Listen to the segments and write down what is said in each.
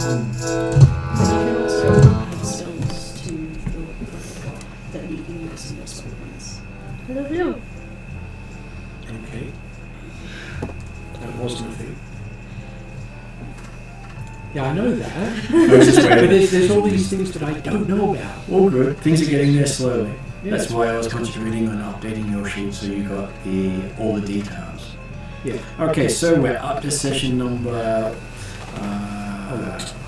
can also have spells to fill up that you can use in your spell points. Hello. Okay. That wasn't a thing. Yeah, I know that. But there's all these things that I don't know about. All good. Things are getting there slowly. Yeah. That's why I was concentrating on updating your sheet so you got all the details. Yeah. Okay, so we're up to session number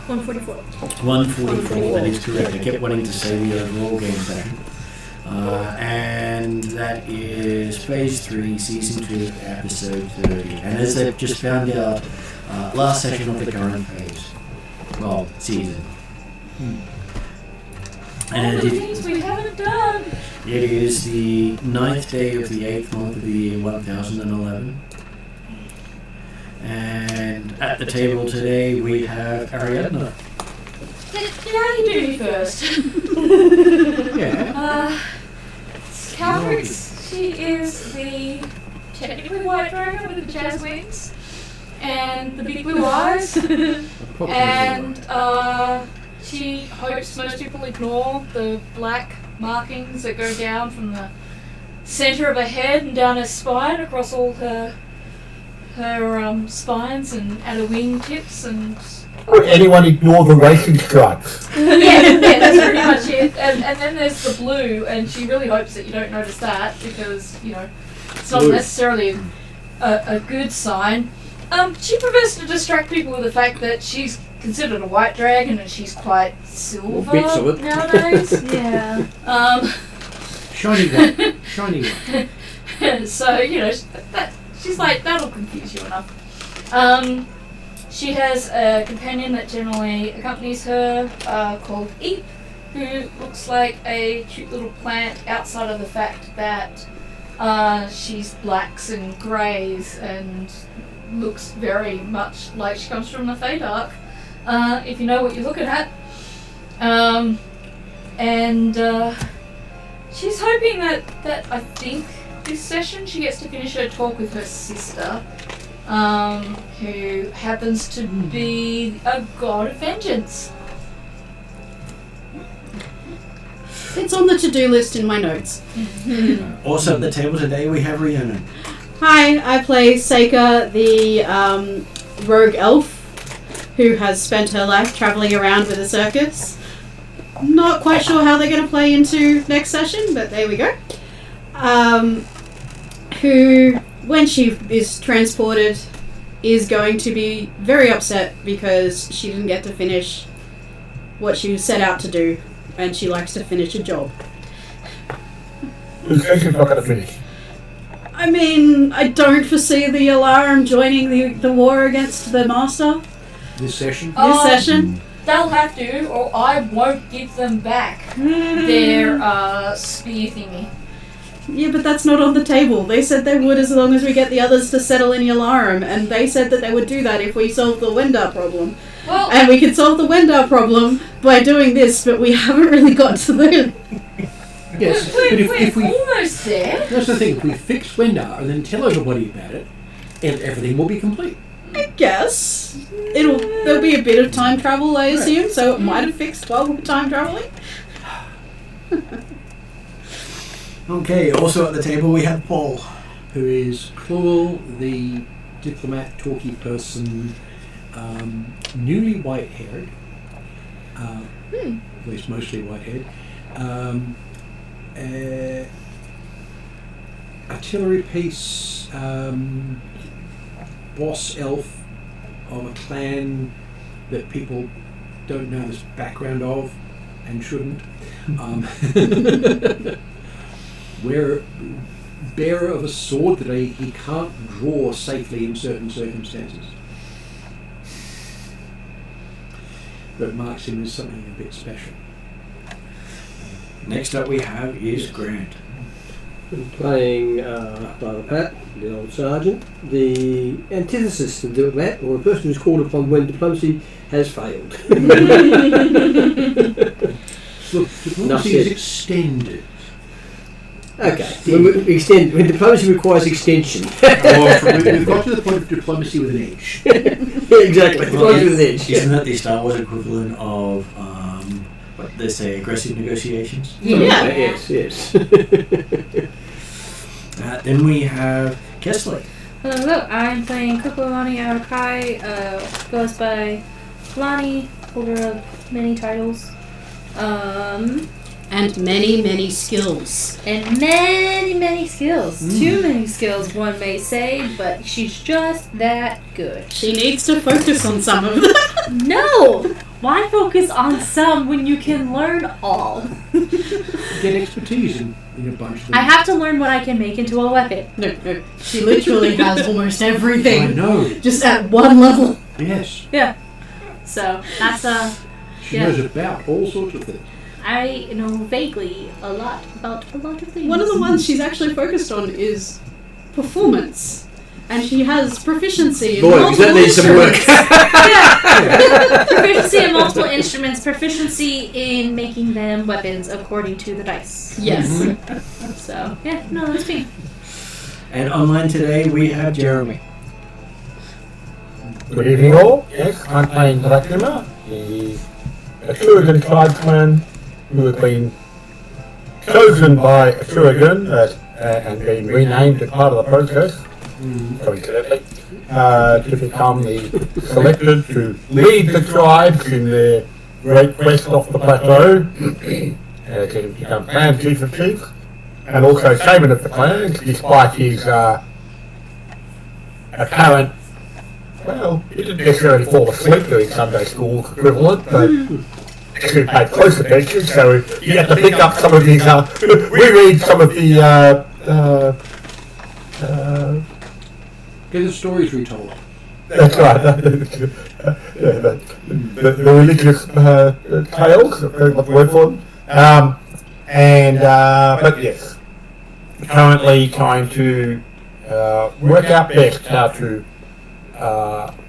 144. 144. That is correct. I kept wanting to say the overall game session. And that is Phase 3, Season 2, Episode 30. And as they've just found out, last session of the current phase. Well, season. And All the things we haven't done. it is the 9th day of the 8th month of the year 1011. And at the table today we have Ariadna. Did I do me first? Yeah. Caltrix, she is the technically white dragon with the jazz wings and the big blue eyes. And she hopes most people ignore the black markings that go down from the center of her head and down her spine across all her spines and at her wing tips and. Would anyone ignore the racing stripes? yeah, that's pretty much it. And then there's the blue, and she really hopes that you don't notice that because, you know, it's not necessarily a good sign. She prefers to distract people with the fact that she's considered a white dragon and she's quite silver Bits of it. nowadays. Yeah. Shiny one. Shiny one. So, you know, she's like, that'll confuse you enough. She has a companion that generally accompanies her called Eep, who looks like a cute little plant outside of the fact that she's blacks and greys and looks very much like she comes from the Feydark, if you know what you're looking at. And she's hoping that I think this session she gets to finish her talk with her sister, who happens to be a god of vengeance. It's on the to-do list in my notes. Also at the table today we have Rhiannon. Hi, I play Seika, the rogue elf who has spent her life travelling around with a circus. Not quite sure how they're going to play into next session, but there we go. Who, when she is transported, is going to be very upset because she didn't get to finish what she set out to do, and she likes to finish a job. She's not going to finish. I mean, I don't foresee the Alarum joining the war against the Master This session? this session. They'll have to, or I won't give them back their spear thingy. Yeah, but that's not on the table. They said they would as long as we get the others to settle in Yalarum, and they said that they would do that if we solve the Wendar problem. Well, And we can solve the Wendar problem by doing this, but we haven't really got to the... Yes, we're but if we... almost there. That's the thing, if we fix Wendar and then tell everybody about it, and everything will be complete. I guess. There'll be a bit of time travel, I assume, so it might have fixed while we were time traveling. Okay, also at the table we have Paul. Who is Clawel, the diplomat, talky person, newly white-haired, at least mostly white-haired, artillery piece, boss elf of a clan that people don't know the background of and shouldn't. Bearer of a sword that he can't draw safely in certain circumstances. But marks him as something a bit special. Next up we have is Grant. Playing Father Pat, the old sergeant, the antithesis of the diplomat, or the person who's called upon when diplomacy has failed. Look, diplomacy is extended. Okay. When diplomacy requires extension. We've got to the point of diplomacy with an edge. Yeah, exactly. Diplomacy with an edge. Isn't that the Star Wars equivalent of what they say, aggressive negotiations? Yeah. Yes. Then we have Kessler. Hello. I'm playing Kukulani Arakai. Goes by Lani, holder of many titles. And many skills. And many skills. Too many skills, one may say, but she's just that good. She needs to focus on some of them. No! Why focus on some when you can learn all? Get expertise in a bunch of them. I have to learn what I can make into a weapon. No. She literally has almost everything. I know. Just at one level. Yes. Yeah. So, that's She Yeah. knows about all sorts of things. I know vaguely a lot about a lot of things. One of the ones she's actually focused on is performance. And she has proficiency in Boy, multiple that needs some work. instruments. Proficiency in multiple instruments, proficiency in making them weapons according to the dice. Yes. So, yeah, no, that's me. And online today we have Jeremy. Good evening all. Yes, I'm playing Dracula, the Atruaghin tribesman who has been chosen by Atruaghin and been renamed as part of the process, coincidentally, to become the selected to lead the tribes in their great quest off the plateau, to become clan chief of chiefs, and also shaman of the clans, despite his apparent, well, he didn't necessarily fall asleep doing Sunday school equivalent, but actually paid close attention, so he had to pick up some of his, reread some of the, Get the stories retold. that's right, the religious tales, what the word for them. But yes, currently trying to work out best how to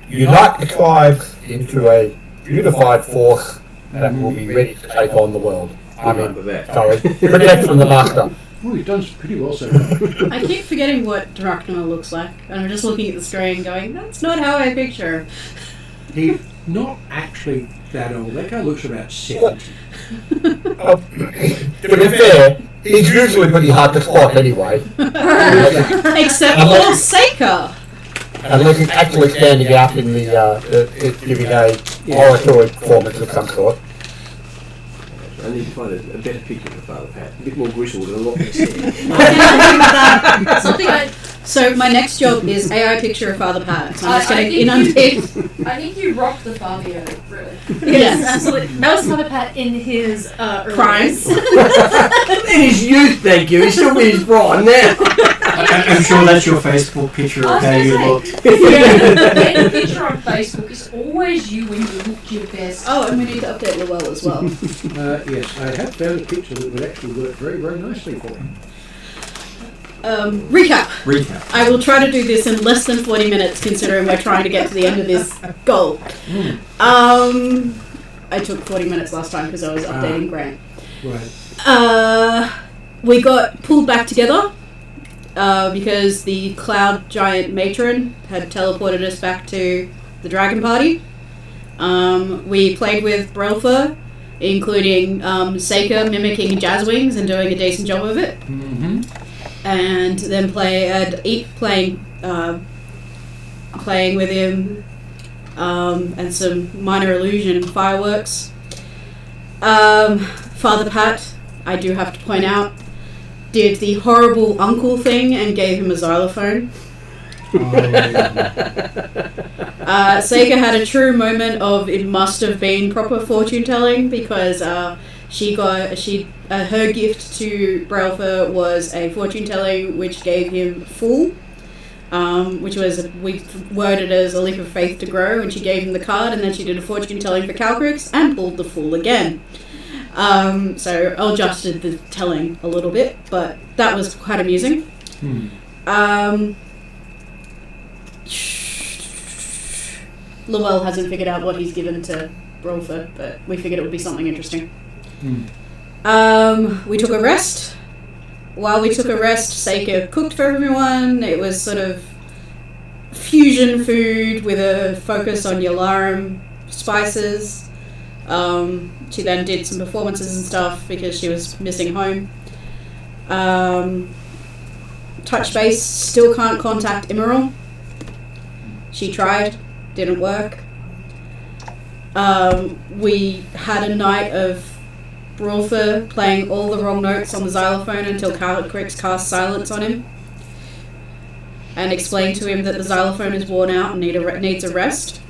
unite the tribes into a unified force that will be ready to take on the world. Sorry, protect from the master. Oh, you've done pretty well so far. I keep forgetting what Drachna looks like. And I'm just looking at the screen going, that's not how I picture her. He's not actually that old. That guy looks about 70. To be fair, he's usually pretty hard to spot anyway, Except for Seika. unless he's actually standing out in the giving a oratory performance of some sort. I need to find a better picture of Father Pat. A bit more grizzled and a lot less Something I... So my next job is AI picture of Father Pat. So I'm just I going to think inundate. I think you rocked the Fabio, really. Yes, absolutely. That was Father Pat in his Crimes. in his youth, thank you. He's still in his prime now. I'm sure that's your Facebook picture of how you looked. Any picture on Facebook is always you when you look your best. Oh, and we need to update Lowell as well. Yes, I have found a picture that would actually work very, very nicely for him. Recap. I will try to do this in less than 40 minutes, considering we're trying to get to the end of this goal. I took 40 minutes last time because I was updating Grant. Right. We got pulled back together because the cloud giant matron had teleported us back to the dragon party. We played with Brelfa, including Seika mimicking jazz wings and doing a decent job of it. Mm-hmm. And then playing with him, and some minor illusion fireworks. Father Pat, I do have to point out, did the horrible uncle thing and gave him a xylophone. Seika had a true moment of it must have been proper fortune telling because her gift to Brelfa was a fortune telling which gave him Fool, which was we worded as a leap of faith to grow, and she gave him the card, and then she did a fortune telling for Calcrix and pulled the Fool again. So I adjusted the telling a little bit, but that was quite amusing. Lowell hasn't figured out what he's given to Brelfa, but we figured it would be something interesting. We took a rest, while we took a rest, Seika cooked for everyone. It was sort of fusion food with a focus on Yalarum spices. She then did some performances and stuff because she was missing home. Touch base, still can't contact Emerald. She tried, didn't work. We had a night of Brawlfer playing all the wrong notes on the xylophone until Calcrix cast silence on him and explained to him that the xylophone is worn out and needs a rest.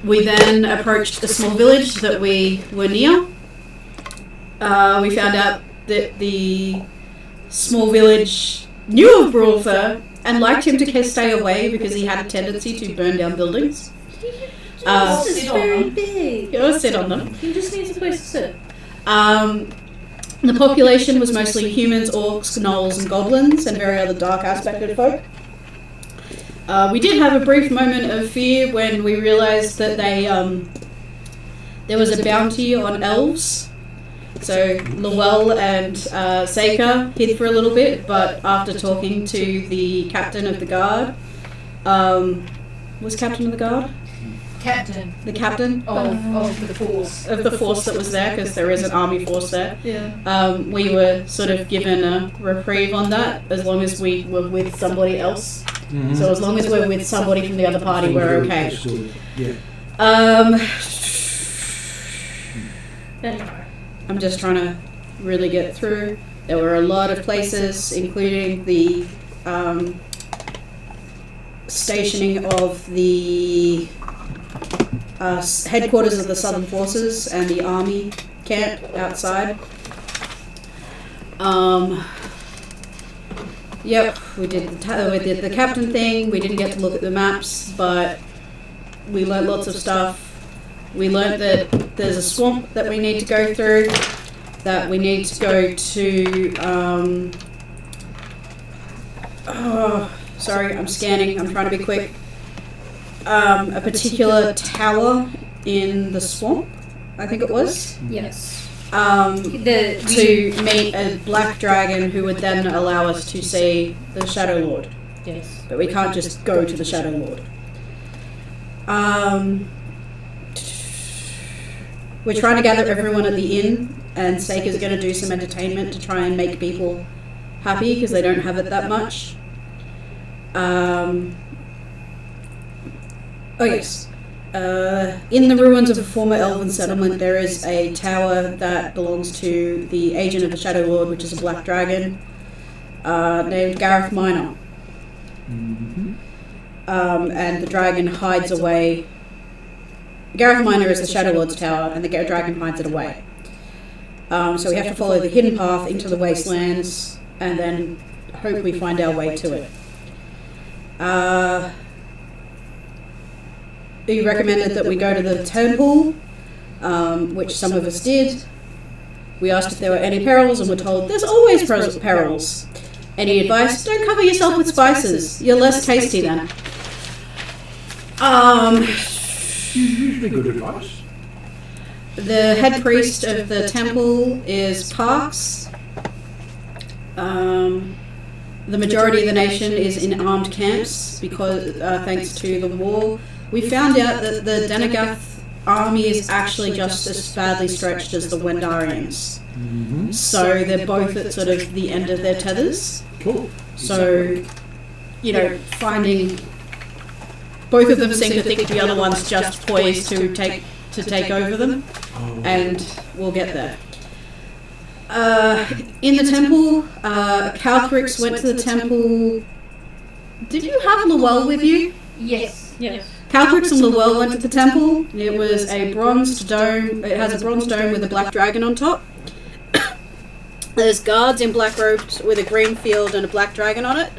We then approached a small village that we were near. We found out that the small village knew of Brawlfer and liked him to stay away because he had a tendency to burn down buildings. This is very big. You'll sit on them. He just needs a place to sit. The population was mostly humans, orcs, gnolls, and goblins, and very other dark aspected folk. We did have a brief moment of fear when we realised that there was a bounty on elves. So Lowell and Seika hid for a little bit, but after talking to the captain of the guard, was captain of the guard? The captain Of the force. of the force that was there, because there is an army force there. Yeah. We were sort of given a reprieve on that as long as we were with somebody else. Mhm. So as long as we're with somebody from the other party, we're okay. Yeah. Anyway. I'm just trying to really get through. There were a lot of places, including the stationing of the headquarters of the Southern Forces and the army camp outside. Yep, we did the captain thing. We didn't get to look at the maps, but we learnt lots of stuff. We learnt that there's a swamp that we need to go through, that we need to go to, sorry, I'm scanning, I'm trying to be quick. A particular tower in the swamp, I think it was. Yes. To meet a black dragon who would then allow us to see the Shadow Lord. Yes. But we can't just go to the Shadow Lord. We're trying to gather everyone at the inn, and Seika's going to do some entertainment to try and make people happy because they don't have it that much. Oh yes. In the ruins of a former elven settlement, there is a tower that belongs to the agent of the Shadow Lord, which is a black dragon named Gareth Minor. Mm-hmm. And the dragon hides away. Gareth Minor is the Shadow Lord's tower, and the dragon hides it away. So we have to follow the hidden path into the wastelands, and then hope we find our way to it. He recommended that we go to the temple, which some of us did. We asked if there were any perils, and were told there's always perils. Any advice? Don't cover yourself with spices. You're less tasty then. Usually good advice. The head priest of the temple is Parks. The majority of the nation is in armed camps because, thanks to the war. We found out that the Denogath army is actually just as badly stretched as the Wendarians. Mm-hmm. So they're both at sort of the end of their tethers. Cool. So, you know, finding both of them seem to think the other one's just poised to take over them, and we'll get there. In the temple, Calcrix went to the temple. Did you have Lowell with you? Yes. Yes. Calcrix and Lowell went to the temple. It was a bronzed dome. It has a bronze dome with a black dragon on top. There's guards in black robes with a green field and a black dragon on it.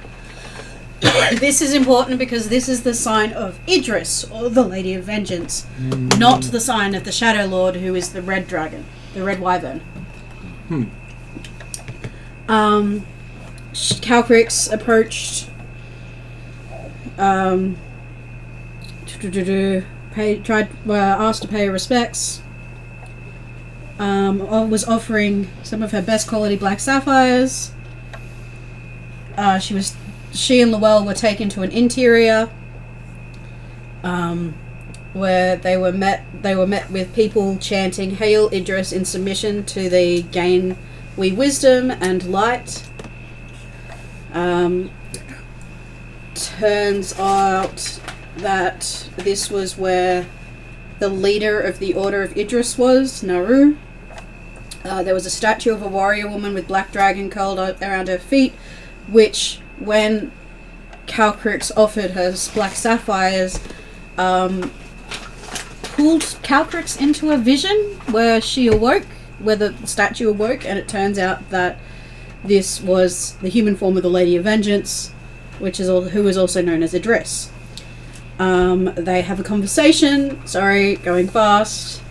This is important because this is the sign of Idris, or the Lady of Vengeance, not the sign of the Shadow Lord, who is the red dragon, the red wyvern. Calcrix approached. Asked to pay her respects. was offering some of her best quality black sapphires. She and Llewell were taken to an interior, where they were met with people chanting "Hail Idris" in submission to the gain we wisdom and light. Turns out that this was where the leader of the Order of Idris was, Naru. There was a statue of a warrior woman with black dragon curled around her feet, which, when Calcrix offered her black sapphires, pulled Calcrix into a vision where she awoke, where the statue awoke, and it turns out that this was the human form of the Lady of Vengeance, who is also known as Idris. They have a conversation. Sorry, going fast.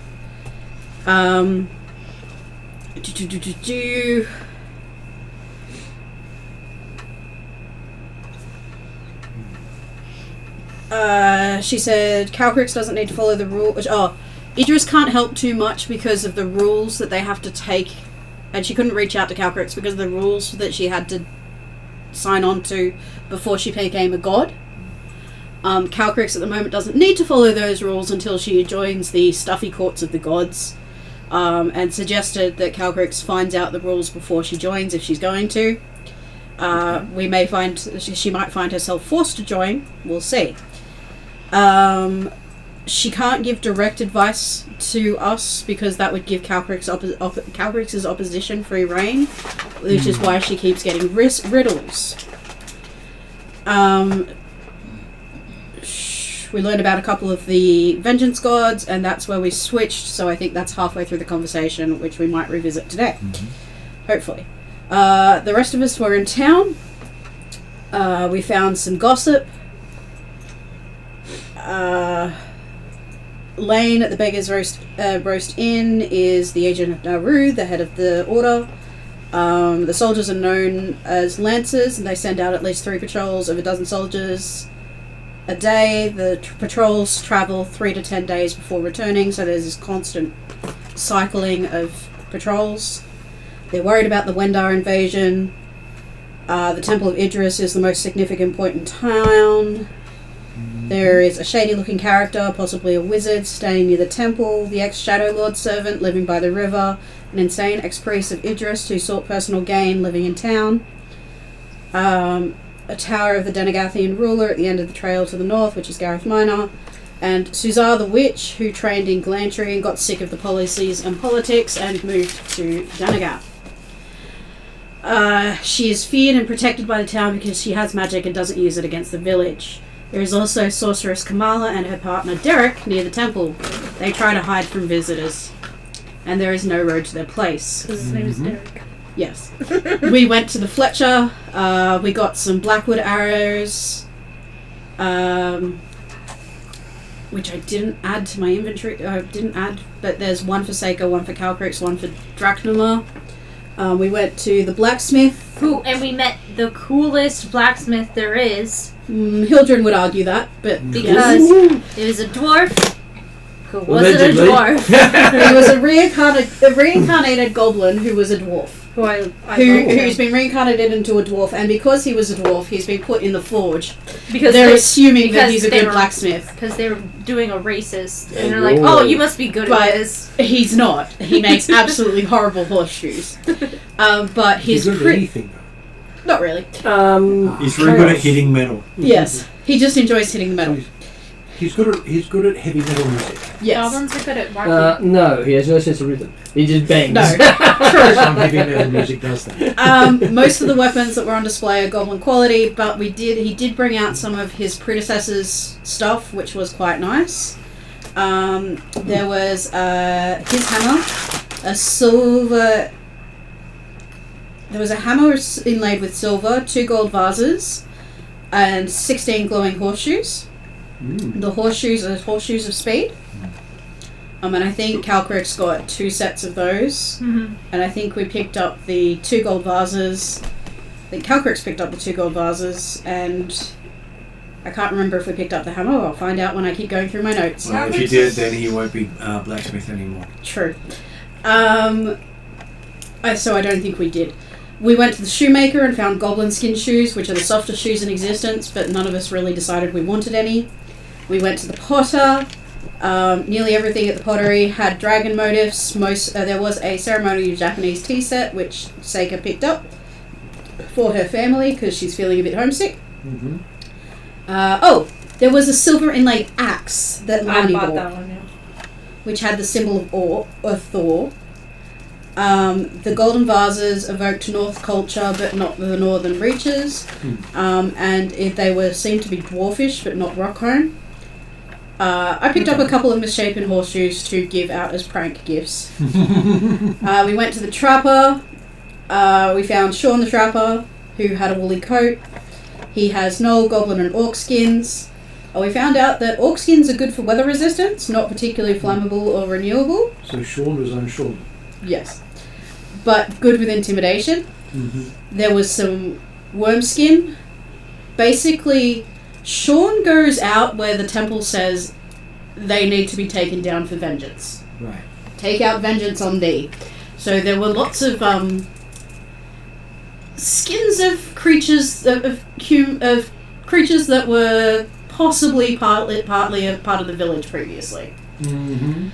She said Calcrix doesn't need to follow the rules. Idris can't help too much because of the rules that they have to take, and she couldn't reach out to Calcrix because of the rules that she had to sign on to before she became a god. Calcrix at the moment doesn't need to follow those rules until she joins the stuffy courts of the gods, and suggested that Calcrix finds out the rules before she joins if she's going to. She might find herself forced to join. We'll see. She can't give direct advice to us because that would give Calcrix's opposition free reign, which is why she keeps getting riddles. We learned about a couple of the vengeance gods, and that's where we switched, so I think that's halfway through the conversation, which we might revisit today. Hopefully. The rest of us were in town. We found some gossip. Lane at the Beggar's Roast Inn is the agent of Naru, the head of the order. The soldiers are known as lancers, and they send out at least 3 patrols of a dozen soldiers a day. The patrols travel 3 to 10 days before returning, so there's this constant cycling of patrols. They're worried about the Wendar invasion. The Temple of Idris is the most significant point in town. There is a shady-looking character, possibly a wizard, staying near the temple, the ex-Shadow Lord servant living by the river, an insane ex-priest of Idris who sought personal gain living in town, a tower of the Denogathian ruler at the end of the trail to the north, which is Gareth Minor, and Suzar the Witch, who trained in Glantry and got sick of the policies and politics and moved to Denogath. She is feared and protected by the town because she has magic and doesn't use it against the village. There is also Sorceress Kamala and her partner Derek near the temple. They try to hide from visitors, and there is no road to their place. His name is Derek. Yes. We went to the Fletcher. We got some Blackwood arrows, which I didn't add to my inventory. But there's one for Seika, one for Calcrix, one for Drachnuma. We went to the blacksmith. And we met the coolest blacksmith there is. Hildren would argue that, but because it was a dwarf who wasn't a dwarf. He was a reincarnated goblin who was a dwarf. Who's been reincarnated into a dwarf, and because he was a dwarf, he's been put in the forge. Because they're assuming that he's a good blacksmith. Because they were doing a racist, and they're like, "Oh, you must be good at this." He's not. He makes absolutely horrible horseshoes. But he's good at anything, though. Not really. He's really good at hitting metal. Yes, he just enjoys hitting the metal. He's good at heavy metal music. Yes. Goblins are good at marking. No, he has no sense of rhythm. He just bangs. No, Some heavy metal music does that. Most of the weapons that were on display are goblin quality, but he did bring out some of his predecessors' stuff, which was quite nice. There was his hammer, a silver. There was a hammer inlaid with silver, 2 gold vases, and 16 glowing horseshoes. The horseshoes are horseshoes of speed. And I think Calcrix got 2 sets of those. And I think we picked up the 2 gold vases. I think Calcrix picked up the 2 gold vases, and I can't remember if we picked up the hammer. I'll find out when I keep going through my notes. Well, if you did, then he won't be blacksmith anymore. True. So I don't think we did. We went to the shoemaker and found goblin skin shoes, which are the softest shoes in existence, but none of us really decided we wanted any. We went to the potter. Nearly everything at the pottery had dragon motifs. There was a ceremonial Japanese tea set, which Seika picked up for her family because she's feeling a bit homesick. Mm-hmm. There was a silver inlaid axe that I Lani bought bought, that one, yeah. which had the symbol of Thor. The golden vases evoked North culture, but not the northern reaches. And they seemed to be dwarfish, but not rock-home. I picked up a couple of misshapen horseshoes to give out as prank gifts. We went to the trapper. We found Sean the trapper, who had a woolly coat. He has gnoll, goblin, and orc skins. We found out that orc skins are good for weather resistance, not particularly flammable or renewable. So Sean was on Sean. Yes. But good with intimidation. Mm-hmm. There was some worm skin. Basically, Sean goes out where the temple says they need to be taken down for vengeance. Right. Take out vengeance on thee. So there were lots of skins of creatures of creatures that were possibly partly a part of the village previously. Mm-hmm.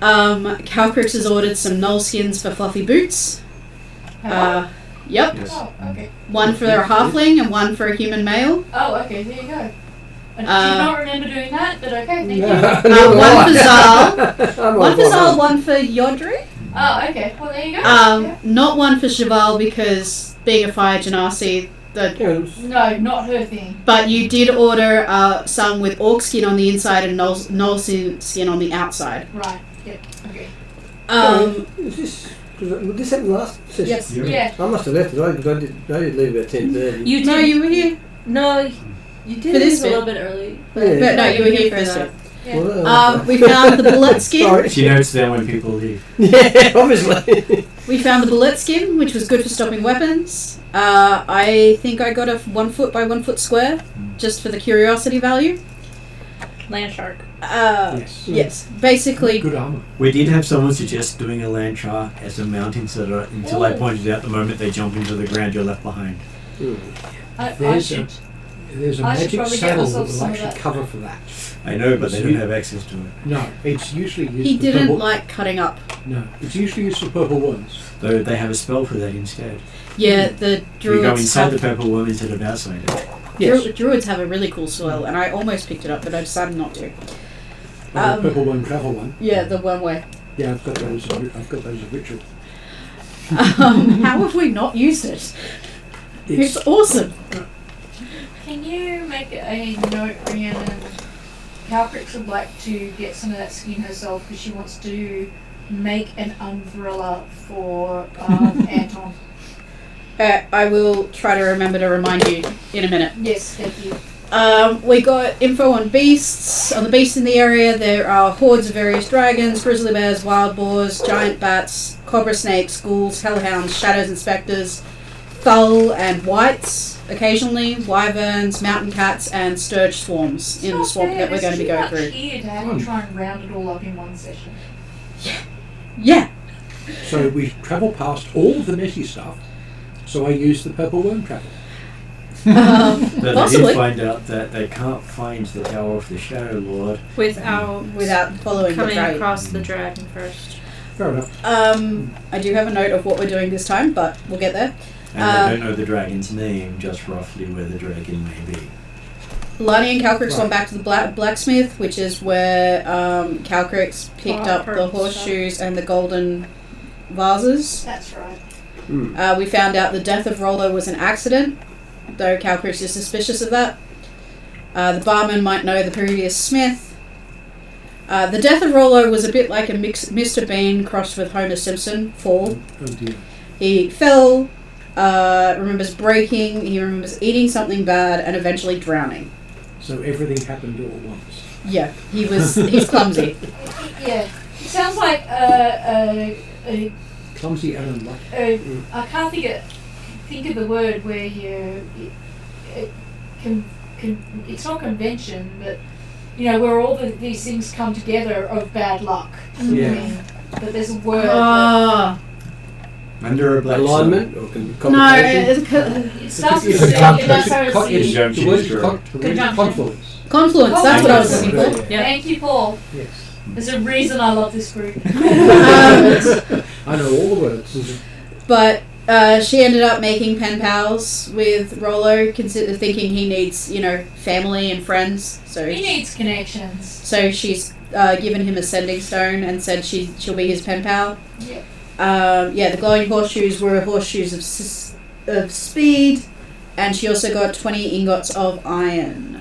Calcrix has ordered some gnoll skins for fluffy boots. Yep. Yes. Oh, okay. One for a halfling and one for a human male. Oh, okay, there you go. I did not remember doing that, but okay, thank you. One for Zal. One for Zal, one for Yodri. Oh, okay, well there you go. Yeah. Not one for Cheval because being a fire genasi, No, not her thing. but you did order some with orc skin on the inside and gnoll skin on the outside. Right, yep, okay. Would this happen last session? Yes. Yeah. I must have left it because I did leave about 10:30. You did. No, you were here. No, you did For this leave a bit. little bit early. Yeah. But no, you were here for first. that. Yeah. Well, We found the bullet skin. Sorry. She notes that when people leave. Yeah, obviously. We found the bullet skin, which was good for stopping weapons. I think I got a 1 foot by 1 foot square, just for the curiosity value. Land shark. Yes. Yes. Basically, Good armor. We did have someone suggest doing a land char as a mounting so until I pointed out the moment they jump into the ground you're left behind. I There's should. There's a I should magic probably get saddle that myself will some of actually that. cover for that. I know, but they don't have access to it. No, it's usually used he for didn't purple. like cutting up. No, it's usually used for purple ones. Though they have a spell for that instead. Yeah, the You go druids inside the have, purple worm instead of outside it. Yes. druids have a really cool spell, and I almost picked it up, but I decided not to. The purple one, travel one. Yeah, the one way. Yeah, I've got those. I've got those as ritual. How have we not used it? It's awesome. Can you make a note, Rhiannon? Calcrix would like to get some of that skin herself because she wants to make an umbrella for Anton. I will try to remember to remind you in a minute. Yes, thank you. We got info on beasts. On the beasts in the area, there are hordes of various dragons, grizzly bears, wild boars, giant bats, cobra snakes, ghouls, hellhounds, shadows and spectres, thull and whites, occasionally, wyverns, mountain cats, and sturge swarms in the swamp that we're going to be going through. Here to have to try and round it all up in one session. Yeah. So we travel past all of the messy stuff. So I use the purple worm travel. Though they Possibly. did find out that they can't find the Tower of the Shadow Lord. Without following the coming dragon. across the dragon first. Fair enough. I do have a note of what we're doing this time, but we'll get there. And they don't know the dragon's name, just roughly where the dragon may be. Lani and Calcrix went back to the blacksmith, which is where Calcrix picked up the horseshoes and the golden vases. That's right. We found out the death of Rollo was an accident, though Calcrix is suspicious of that. The barman might know the previous smith. The death of Rollo was a bit like a Mr. Bean crossed with Homer Simpson fall. Oh dear. He fell, remembers breaking, he remembers eating something bad, and eventually drowning. So everything happened all at once. Yeah, he's clumsy. Yeah. It sounds like a Clumsy and unlucky. I can't think of the word where it's not convention, but you know where all these things come together of bad luck. Yeah. I mean, but there's a word. Oh. Under a black Alignment sun. or No, complication? It starts with It's a C, con- and that's how it's Con- C. the word is Conjunction. confluence. Confluence, that's what I was looking for. Yeah. Thank you, Paul. Yes. There's a reason I love this group. I know all the words. But she ended up making pen pals with Rollo, thinking he needs, family and friends. So He needs connections. So she's given him a sending stone and said she'll be his pen pal. Yeah. The glowing horseshoes were horseshoes of speed, and she also got 20 ingots of iron.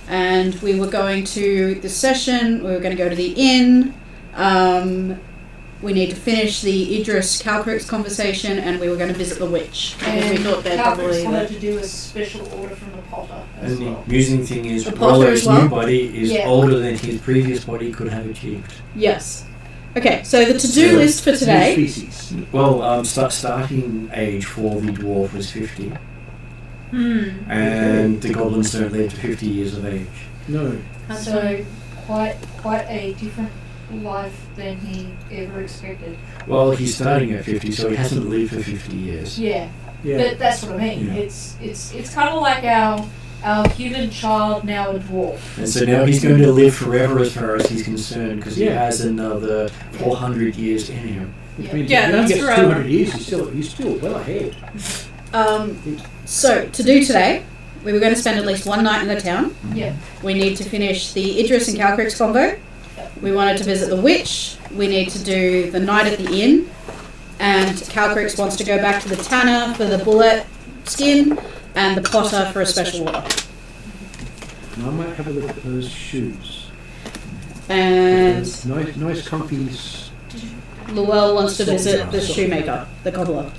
And we were going to the session. We were going to go to the inn. We need to finish the Idris Calcrix conversation, and we were going to visit the witch. Because we thought they're Calcrix probably wanted to do a special order from the Potter as And the well. amusing thing is, The Potter as Rollo's well? new body is Yeah. older than his previous body could have achieved. Yes. Okay, so the to-do So- list for today. Species. Well, starting age for the dwarf was 50, and the goblins don't live to 50 years of age. No. So quite a different life than he ever expected. Well, he's starting at 50, so he hasn't lived for 50 years. Yeah. Yeah. But that's what I mean. Yeah. It's kind of like our human child, now a dwarf. And so now he's going to live forever as far as he's concerned, because he Yeah. has another 400 years in him. Which means Yeah, if he that's gets forever. 200 years, he's still well ahead. So, to do today, we were going to spend at least one night in the town. Yeah. We need to finish the Idris and Calcrix combo. We wanted to visit the witch. We need to do the night at the inn. And Calcrix wants to go back to the tanner for the bullet skin and the potter for a special order. And I might have a look at those shoes. And Nice comfy. Llewell wants to visit the shoemaker, the cobbler.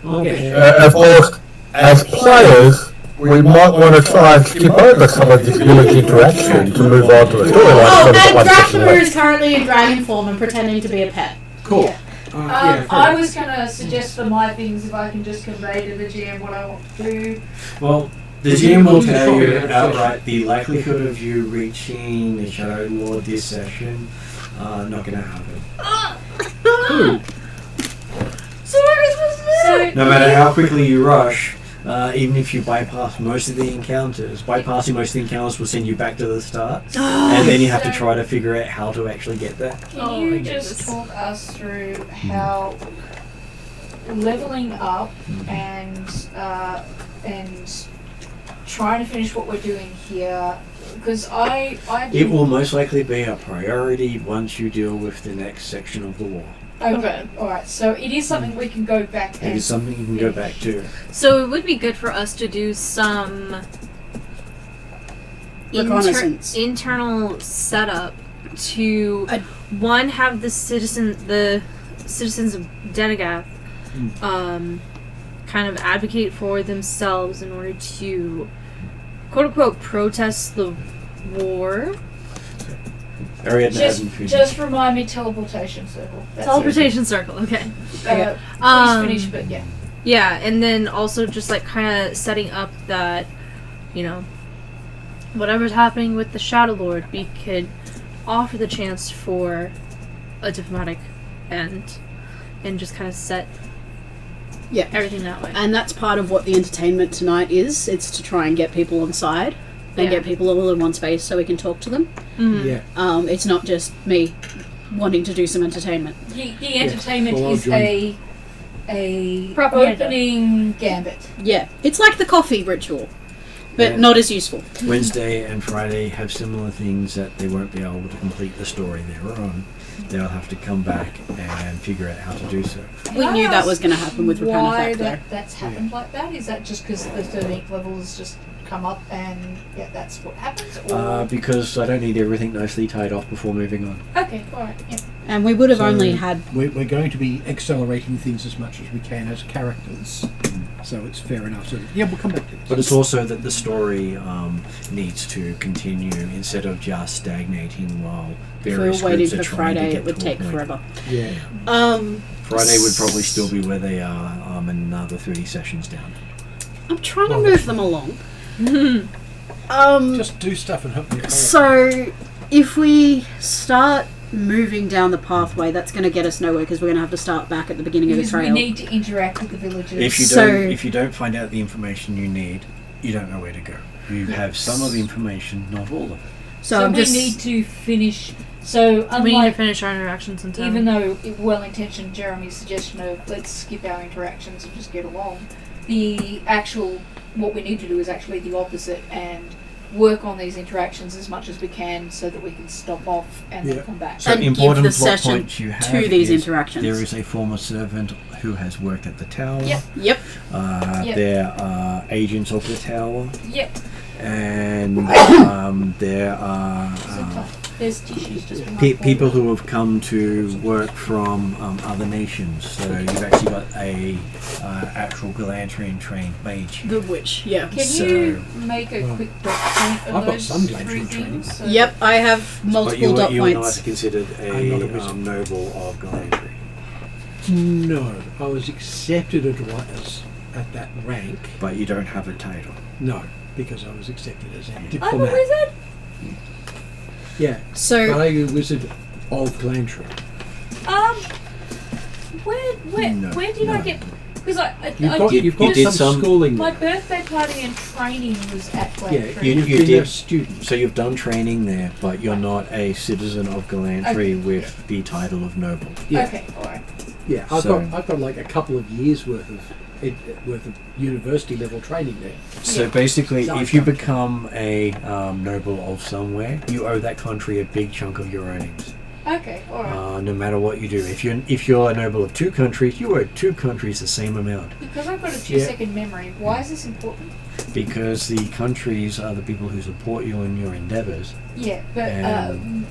Okay. Of course, as players, we might want to try and skip over some of this village interaction to move on to the storyline. Oh, so that and one session Dracula left. is currently in dragon form and pretending to be a pet. Cool. Yeah. Yeah, fair I enough. was going to suggest for my things if I can just convey to the GM what I want to do. Well, the GM will tell you outright the likelihood of you reaching the Shadow Lord this session, not going to happen. So what are we supposed to do? No matter how quickly you rush, even if you bypass most of the encounters, bypassing most of the encounters will send you back to the start, and then you have to try to figure out how to actually get there. Can Oh you my just goodness. talk us through how leveling up and trying to finish what we're doing here? Because I It will most likely be a priority once you deal with the next section of the war. Okay, alright, so it is something we can go back It and is something you can go back to. So it would be good for us to do some Reconnaissance. internal setup to one have the citizens of Denogath kind of advocate for themselves in order to quote unquote protest the war. Ariadne hasn't finished. just remind me teleportation circle. That's Teleportation circle, okay. it. Please finish, but yeah. Yeah, and then also just like kind of setting up that, whatever's happening with the Shadow Lord, we could offer the chance for a diplomatic end and just kind of set Yeah. everything that way. And that's part of what the entertainment tonight is. It's to try and get people on side and Yeah. get people all in one space so we can talk to them. Yeah. It's not just me wanting to do some entertainment. The entertainment Well, I'll is join. a Propaganda. opening gambit. Yeah, it's like the coffee ritual, but Yeah. not as useful. Wednesday and Friday have similar things that they won't be able to complete the story they're on. They'll have to come back and figure out how to do so. We Can I knew that ask was going to happen with Rapana why back there. that's happened like that? Is that just because the 13th level has just come up and that's what happens? Or Because I don't need everything nicely tied off before moving on. okay, all right, yeah. And we would have So only had... We're going to be accelerating things as much as we can as characters, so it's fair enough. So yeah, we'll come back to this. But it's also that the story needs to continue instead of just stagnating while If we various were waiting groups are for trying to Friday, get it would to a take point. forever. Yeah. Friday would probably still be where they are, another 30 sessions down. I'm trying to Well, move them along. Just do stuff and hope they follow. So, if we start moving down the pathway, that's going to get us nowhere because we're going to have to start back at the beginning of the Because trail. we need to interact with the villagers. If you don't find out the information you need, you don't know where to go. You have some of the information, not all of it. So we I'm just need to finish. So we need to unlike, finish our interactions in town. even though well-intentioned Jeremy's suggestion of let's skip our interactions and just get along, the actual what we need to do is actually the opposite and work on these interactions as much as we can so that we can stop off and then come back. So And give important the plot session points you have to these is interactions. there is a former servant who has worked at the tower. Yep. Yep. Yep. There are agents of the tower, Yep. and there are There's tissues just behind people who have come to work from other nations. So you've actually got a actual Galantrian trained mage. The witch, yeah. Can So- you make a quick dot point of I've got those some three Galantrian training. things? So Yep, I have But multiple dot you and I points. are considered I'm not a a wizard. noble of Galantry. No, I was accepted at that rank. But you don't have a title. No, because I was accepted as a I'm a diplomat. wizard. Yeah, So but I'm a wizard of Galantry. Where did I get? Because You've got did some some- schooling my there. birthday party and training was at Yeah, Glen you've you been did. a student. So you've done training there, but you're not a citizen of Galantry with the title of noble. Yeah, Okay, alright. yeah. I've got like a couple of years worth of university level training there. So Yeah. basically, So if you I've done- become a noble of somewhere, you owe that country a big chunk of your earnings. Okay, alright. No matter what you do. If you're a noble of two countries, you owe two countries the same amount. Because I've got a 2-second memory, why is this important? Because the countries are the people who support you in your endeavours. Yeah, but And-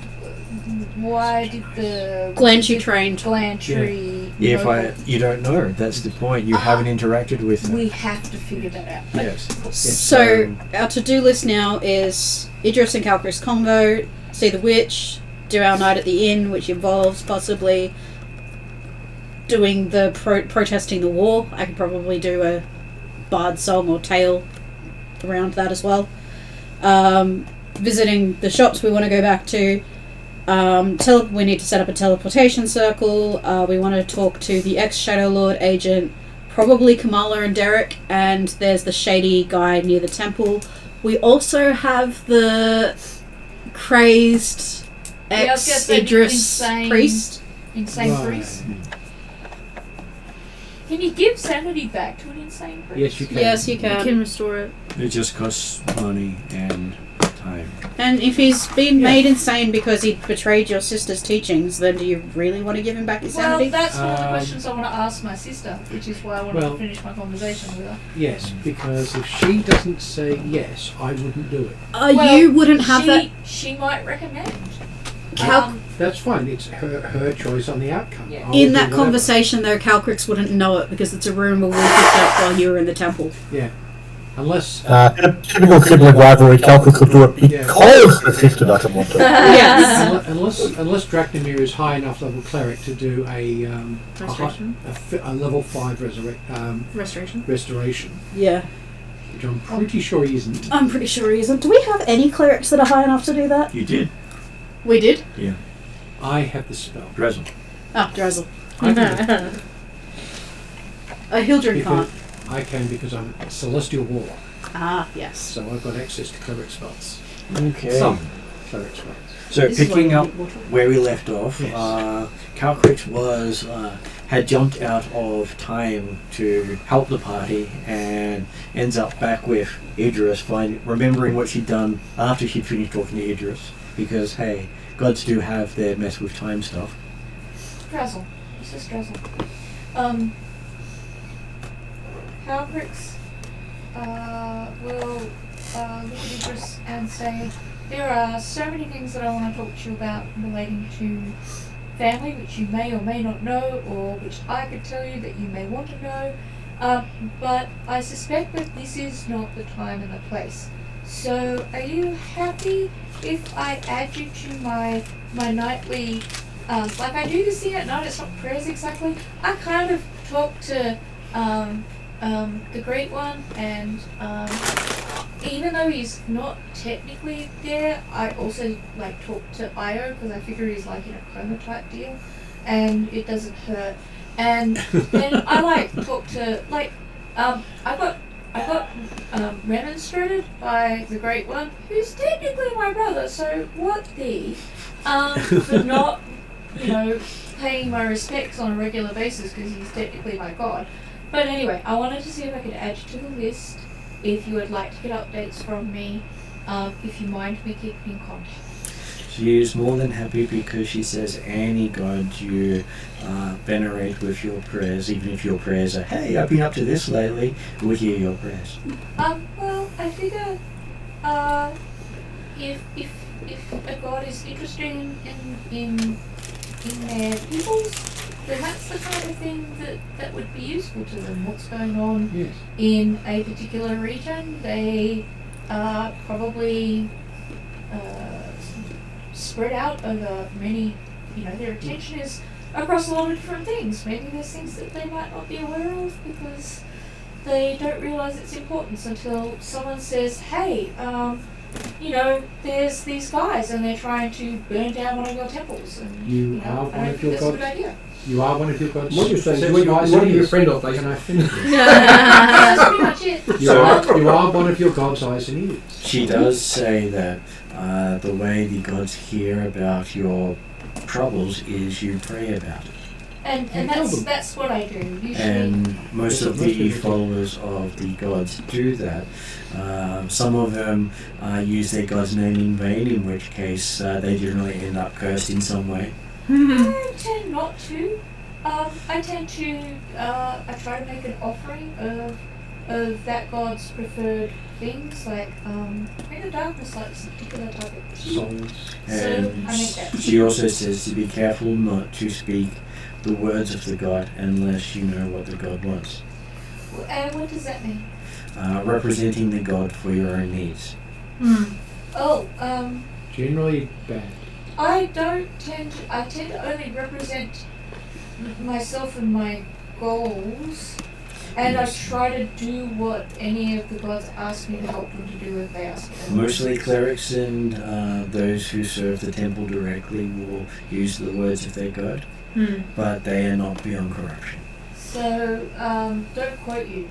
why did the Glantry trained. Glantry You don't know. That's the point. You haven't interacted with them. we have to figure that out. Yes. So our to-do list now is Idris and Calcris combo, see the witch, do our night at the inn, which involves possibly doing the protesting the war. I could probably do a bard song or tale around that as well. Visiting the shops we want to go back to. We need to set up a teleportation circle. We want to talk to the ex-Shadow Lord agent, probably Kamala and Derek, and there's the shady guy near the temple. We also have the crazed Yeah, I was gonna say the ex-Idris insane- priest. Insane Right. priest. Can you give sanity back to an insane priest? Yes, you can. Yes, you You can can. restore it. It just costs money and time. And if he's been Yeah. made insane because he betrayed your sister's teachings, then do you really want to give him back his Well, sanity? that's one of the Um, questions I want to ask my sister, which is why I wanted Well- to finish my conversation with her. Yes, because if she doesn't say yes, I wouldn't do it. Well, You wouldn't have that. She might recommend. Cal- That's fine. It's her choice on the outcome. Yeah. I'll In do that whatever. conversation, though, Calcrix wouldn't know it because it's a rumor we picked up while you were in the temple. Yeah. Unless Typical sibling rivalry, Calcul could do it Yeah. because the sister doesn't want to. Yes. unless Draknamir is high enough level cleric to do a Restoration? a level 5 Restoration. restoration, Yeah. which I'm pretty sure he isn't. I'm pretty sure he isn't. Do we have any clerics that are high enough to do that? You did. We did? Yeah. I have the spell. Drezel. Ah, Drazzle. I can, Hildren because, can't. I can because I'm a celestial warlock, Ah, yes. so I've got access to cleric spells. Okay. Some cleric spells. So This is picking why you up need water. where we left off, Yes. Calcrix was had jumped out of time to help the party and ends up back with Idris, remembering what she'd done after she'd finished talking to Idris, because hey, gods do have their mess with time stuff. Drazzle. This is Drazzle. Halbrix will look at Idris and say, there are so many things that I want to talk to you about relating to family, which you may or may not know, or which I could tell you that you may want to know, but I suspect that this is not the time and the place. So, are you happy if I add you to my nightly, like I do this thing at night, it's not prayers exactly, I kind of talk to the Great One and even though he's not technically there, I also like talk to Io because I figure he's like in a coma type deal, and it doesn't hurt. And then I like talk to like I got remonstrated by the Great One, who's technically my brother. So what the for not paying my respects on a regular basis because he's technically my god. But anyway, I wanted to see if I could add you to the list. If you would like to get updates from me, if you mind me keeping in contact. She is more than happy because she says any god you venerate with your prayers, even if your prayers are, hey, I've been up to this lately, will hear your prayers. Well, I figure if a god is interested in their peoples, then that's the kind of thing that would be useful to them. What's going on in a particular region, they are probably spread out over many, their attention is across a lot of different things. Maybe there's things that they might not be aware of because they don't realise its importance until someone says, hey, there's these guys and they're trying to burn down one of your temples. And, You are one I don't of think your that's a gods. good idea. You are one of your gods. What you're saying Says is you guys what are it you a is. friend of, Can basically? I finish this? That's pretty much it. You are one of your gods' eyes and ears. She does say that the way the gods hear about your troubles is you pray about it. And that's what I do. Usually And most of the followers of the gods do that. Some of them use their god's name in vain, in which case they generally end up cursed in some way. I tend not to. I tend to. I try to make an offering of that god's preferred things, like Queen of Darkness likes a particular type of tea. Souls. So And I make that. she also says to be careful not to speak the words of the god unless you know what the god wants. And what does that mean? Representing the god for your own needs. Oh, Generally bad. I tend to only represent myself and my goals, and Yes. I try to do what any of the gods ask me to help them to do if they ask me to. Mostly clerics and those who serve the temple directly will use the words of their god, but they are not beyond corruption. So, don't quote you.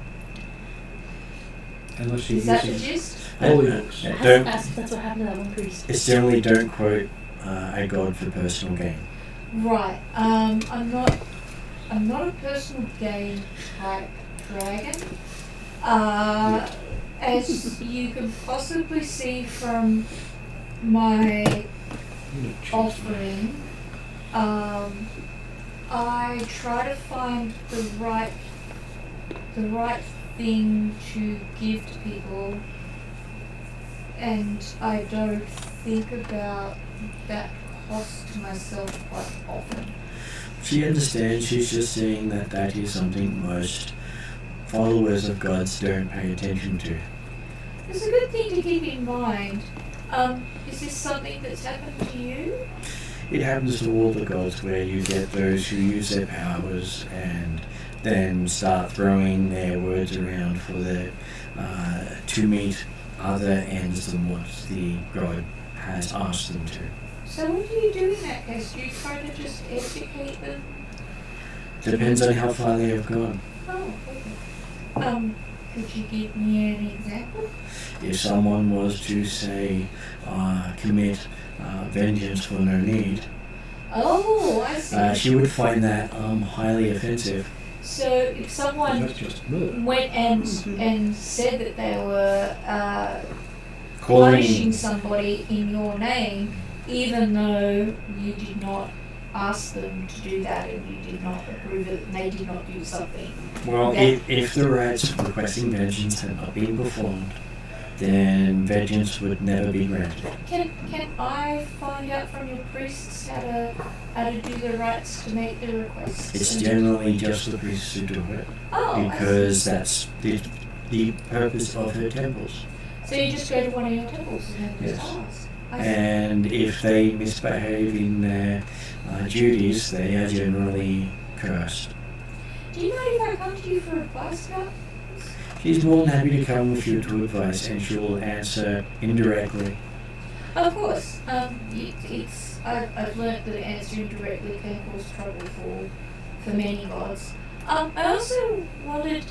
Unless you're Is that the using gist? holy Uh, books. don't, That's what happened to that one priest. it's generally don't quote a god for personal gain. Right. I'm not a personal gain type dragon. As you can possibly see from my You know, choose offering, I try to find the right thing to give to people, and I don't think about that cost to myself quite often. She understands, she's just saying that that is something most followers of gods don't pay attention to. It's a good thing to keep in mind. Is this something that's happened to you? It happens to all the gods where you get those who use their powers and then start throwing their words around for their to meet other ends than what the god has asked them to. So what do you do in that case? Do you try to just educate them? Depends on how far they have gone. Oh, okay. Could you give me an example? If someone was to say commit vengeance for no need, Oh, I see. she would find that highly offensive. So if someone That's just murder. went and said that they were Calling punishing somebody in your name, even though you did not ask them to do that and you did not approve it and they did not do something. Well, that- if the rites of requesting vengeance had not been performed, then vengeance would never be granted. Can I find out from your priests how to do the rites to make the requests? It's generally just the priests who do it, Oh, I see. because that's the purpose of her temples. So you just go to one of your temples and then just Yes. ask. I see. And if they misbehave in their duties, they are generally cursed. Do you mind if I come to you for advice about this? She's more than happy to come with you to advice, and she will answer indirectly. Of course. I've learnt that answering directly can cause trouble for many gods. I also wanted,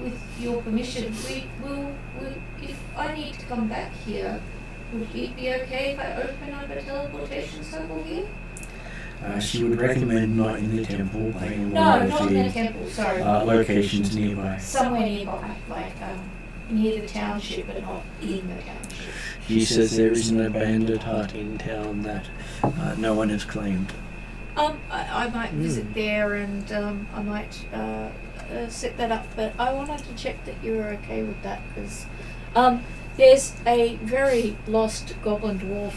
with your permission, if I need to come back here, would it be okay if I open up a teleportation circle here? She would recommend not in the temple, but in No, one not of in the the temple, sorry. locations nearby. Somewhere nearby, like near the township, but not in the township. She says there is an abandoned hut in town that no one has claimed. I might visit there and I might set that up, but I wanted to check that you were okay with that because there's a very lost goblin dwarf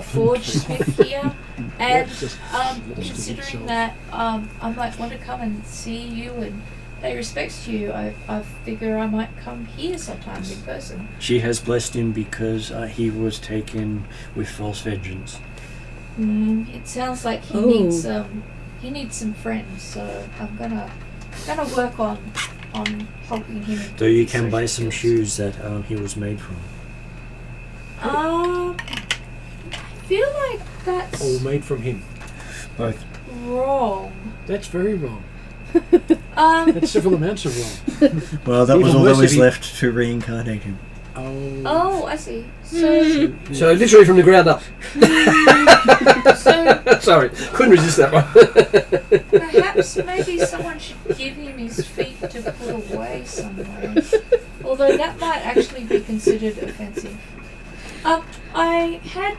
forge smith here, and considering that I might want to come and see you and pay respects to you, I figure I might come here sometime in person. She has blessed him because he was taken with false vengeance. It sounds like he needs some friends, so I'm gonna work on helping him. Though you can buy some shoes that he was made from. I feel like that's All made from him. Both. wrong. That's very wrong. That's several amounts of wrong. Well, that Even was all worse that was if he- left to reincarnate him. Oh, I see. So, So literally from the ground up. so Sorry, couldn't resist that one. perhaps maybe someone should give him his feet to put away somewhere. Although that might actually be considered offensive. I had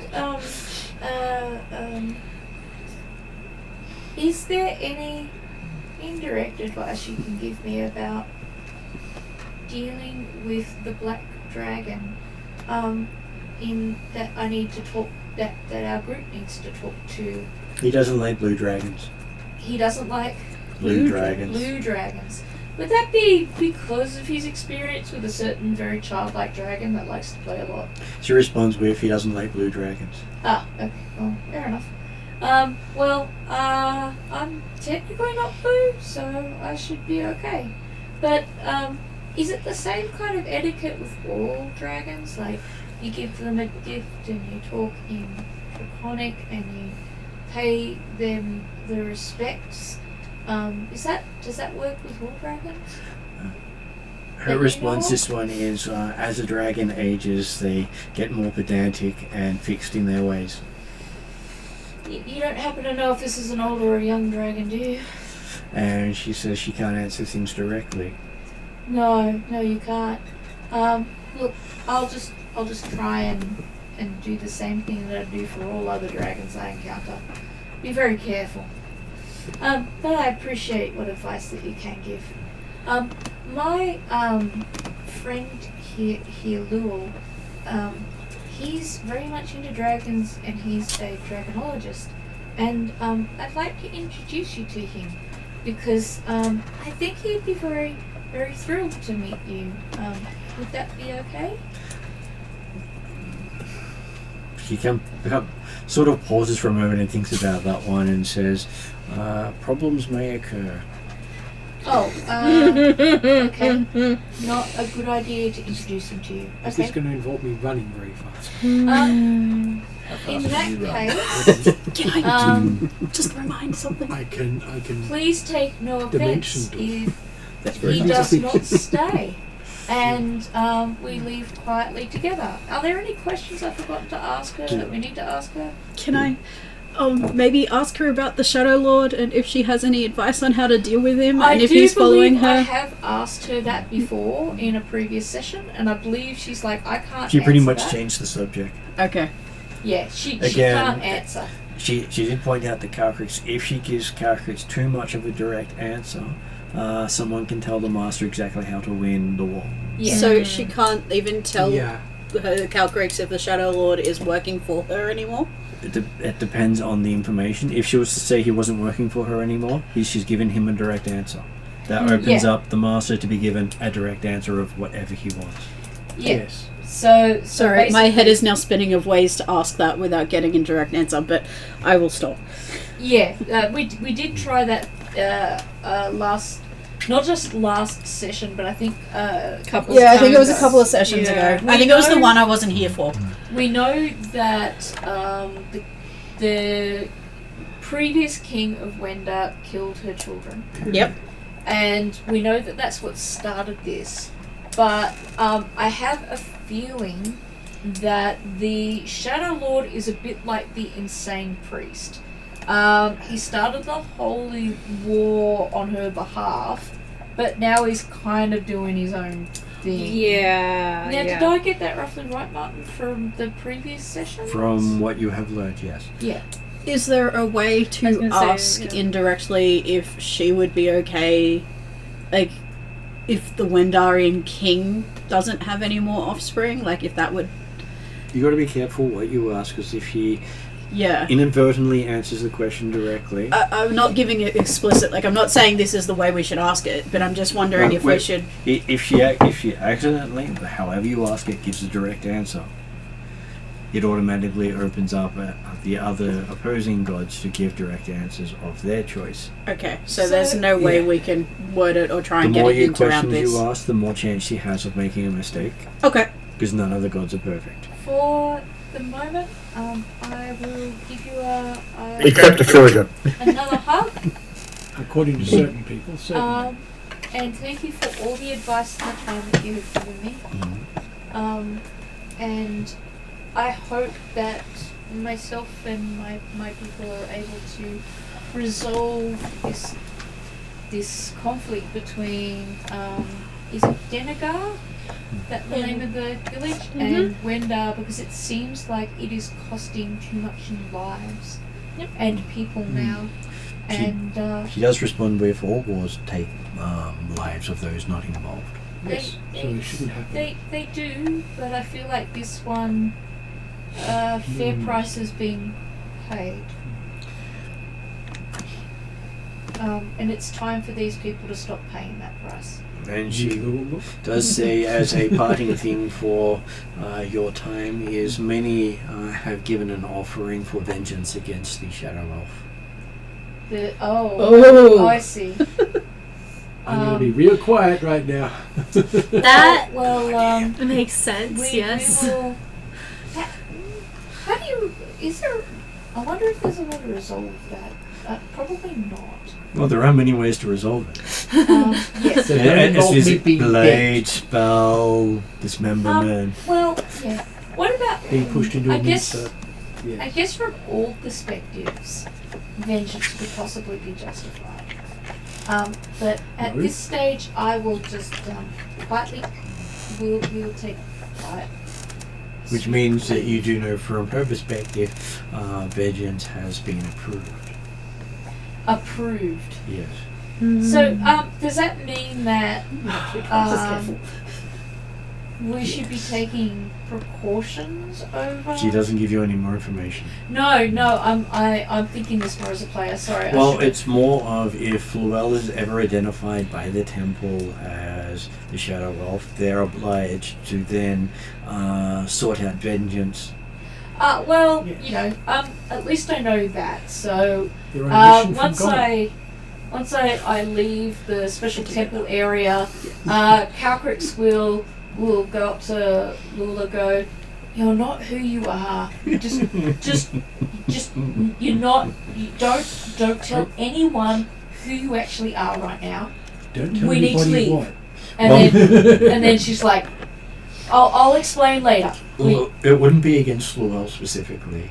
is there any indirect advice you can give me about dealing with the black dragon? In that I need to talk, that our group needs to talk to. He doesn't like blue dragons. He doesn't like Blue dragons. Blue dragons. Would that be because of his experience with a certain very childlike dragon that likes to play a lot? She responds with, he doesn't like blue dragons. Ah, okay, well, fair enough. I'm technically not blue, so I should be okay. But, is it the same kind of etiquette with all dragons? Like, you give them a gift and you talk in Draconic and you pay them the respects? Does that work with all dragons? Her response to this one is, as a dragon ages, they get more pedantic and fixed in their ways. You don't happen to know if this is an old or a young dragon, do you? And she says she can't answer things directly. No, you can't. Look, I'll just try and do the same thing that I do for all other dragons I encounter. Be very careful. But I appreciate what advice that you can give. My friend here, Luel, he's very much into dragons and he's a dragonologist. And I'd like to introduce you to him because I think he'd be very, very thrilled to meet you. Would that be okay? She sort of pauses for a moment and thinks about that one and says, problems may occur. Oh, okay. Not a good idea to introduce him to you. Is this Okay. going to involve me running very fast? In that case, Can I just remind something? I can. please take no Dimension offense That's if very he nice. does not stay. And we leave quietly together. Are there any questions I've forgotten to ask her that we need to ask her? Can I maybe ask her about the Shadow Lord and if she has any advice on how to deal with him and if he's following I her? have asked her that before in a previous session, and I believe she's like, I can't. She pretty answer much that. changed the subject. Okay. Yeah, she Again, can't answer. She did point out that Calcrix, if she gives Calcrix too much of a direct answer, someone can tell the master exactly how to win the war. Yeah. So she can't even tell Yeah. her Calcrix if the Shadow Lord is working for her anymore? It depends on the information. If she was to say he wasn't working for her anymore, she's given him a direct answer. That opens Yeah. up the master to be given a direct answer of whatever he wants. Yeah. Yes. So Sorry, my basically- head is now spinning of ways to ask that without getting a direct answer, but I will stop. Yeah, we did try that last not just last session, but I think Couple Yeah, I think it was a times. couple of sessions Yeah. ago. I think it was the one I wasn't here for. we know that the previous king of Wenda killed her children. Yep. And we know that that's what started this. But I have a feeling that the Shadow Lord is a bit like the insane priest. He started the holy war on her behalf, but now he's kind of doing his own thing. Yeah. Now, did I get that roughly right, Martin, from the previous session? From what you have learned, yes. Yeah. Is there a way I was to gonna say, ask yeah. indirectly if she would be okay, like, if the Wendarian king doesn't have any more offspring? Like, if that would... You got to be careful what you ask, because if he Yeah. inadvertently answers the question directly, I'm not giving it explicit, like, I'm not saying this is the way we should ask it, but I'm just wondering if we should... if she accidentally, however you ask it, gives a direct answer, it automatically opens up the other opposing gods to give direct answers of their choice. Okay, so So- there's no way Yeah. we can word it or try The and get more a you hint around questions this. you ask, the more chance she has of making a mistake, Okay. because none of the gods are perfect. For the moment, I will give you Except the surgeon. another hug. According to certain people, certainly. And thank you for all the advice and the time that you have given me. And I hope that myself and my people are able to resolve this conflict between is it Denogath? That the name of the village, and Wenda, because it seems like it is costing too much in lives and people now. And She does respond with all wars take lives of those not involved. Yes, so it shouldn't happen. they do, but I feel like this one fair price is being paid. And it's time for these people to stop paying that price. And she does say, as a parting thing for your time, is many have given an offering for vengeance against the Shadow Elf. Oh, I see. I'm going to be real quiet right now. That well, makes sense. we will. How do you? Is there? I wonder if there's a way to resolve that. Probably not. Well, there are many ways to resolve it. Yes. So don't involve me It's being blade, spell, dismemberment. Well, yeah. What about being pushed into a I guess- mincer. I Yes. guess from all perspectives, vengeance could possibly be justified. But at No. this stage, I will just quietly. We'll take quiet. Which means that you do know from her perspective, vengeance has been approved. Approved. Yes. So, does that mean that Just careful. we should be taking precautions over? She doesn't give you any more information. No, I'm thinking this more as a player. Sorry. Well, it's more of if Fluel is ever identified by the temple as the Shadow Elf, they're obliged to then sort out vengeance. Well, Yes. you know, at least I know that. So, Your own mission from once God. I leave the special temple area, Calcrix will go up to Lula, go, "You're not who you are. Just you're not. You don't tell anyone who you actually are right now." Don't tell we need to anybody leave. what. And then she's like, I'll explain later. Well, it wouldn't be against Fluel specifically.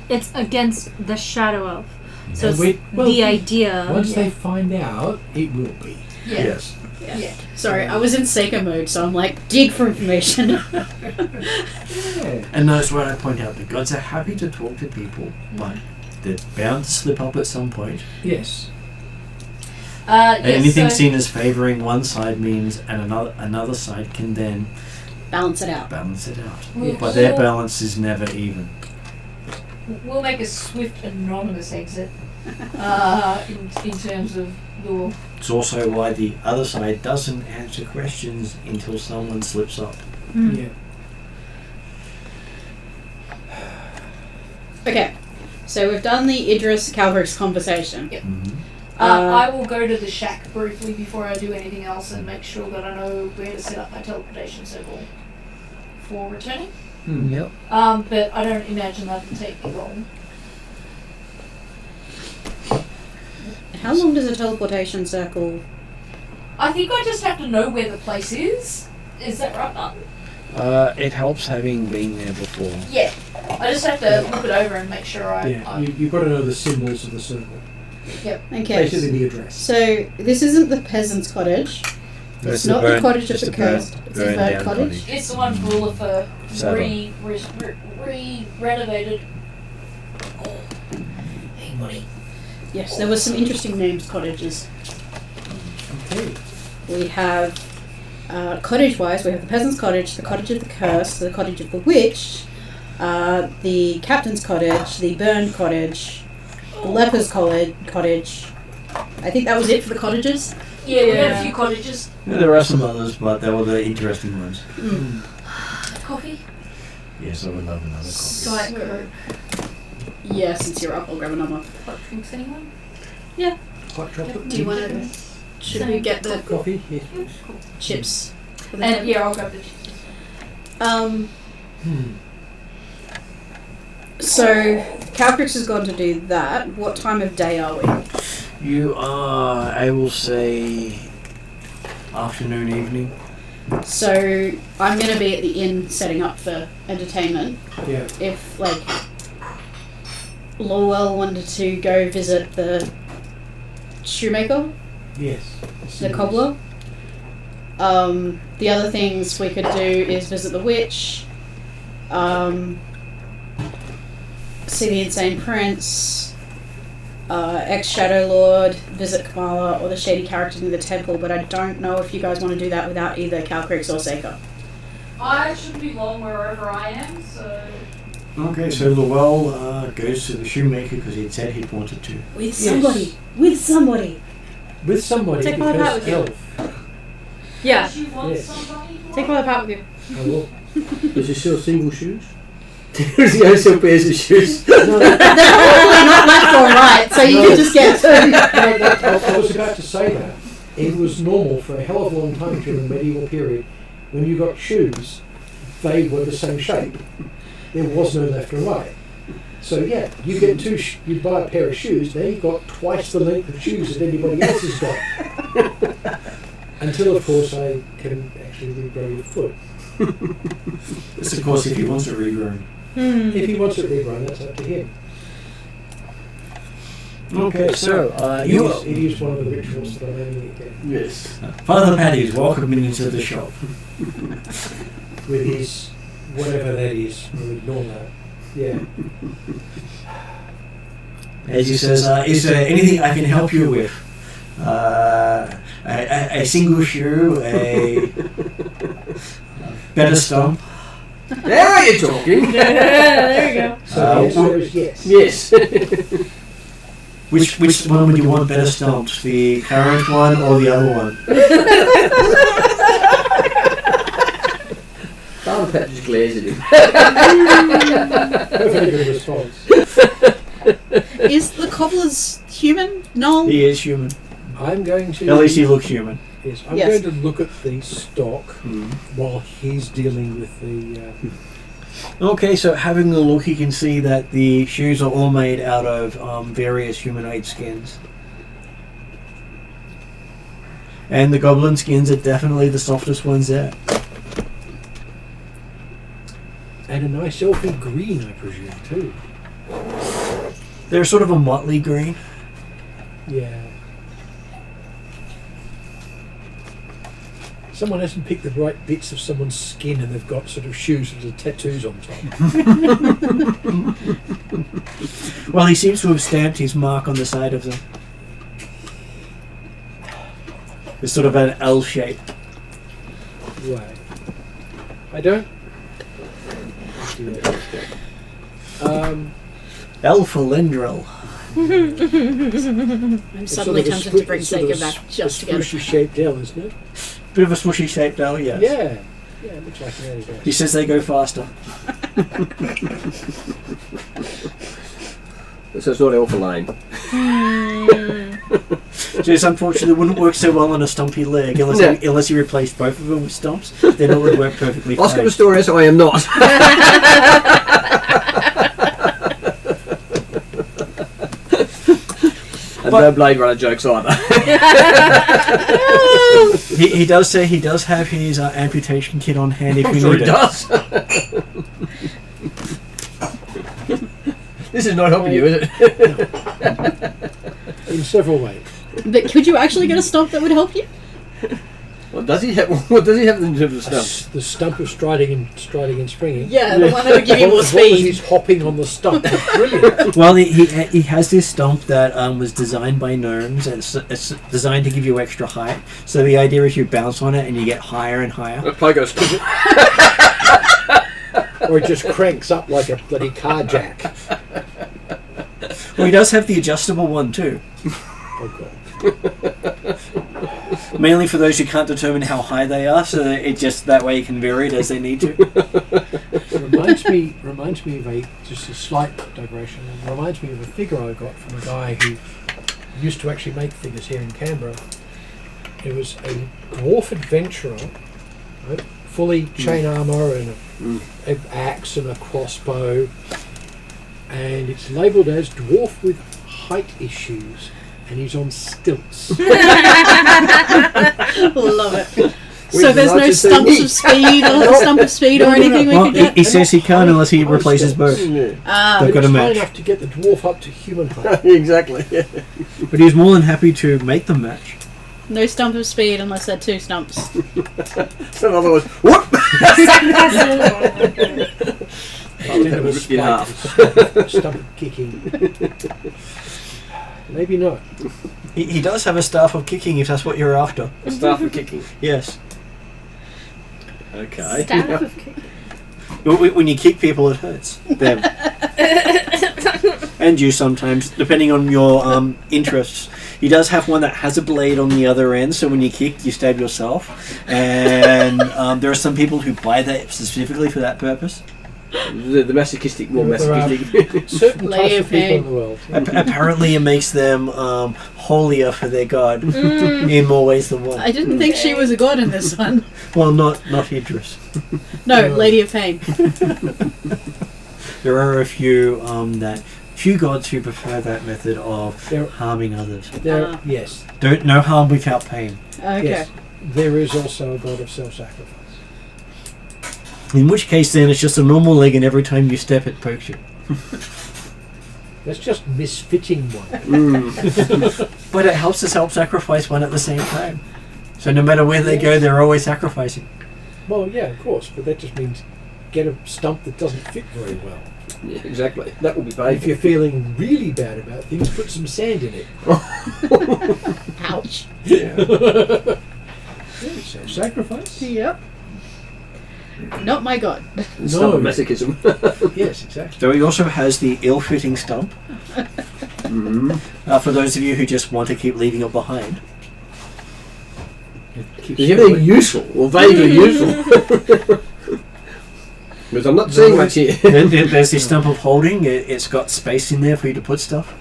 It's against the Shadow Elf. So And it's well, the idea. Once they find out, it will be. Yeah. Yes. Yeah. Sorry, I was in Seika mode, so I'm like, dig for information. Yeah. And that's why I point out the gods are happy to talk to people, but they're bound to slip up at some point. Yes. And anything so seen as favouring one side means and another side can then Balance it out. balance it out. we'll, But their balance is never even. we'll make a swift anonymous exit in terms of law. It's also why the other side doesn't answer questions until someone slips up. Yeah. Okay, so we've done the Idris Calverix conversation. Yep. Mm-hmm. I will go to the shack briefly before I do anything else and make sure that I know where to set up my teleportation circle for returning. Yep. But I don't imagine that will take me long. How long does a teleportation circle? I think I just have to know where the place is. Is that right, Martin? It helps having been there before. Yeah. I just have to look it over and make sure You've got to know the symbols of the circle. Yep. Okay. Basically the address. So this isn't the peasant's cottage. It's not the cottage of the cursed. It's a bird cottage. It's the one Rullifer Saddle. re-renovated. Oh. Hey, buddy. Yes, there were some interesting named cottages. Okay. We have, cottage-wise, we have the peasant's cottage, the cottage of the cursed, the cottage of the witch, the captain's cottage, the burned cottage, the leper's cottage. I think that was it for the cottages. Yeah, we had a few cottages. Yeah, there are some others, but they were the interesting ones. Coffee? Yes, I would love another coffee. Diet Coke. Yeah, since you're up, I'll grab another. Hot drinks, anyone? Hot chocolate. Do you want to? Should we get the Coffee? Yes. chips? For the And table? yeah, I'll grab the chips. So, Calcrix has gone to do that. What time of day are we? You are, I will say, afternoon, evening. So, I'm going to be at the inn setting up for entertainment. Yeah. If, like, Lowell wanted to go visit the shoemaker, Yes. the cobbler. The other things we could do is visit the witch, see the insane prince, ex-shadow lord, visit Kamala, or the shady characters in the temple, but I don't know if you guys want to do that without either Calcrix or Seika. I shouldn't be long wherever I am, so... Okay, so Lowell goes to the shoemaker because he'd said he'd wanted to. With somebody! With somebody! With somebody Take my hat because with you. elf. Yeah. She wants Yes. somebody to Take my hat with you. I will. Does he sell single shoes? Does he only sell pairs of shoes? They're probably not left or right, so you can just get two. I was about to say that. It was normal for a hell of a long time during the medieval period. When you got shoes, they were the same shape. There was no left or right. So yeah, you get you buy a pair of shoes, now you've got twice the length of shoes that anybody else has got. Until of course I can actually regrow your foot. This, of course, if he wants it regrown. If he wants it regrown, that's up to him. Okay, so It is one of the rituals that I'm aiming at getting. yes, Father Paddy's welcoming into the shop. With his whatever that is, we'll ignore that. Yeah. As he says, is there anything I can help you with? A single shoe, a better stump. Now you're talking. There you go. So the answer is yes. Yes. Which one would you want better stumped? The current one or the other one? Father Pat just glares at him. Very good response. Is the cobbler's human? No. He is human. I'm going to. At least he looks human. Yes, I'm Yes. going to look at the stock while he's dealing with the. Okay, so having a look, you can see that the shoes are all made out of various humanoid skins. And the goblin skins are definitely the softest ones there. And a nice elfy green, I presume, too. They're sort of a motley green. Yeah. Someone hasn't picked the right bits of someone's skin and they've got sort of shoes with the tattoos on top. Well, he seems to have stamped his mark on the side of them. It's sort of an L shape. Right. I don't. L for Lindrel. I'm suddenly tempted to bring Seika back just to get a shaped L, isn't it? Bit of a smushy shaped L, yes. Yeah. Yeah, it looks like an L. He says they go faster. So it's not Alpha Lane. Just unfortunately wouldn't work so well on a stumpy leg unless you replaced both of them with stumps. Then it would work perfectly fine. Oscar Pistorius, I am not. And no Blade Runner jokes either. He does say he does have his amputation kit on hand if I'm you sure need he it. does. This is not helping you, is it? In several ways. But could you actually get a stump that would help you? What does he have in terms of stuff? The stump of striding and springing. Yeah, the one that would give you more As long as speed. he's hopping on the stump. That's brilliant. Well, he has this stump that was designed by gnomes, and it's designed to give you extra height. So the idea is you bounce on it and you get higher and higher. Pogo Or it just cranks up like a bloody car jack. Well, he does have the adjustable one too. Oh god. Mainly for those who can't determine how high they are, so that it just that way you can vary it as they need to. It reminds me of just a slight digression. It reminds me of a figure I got from a guy who used to actually make figures here in Canberra. It was a dwarf adventurer, right? Fully chain armour and an axe and a crossbow, and it's labelled as dwarf with height issues, and he's on stilts. Love it. So there's no stumps of speed or stump of speed or anything we Well, could get? he says he can't unless he replaces both. Ah, They've got a It's high match. enough to get the dwarf up to human height. Exactly. Yeah. But he's more than happy to make them match. no stump of speed unless they're two stumps. So in other words, whoop! Instead of a Rip you in half. stump of kicking. Maybe not. He does have a staff of kicking if that's what you're after. Staff for kicking. Yes. Okay. Staff of kick. When you kick people, it hurts them. And you sometimes, depending on your interests. He does have one that has a blade on the other end, so when you kick, you stab yourself. And there are some people who buy that specifically for that purpose. The masochistic, more There are masochistic. certain Lady types of of people Pain. in the world. Apparently, it makes them holier for their god in more ways than one. I didn't think she was a god in this one. Well, not Idris. No, Lady of Pain. There are a few few gods who prefer that method of There- harming others. Yes. No harm without pain. Okay. Yes. There is also a god of self-sacrifice. In which case, then it's just a normal leg, and every time you step, it pokes you. That's just misfitting one. But it helps the self-sacrifice one at the same time. So no matter where they go, they're always sacrificing. Well, yeah, of course, but that just means get a stump that doesn't fit very well. Yeah, exactly. That will be If painful. you're feeling really bad about things, put some sand in it. Ouch. Yeah. Self-sacrifice? Yep. Not my god. Stop masochism. Yes, exactly. So he also has the ill-fitting stump. Mm. For those of you who just want to keep leaving it behind. Keeps Is anything useful or vaguely useful? Because I'm not seeing much here. There's the stump of holding. It's got space in there for you to put stuff.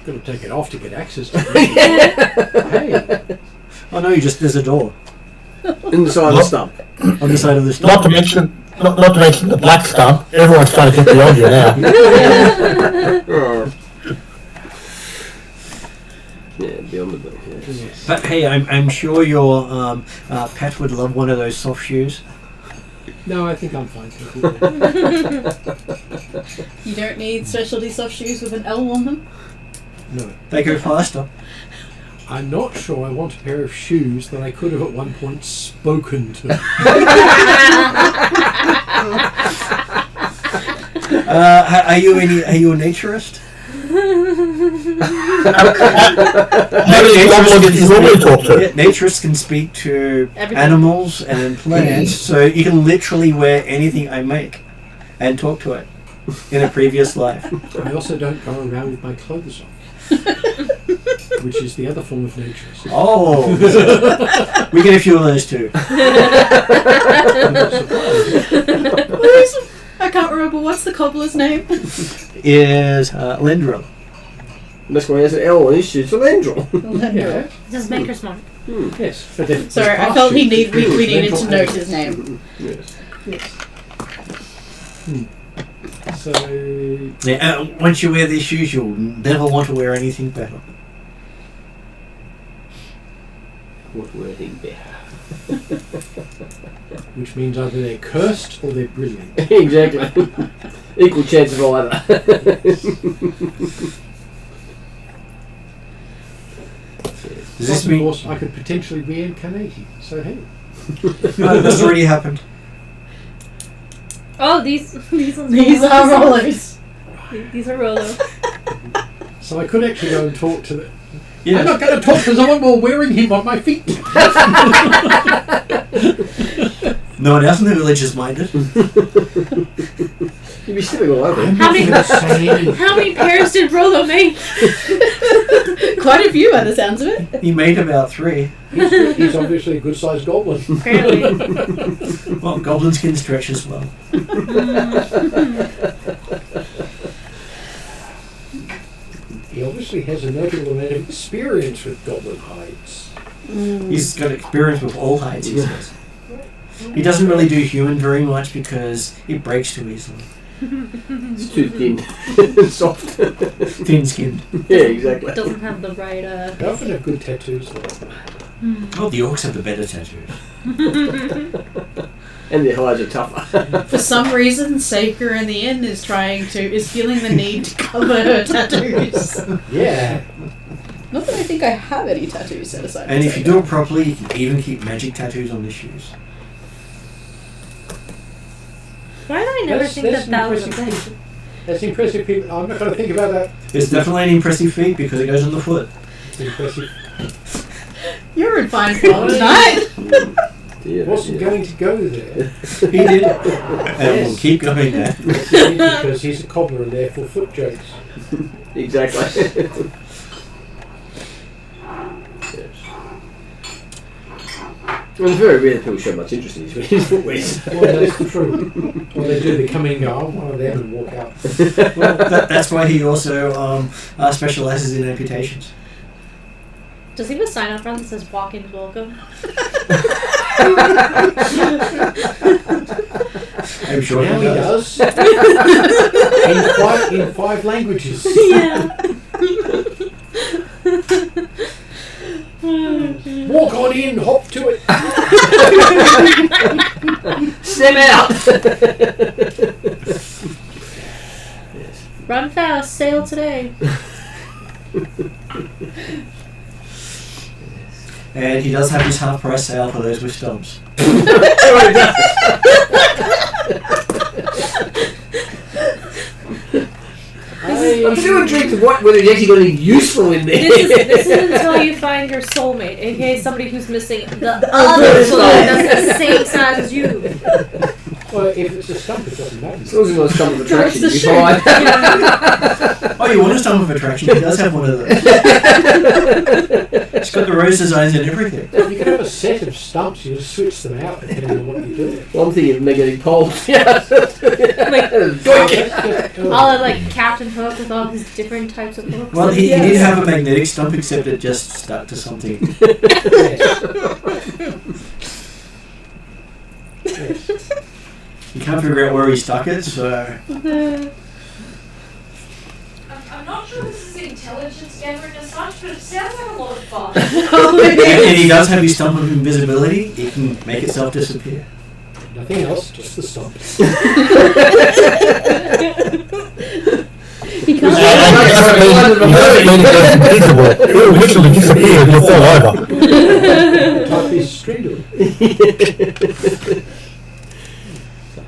Got to take it off to get access to it. Hey, Oh no, there's a door In the side of the stump. on the side of the Not stump. to mention, not to mention the black stump. Everyone's trying to get the audio now. Yeah, beyond the book. Yeah. But hey, I'm sure your pet would love one of those soft shoes. no, I think I'm fine. Thank you. You don't need specialty soft shoes with an L on them? No. They go faster. I'm not sure I want a pair of shoes that I could have at one point spoken to. Are you a naturist? Maybe someone that you normally talk to. Yeah, naturists can speak to Everything. animals and plants, so you can literally wear anything I make and talk to it in a previous life. I also don't go around with my clothes on, which is the other form of naturist. Oh, we get a few of those too. I'm not surprised. I can't remember what's the cobbler's name. Is Lendril. That's why he has an L on his shoe. It's a Lendril. Yeah. This is Maker's Mark. Yes. But then Sorry, I past felt we shoes, needed to mental note and- his name. Yes. So Yeah, once you wear these shoes, you'll never want to wear anything better. What word he better? which means either they're cursed or they're brilliant. Exactly. Equal chance of either. Does this mean Of course, I could potentially reincarnate him. So hey. no, that's already happened? Oh, these ones. These are rollers. These are Rolo. So I could actually go and talk to the. Yes. I'm not going to talk to someone while wearing him on my feet. No one else in the village is minded. You'd be stepping all over. How many pairs did Rolo make? Quite a few by the sounds of it. He made about 3. He's obviously a good-sized goblin. Apparently. Well, goblins can stretch as well. He obviously has a notable amount of experience with goblin hides. He's got experience with all hides, he says. He doesn't really do human very much because he breaks too easily. It's too thin and soft. Thin-skinned. Yeah, exactly. Doesn't have the right, They often have good tattoos though. Oh, the orcs have the better tattoos. And their hides are tougher. For some reason, Seika in the inn is feeling the need to cover her tattoos. Yeah. Not that I think I have any tattoos set aside. And for if you Seika. do it properly, you can even keep magic tattoos on the shoes. why did I never think that was a impressive thing? feat. That's impressive. I'm not going to think about that. It's definitely an impressive feat because it goes on the foot. It's impressive. You're in fine form tonight. Yeah, Wasn't going to go there. He did. And we'll keep going there. Because he's a cobbler and therefore foot jokes. Exactly. Well, it's very rare that people show much interest in his footwear. Well, that's true. Well, they do. They come in and go, I'm one of them, and walk out. Well, that's why he also specializes in amputations. Does he have a sign up front that says walk-ins welcome? I'm sure Now he he does. does. in 5 languages. Yeah. Walk on in, hop to it. Step out! Run fast, sail today. And he does have his half-price sale for those with stumps. I'm still intrigued of whether he's actually got anything useful in there. This is until you find your soulmate, aka somebody who's missing the other soul that's the same size as you. Well, if it's a stump, it doesn't matter. As long as it's not some of attraction, the you're shape. fine. Oh, you want a stump of attraction? He does have one of those. It's got the rose designs and everything. You can have a set of stumps, you just switch them out depending on what you do. Well, I'm thinking of magnetic poles. Yeah. Like, Oh, all of like Captain Hook with all his different types of hooks. Well, he Yes. did have a magnetic stump, except it just stuck to something. Yes. You can't figure out where he stuck it, so... I'm not sure this is intelligence gathering as such, but it sounds like a lot of fun. And he does have his stump of invisibility. It can make itself disappear. Nothing else, just the stumps. He It can't. doesn't mean it's invisible. It will literally disappear and you'll fall over. Type is string to it.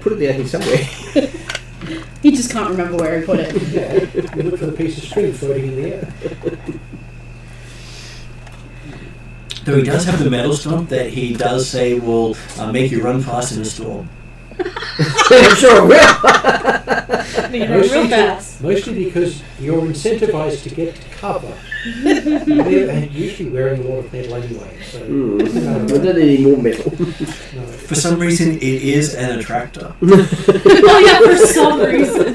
Put it down here somewhere. He just can't remember where he put it. Yeah, you look for the piece of string floating in the air. Though he does have the metal stump that he does say will make you run fast in a storm. I'm sure it will. Real fast. Mostly because you're incentivized to get to cover. And usually wearing a lot of metal anyway. So, We don't need any more metal. no. For some reason, it is an attractor. Oh yeah, for some reason.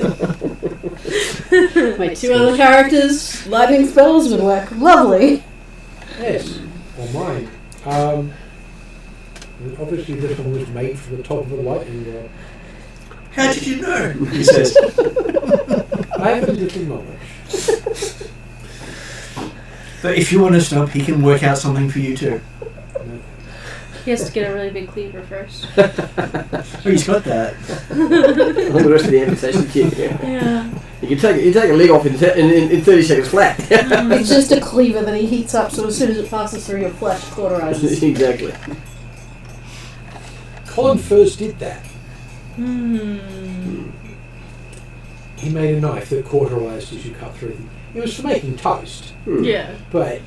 My 2 other characters, lightning spells would work lovely. Yes, or mine. Obviously this one was made from the top of a lightning rod. How did you know? He says. I have a little knowledge. But if you want to stop, he can work out something for you too. He has to get a really big cleaver first. Oh, he's got that. All the rest of the amputation kit. Yeah. You can take a leg off in 30 seconds flat. It's just a cleaver that he heats up, so as soon as it passes through your flesh, it cauterizes. Exactly. Colin first did that. Hmm. He made a knife that cauterized as you cut through them. It was for making toast, Yeah. but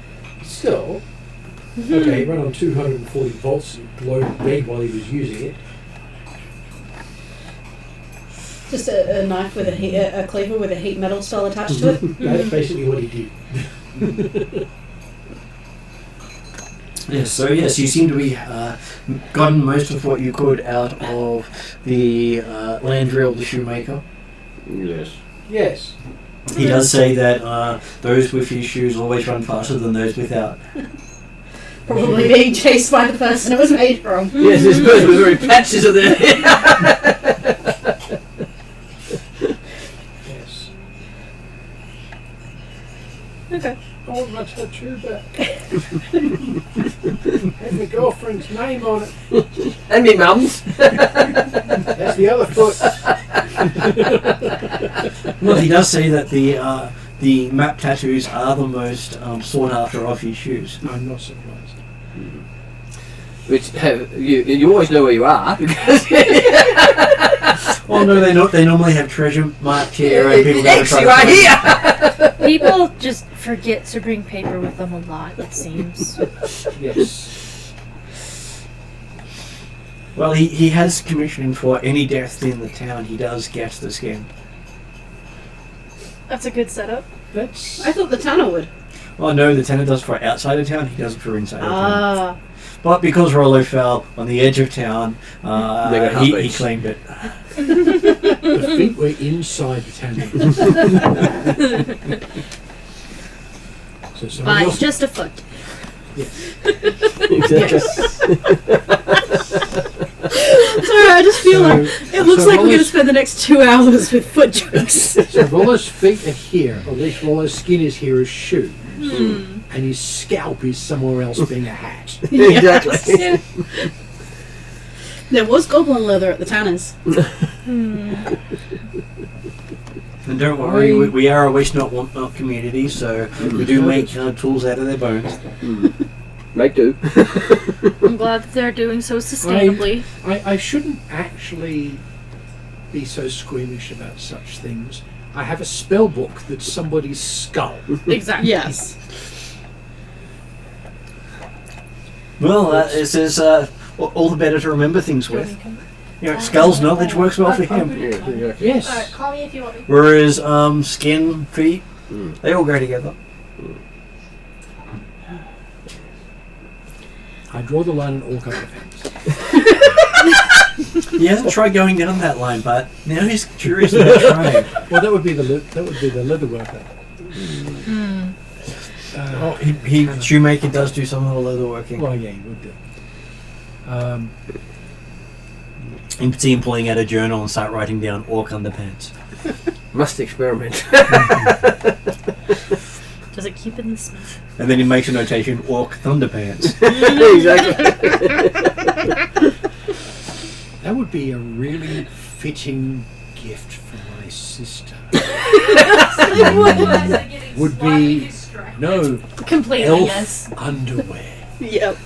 still. Okay, it ran on 240 volts, it glowed red while he was using it. Just a knife with a cleaver with a heat metal style attached to it. That's basically what he did. Yes, so yes, you seem to be gotten most of what you could out of the Landrill the Shoemaker. Yes. Yes. He does say that those with his shoes always run faster than those without. Probably being chased by the person it was made from. Yes, this person was wearing patches of their Yes. Okay. I want my tattoo back. Had my girlfriend's name on it. and me mum's. That's the other foot. Well, he does say that the map tattoos are the most sought after of his shoes. I'm not surprised. Which you always know where you are because Oh no, they normally have treasure marked here and people go to X, try you to are find here. People just forget to bring paper with them a lot, it seems. Yes. Well, he has commissioning for any death in the town. He does get the skin. That's a good setup. That's. I thought the Tanner would. Well, no, the tenant does for outside of town. He does it for inside of town. Ah. But because Rollo fell on the edge of town, They got he half-each. claimed it. The feet were inside the tanning. So someone Fine, else. just a foot. Exactly. Sorry, I just feel like it looks so like we're going to Rollo's- spend the next 2 hours with foot jokes. So Rollo's feet are here, or at least Rollo's skin is here as shoes, and his scalp is somewhere else being a hat. Exactly. Yeah. There was goblin leather at the Tanners. And don't worry, we are a waste not want not community, so we do make tools out of their bones. Make do. I'm glad that they're doing so sustainably. I shouldn't actually be so squeamish about such things. I have a spell book that's somebody's skull. Exactly. Yes. Well, it says all the better to remember things with. You know, Skull's knowledge works well for him. Yeah, exactly. Yes. Alright, call me if you want me. Whereas skin, feet, they all go together. I draw the line in all kinds of things. He hasn't tried going down that line, but now he's curious about trying. Well, that would be the leather worker. Oh, he Shoemaker does do some of the leather working. Well, yeah, he would do. You can see him pulling out a journal and start writing down orc underpants. Must experiment. Does it keep it in the smith? And then he makes a notation, orc thunderpants. Exactly. That would be a really fitting gift for my sister. Would be no Completely, elf yes. underwear. Yep.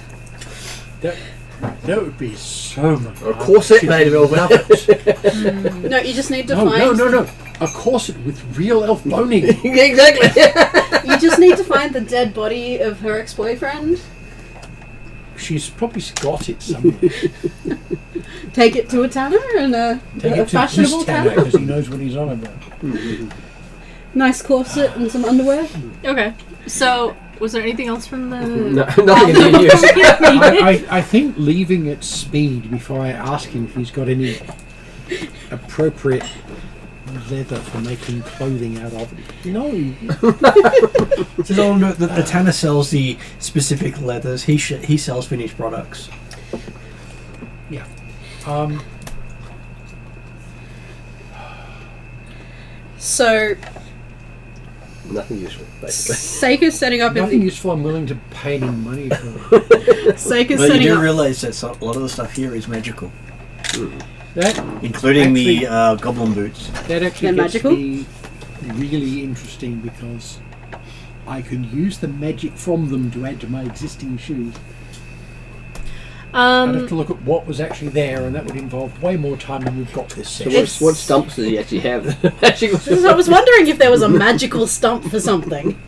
That would be so much. A corset made of elf. Love it. No, you just need to No, find. no. A corset with real elf boning. Exactly. You just need to find the dead body of her ex-boyfriend, She's probably got it somewhere. Take it to a tanner and a fashionable tanner. because he knows what he's on about. Nice corset and some underwear. Okay. So, was there anything else from the? No, nothing in use. I think leaving at speed before I ask him if he's got any appropriate leather for making clothing out of. No. So the tanner sells the specific leathers. He sells finished products. Yeah. So Nothing useful, basically. Seika's setting up Nothing in useful I'm willing to pay any money for. Seika's But you setting do up. realise that a lot of the stuff here is magical, That including Actually- the goblin boots. That actually They're gets magical? me really interesting because I can use the magic from them to add to my existing shoes. I'd have to look at what was actually there, and that would involve way more time than we've got this So session. what stumps does he actually have? Magical So I was wondering if there was a magical stump for something.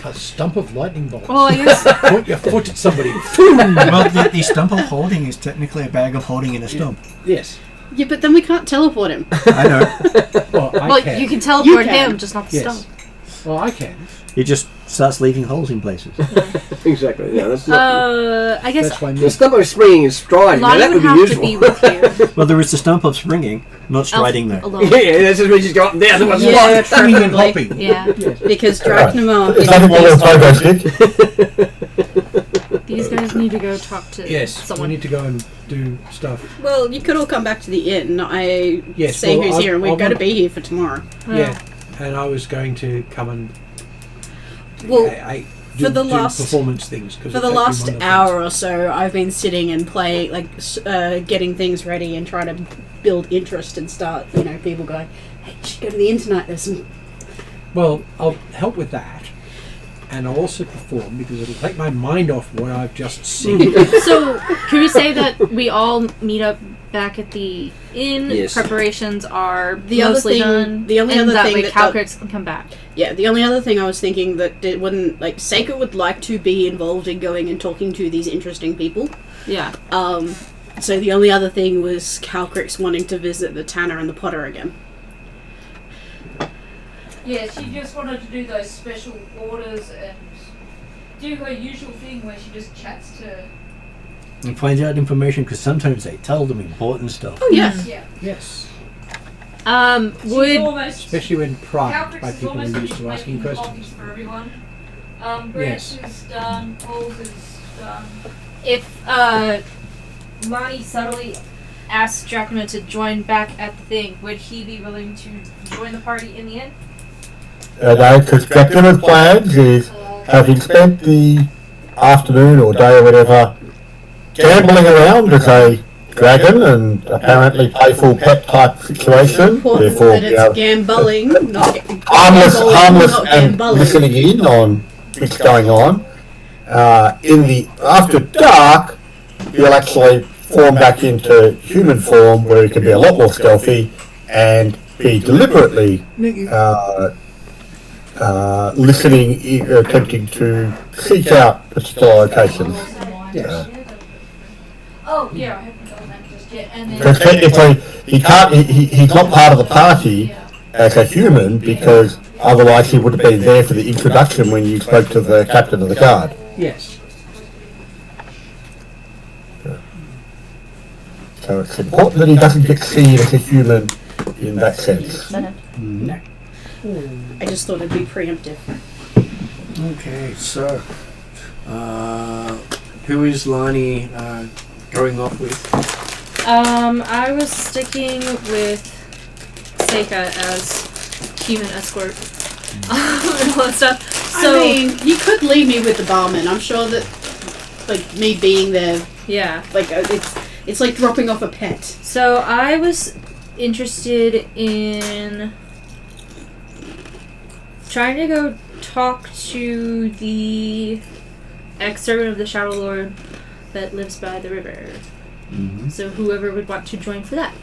A stump of lightning bolts. Well, I guess. Point your foot at somebody. Well, the stump of holding is technically a bag of holding in a stump. Yes. Yeah, but then we can't teleport him. I know. Well, I Well, can. you can teleport can. him, just not the Yes. stump. Well, I can. He just starts leaving holes in places. Exactly. Yeah, that's not. I guess That's why The stump of springing and striding. Now Lonnie that would would be have useful. to be with you. Well, there is the stump of springing, not striding there. Alone. Yeah, that's just where you just go up and down. There was Yeah, one. Swinging and preferably. hopping. Yeah. Because Drachnamar It's nothing more than a pogo stick. These guys need to go talk to Yes, someone. we need to go and do stuff. Well, you could all come back to the inn. I Yes, say well, who's I- here, and I we're going to want- be here for tomorrow. Yeah, and I was going to come and Well, do, for the do last- performance things. 'Cause for it's the actually last one of the hour or so, I've been sitting and playing, like, getting things ready and trying to build interest and start, people going, hey, you should go to the inn tonight. There's some. things. Well, I'll help with that, and I'll also perform because it'll take my mind off what I've just seen. So, can we say that we all meet up back at the inn? Yes. Preparations are The other mostly thing- done. the only and other that thing way that Calcrix can come back. Yeah, the only other thing I was thinking that it wouldn't, like, Seika would like to be involved in going and talking to these interesting people. Yeah. So the only other thing was Calcrix wanting to visit the Tanner and the Potter again. Yeah, she just wanted to do those special orders and do her usual thing where she just chats to. And finds out information because sometimes they tell them important stuff. Oh, yes. Yeah. Yes, She's Would almost. especially when primed Calcrix by is people almost who used to finished asking making questions. copies for everyone. Grant Yes. is done. Paul's is done. if Lonnie subtly asks Dracula to join back at the thing, would he be willing to join the party in the end? No, because Dracula's plans is, having spent the afternoon or day or whatever gambling around as a dragon and apparently playful pet type situation, Important therefore that it's gambling, not harmless not and gambling. listening in on what's going on. In the after dark, he'll actually form back into human form where he can be a lot more stealthy and be deliberately listening, attempting to seek out particular locations. Yes. Oh, yeah, I haven't done that just yet. And then. Because technically, he can't. He's not part of the party as a human because otherwise he would have been there for the introduction when you spoke to the captain of the guard. Yes. So it's important that he doesn't get seen as a human in that sense. No. I just thought it'd be preemptive. Okay, so who is Lonnie going off with? I was sticking with Seika as human escort and all that stuff. So, I mean, you could leave me with the barman. I'm sure that, like, me being there, yeah. like, it's like dropping off a pet. So I was interested in trying to go talk to the ex-servant of the Shadow Lord that lives by the river. Mm-hmm. So whoever would want to join for that.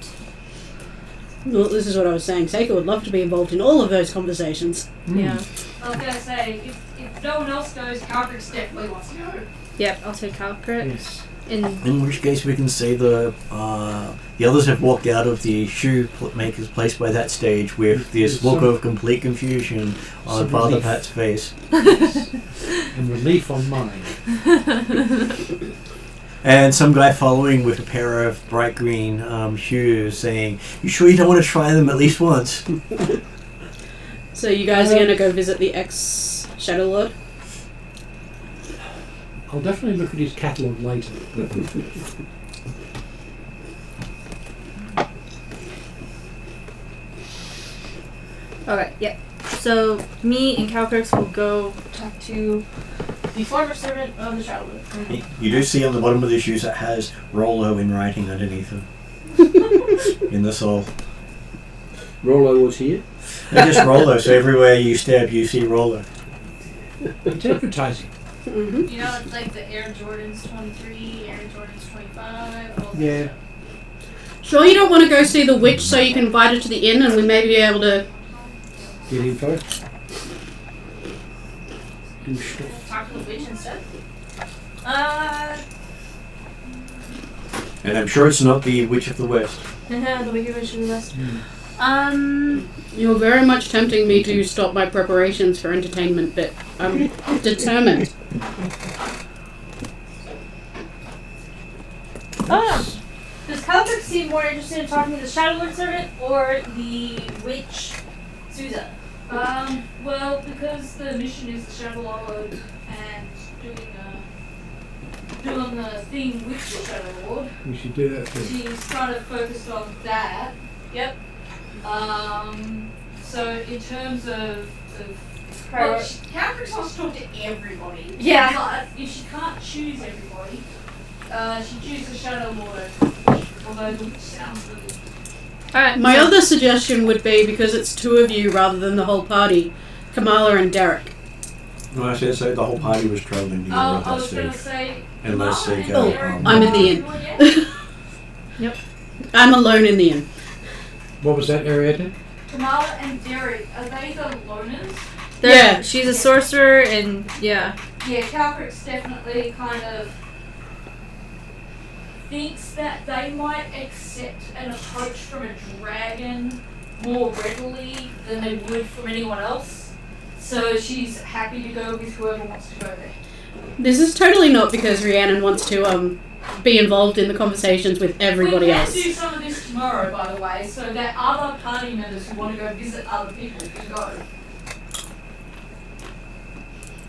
Well, this is what I was saying. Seika would love to be involved in all of those conversations. Yeah. I was gonna say, if no one else goes, Calcrix definitely wants to go. Yep, I'll take Calcrit. Yes. In which case we can say the others have walked out of the shoemaker's place by that stage with this look of complete confusion on Some Father relief. Pat's face. And relief on mine. And some guy following with a pair of bright green shoes saying, "You sure you don't want to try them at least once?" So you guys are going to go visit the ex-Shadow Lord? I'll definitely look at his catalogue later. Alright, yep. So me and Calcrix will go talk to the former servant of the Shadow Lord. You do see on the bottom of the shoes it has Rollo in writing underneath them. In the sole. Rollo was here. And just Rollo, so everywhere you step you see Rollo. It's advertising. Mm-hmm. You know, it's like the Air Jordans 23, Air Jordans 25. All that Yeah. stuff. Sure you don't want to go see the witch so you can invite her to the inn and we may be able to... Get info. Do stuff. Talk to the witch instead. And I'm sure it's not the Witch of the West. The Wicked Witch of the West. You're very much tempting me to stop my preparations for entertainment, but I'm determined. Does Calvert seem more interested in talking to the Shadow Lord servant or the witch, Sousa? Well, because the mission is the Shadow Lord and doing the thing with the Shadow Lord, We should do that first. she's kind of focused on that. Yep. So in terms of well, Calvert wants to talk to everybody. Yeah. But if she can't choose everybody, she chooses Shadow Lord. Although the witch sounds weird. Alright, My so other suggestion would be, because it's two of you rather than the whole party, Kamala and Derek. Well, I said so the whole party was travelling together at I that was going stage. to say. Unless they Kamala go, and Derek I'm in the inn. Yep. I'm alone in the inn. What was that, Arietta? Kamala and Derek, are they the loners? Yeah. she's a sorcerer and yeah. Yeah, Calcrix definitely kind of thinks that they might accept an approach from a dragon more readily than they would from anyone else. So she's happy to go with whoever wants to go there. This is totally not because Rhiannon wants to be involved in the conversations with everybody we can else. do some of this tomorrow, by the way, so that other party members who want to go visit other people can go.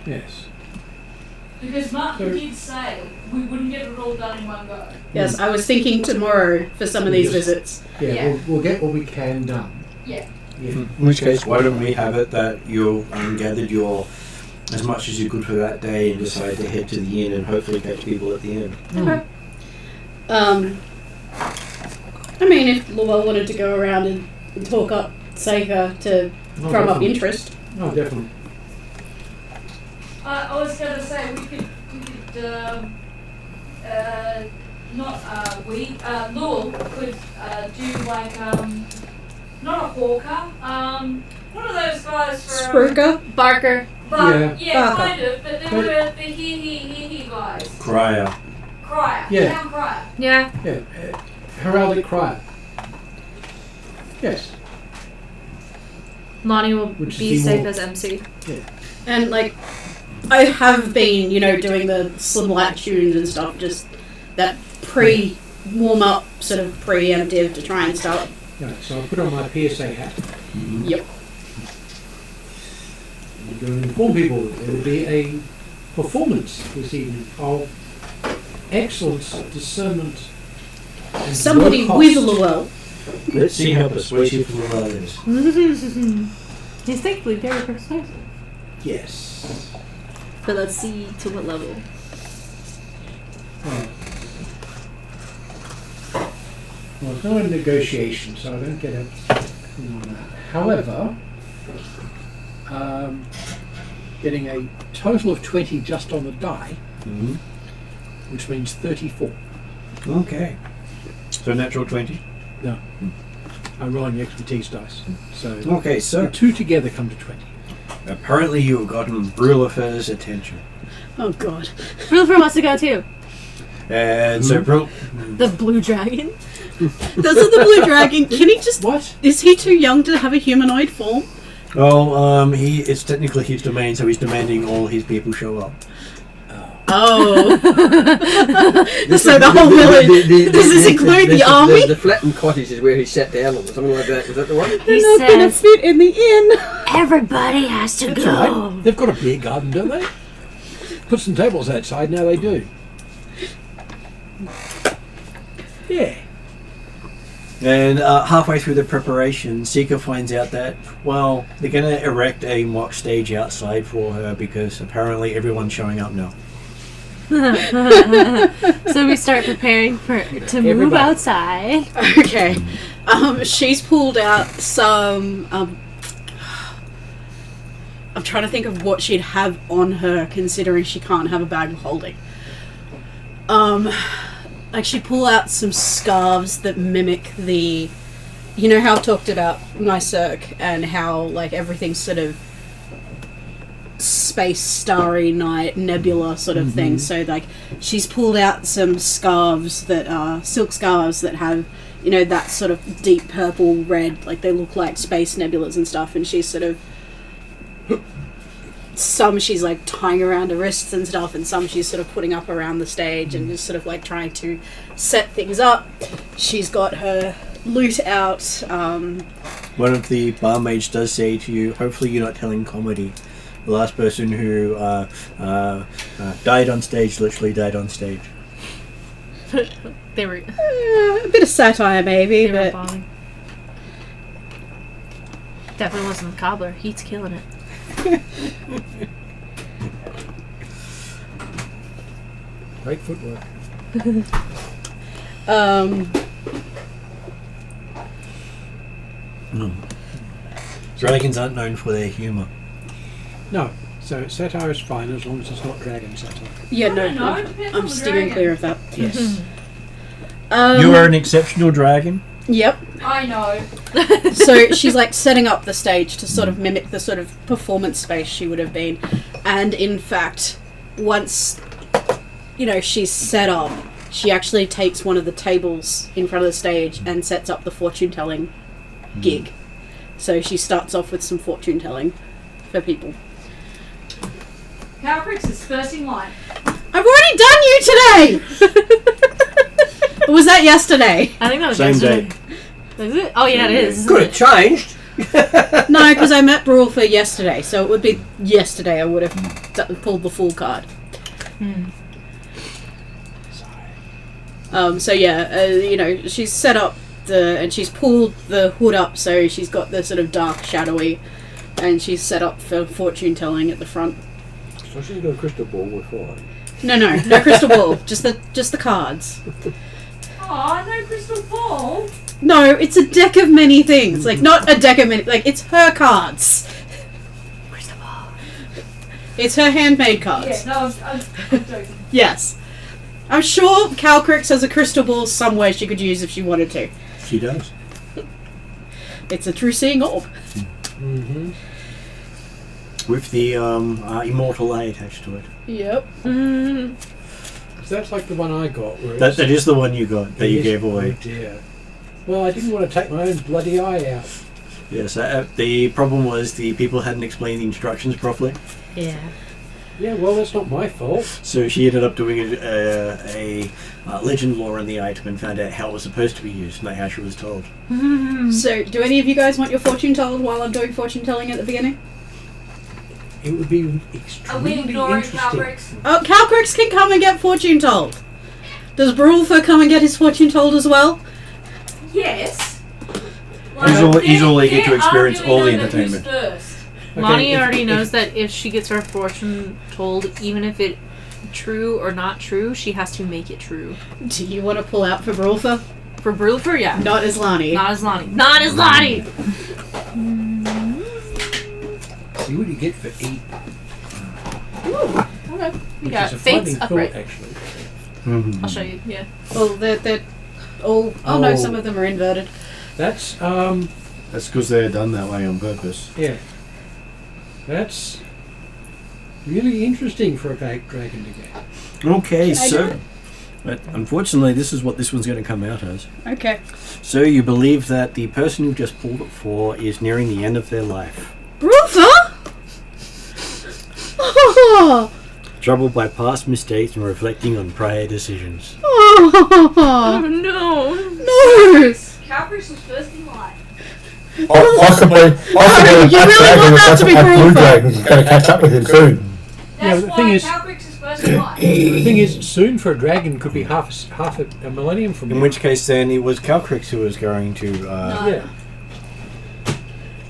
Yes. Because Martin did say we wouldn't get it all done in one go. Yes, I was thinking tomorrow for some of these visits. Yeah, Yeah. We'll get what we can done. Yeah. Yeah. In which case, why don't we have it that you gathered your as much as you could for that day and decide to head to the inn and hopefully catch people at the inn. Okay. I mean, if Lowell wanted to go around and talk up Seika to Oh, drum up definitely. interest. Oh, definitely. I was going to say we could Lowell could do like not a hawker, one of those guys from Spruker? Barker. but yeah, Barker. kind of, but they were the he guys. Crier. Crier, Yeah. town crier. Yeah. Yeah. Heraldic Crier. Yes. Lonnie will Which be is the safe more- as MC. And, like, I have been, doing the slim light tunes and stuff, just that warm up, sort of preemptive to try and start. Right, so I'll put on my PSA hat. Yep. I'm going to inform people that there will be a performance this evening of excellence, discernment, and Somebody low with cost. Lowell. Let's see how persuasive the is. He's thankfully very persuasive. Yes. But let's see to what level. Right. Well, it's not a negotiation, so I don't get a thing on that. However, getting a total of 20 just on the die, Mm-hmm. which means 34. Okay. So natural 20. No. I'm rolling the expertise dice. So Okay, the so two together come to 20. apparently you've gotten Brulifer's attention. Oh god. Brulfer wants to go too. And so The blue dragon. Doesn't the blue dragon? Can he just? What? Is he too young to have a humanoid form? well, it's technically his domain, so he's demanding all his people show up. Oh. So the whole village. Does this include the army? The flattened cottage is where he sat down on, or something like that. Was that the one? He They're not gonna says fit in the inn. everybody has to That's go. all right. They've got a beer garden, don't they? Put some tables outside. Now they do. Yeah. And halfway through the preparation, Seeker finds out that, well, they're going to erect a mock stage outside for her because apparently everyone's showing up now. So we start preparing to move Everybody. outside. Okay. She's pulled out some. I'm trying to think of what she'd have on her, considering she can't have a bag of holding. Like she'd pull out some scarves that mimic the. You know how I've talked about Nyserk and how like everything's sort of space, starry night, nebula sort of thing. So like she's pulled out some scarves that are silk scarves that have, you know, that sort of deep purple red, like they look like space nebulas and stuff, and she's sort of some she's like tying around her wrists and stuff, and some she's sort of putting up around the stage and just sort of like trying to set things up. She's got her loot out. One of the bar mage does say to you, hopefully you're not telling comedy. The last person who died on stage literally died on stage. They were A bit of satire maybe, they were but bombing. Definitely wasn't the cobbler. He's killing it. Great footwork. Dragons aren't known for their humour. No. So satire is fine as long as it's not dragon satire. yeah, no, I don't know, it depends on I'm the steering dragon. clear of that. Yes. You are an exceptional dragon. Yep. I know. So she's like setting up the stage to sort of mimic the sort of performance space she would have been, and in fact, once you know she's set up, she actually takes one of the tables in front of the stage and sets up the fortune telling gig. So she starts off with some fortune telling for people. Calcrix is first in line. I've already done you today. Or was that yesterday? I think that was Same yesterday. day. Is it? Oh yeah, it is. isn't Could it? have changed. No, because I met Brawl for yesterday, so it would be yesterday I would have pulled the full card. So yeah, you know, she's set up and she's pulled the hood up, so she's got the sort of dark, shadowy, and she's set up for fortune telling at the front. So she's got a crystal ball with fire. No crystal ball, just the cards. Aw, no crystal ball. No, it's a deck of many things. Like not a deck of many, like it's her cards. Crystal ball. It's her handmade cards. Yeah, no, I'm joking. Yes. I'm sure Calcrix has a crystal ball somewhere she could use if she wanted to. She does. It's a true seeing orb. Mm-hmm. With the immortal eye attached to it. Yep. Mm. So that's like the one I got. Where That it's- is the one you got, that you Yes. gave away. Oh dear. Well, I didn't want to take my own bloody eye out. Yes, the problem was the people hadn't explained the instructions properly. Yeah. Yeah, well, that's not my fault. So she ended up doing a legend lore in the item and found out how it was supposed to be used, not how she was told. So, do any of you guys want your fortune told while I'm doing fortune telling at the beginning? It would be Are we extremely ignoring interesting. Calcrix? Oh, Calcrix can come and get fortune told. Does Brulfer come and get his fortune told as well? Yes. He's all eager to they're experience arguing all the over who's entertainment. first. Okay, Lonnie if- already if- knows that if she gets her fortune told, even if it true or not true, she has to make it true. Do you want to pull out for Brulfer? For Brulfer, yeah. Not as Lani. Not as Lonnie. Not as Lonnie! See what you get for 8. Okay. We Which got is a Fate's finding thought, upright. actually. I'll show you, yeah. Well, they're all... Oh, no, Oh. some of them are inverted. That's, That's because they're done that way on purpose. yeah. That's Really interesting for a dragon to get. Okay, I so... know. But unfortunately, this is what this one's going to come out as. Okay. So you believe that the person you just pulled it for is nearing the end of their life. Brother? Oh. Troubled by past mistakes and reflecting on prior decisions. Oh Oh. no! No. Calvary was first in line. Possibly, you really want that to be Blue Brulfa? Dragon is going to catch up with him soon. Yeah, That's but the thing why is- Calvary is first in line. The thing is, soon for a dragon could be half a millennium from In now. which case, then it was Calcrix who was going to. Yeah.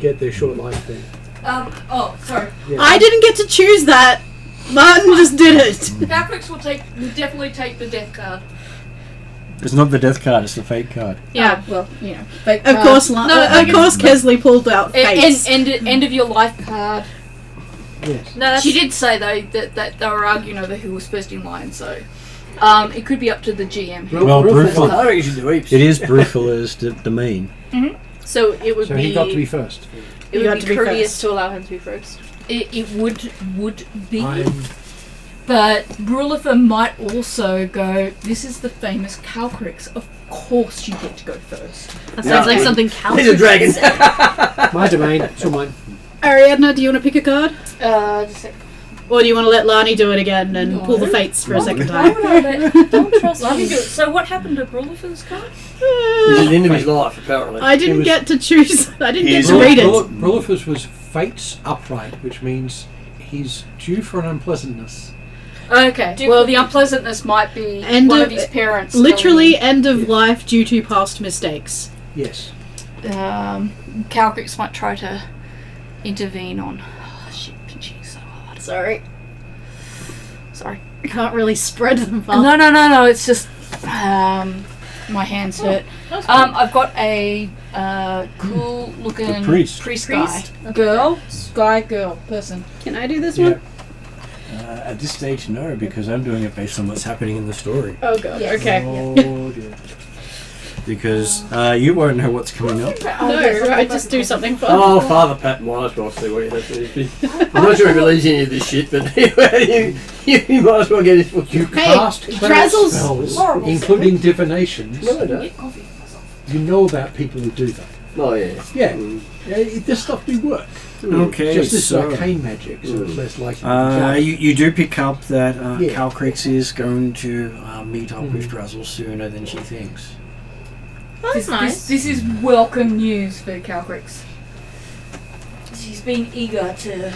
Get their short life thing. Oh, sorry. Yeah. I didn't get to choose that. Martin just did it. Calvary will definitely take the death card. It's not the death card; it's the fate card. Yeah. Well, you know. Of course, Kesley pulled out face. End of your life card. Yes. No, that's She did say though that they were arguing over who was first in line, so it could be up to the GM. Well, Brufel, I think you should do heaps. it is Brufel's domain. so. It would So be. he got to be first. It You would got be to be courteous first. to allow him to be first. It would be, I'm but Brulifer might also go. This is the famous Calcrix. Of course, you get to go first. That sounds like something counts. He's a dragon. my domain. It's all mine. Ariadna, do you want to pick a card? Just a sec. Or do you want to let Lani do it again and pull the fates for a second time? Don't trust Let me me. do it. So what happened to Brulifer's card? He's at the end of his life, apparently. I didn't was- get to choose. I didn't get He's to read it. Brulifer's was fates upright, which means he's due for an unpleasantness. Okay. Well, the unpleasantness might be End one of- of his parents. Literally end of life due to past mistakes. Yes. Calcrix might try to intervene on. Oh shit, pinching so hard. Sorry. Sorry. I can't really spread them far. No. It's just my hands hurt. I've got a cool looking The priest. guy. Girl, person. Can I do this Yeah. one? At this stage, no, because I'm doing it based on what's happening in the story. Oh god. Yes. Okay. Oh, dear. Because you won't know what's coming up. No, right, just do something fun. Oh, Father Pat might as well see what he has to do. I'm not sure he believes any of this shit, but you might as well get his foot. You Hey, cast cleric Drazzle's spells, horrible. including divinations. No, I don't. Get coffee for myself. You know about people who do that. Oh, yeah. Yeah. Mm. This stuff do work. Okay, Just this so arcane magic, so it's less likely. you do pick up that Yeah. Calcrix is going to meet up with Drazzle sooner than she thinks. Oh, that's nice. This is welcome news for Calcrix. She's been eager to.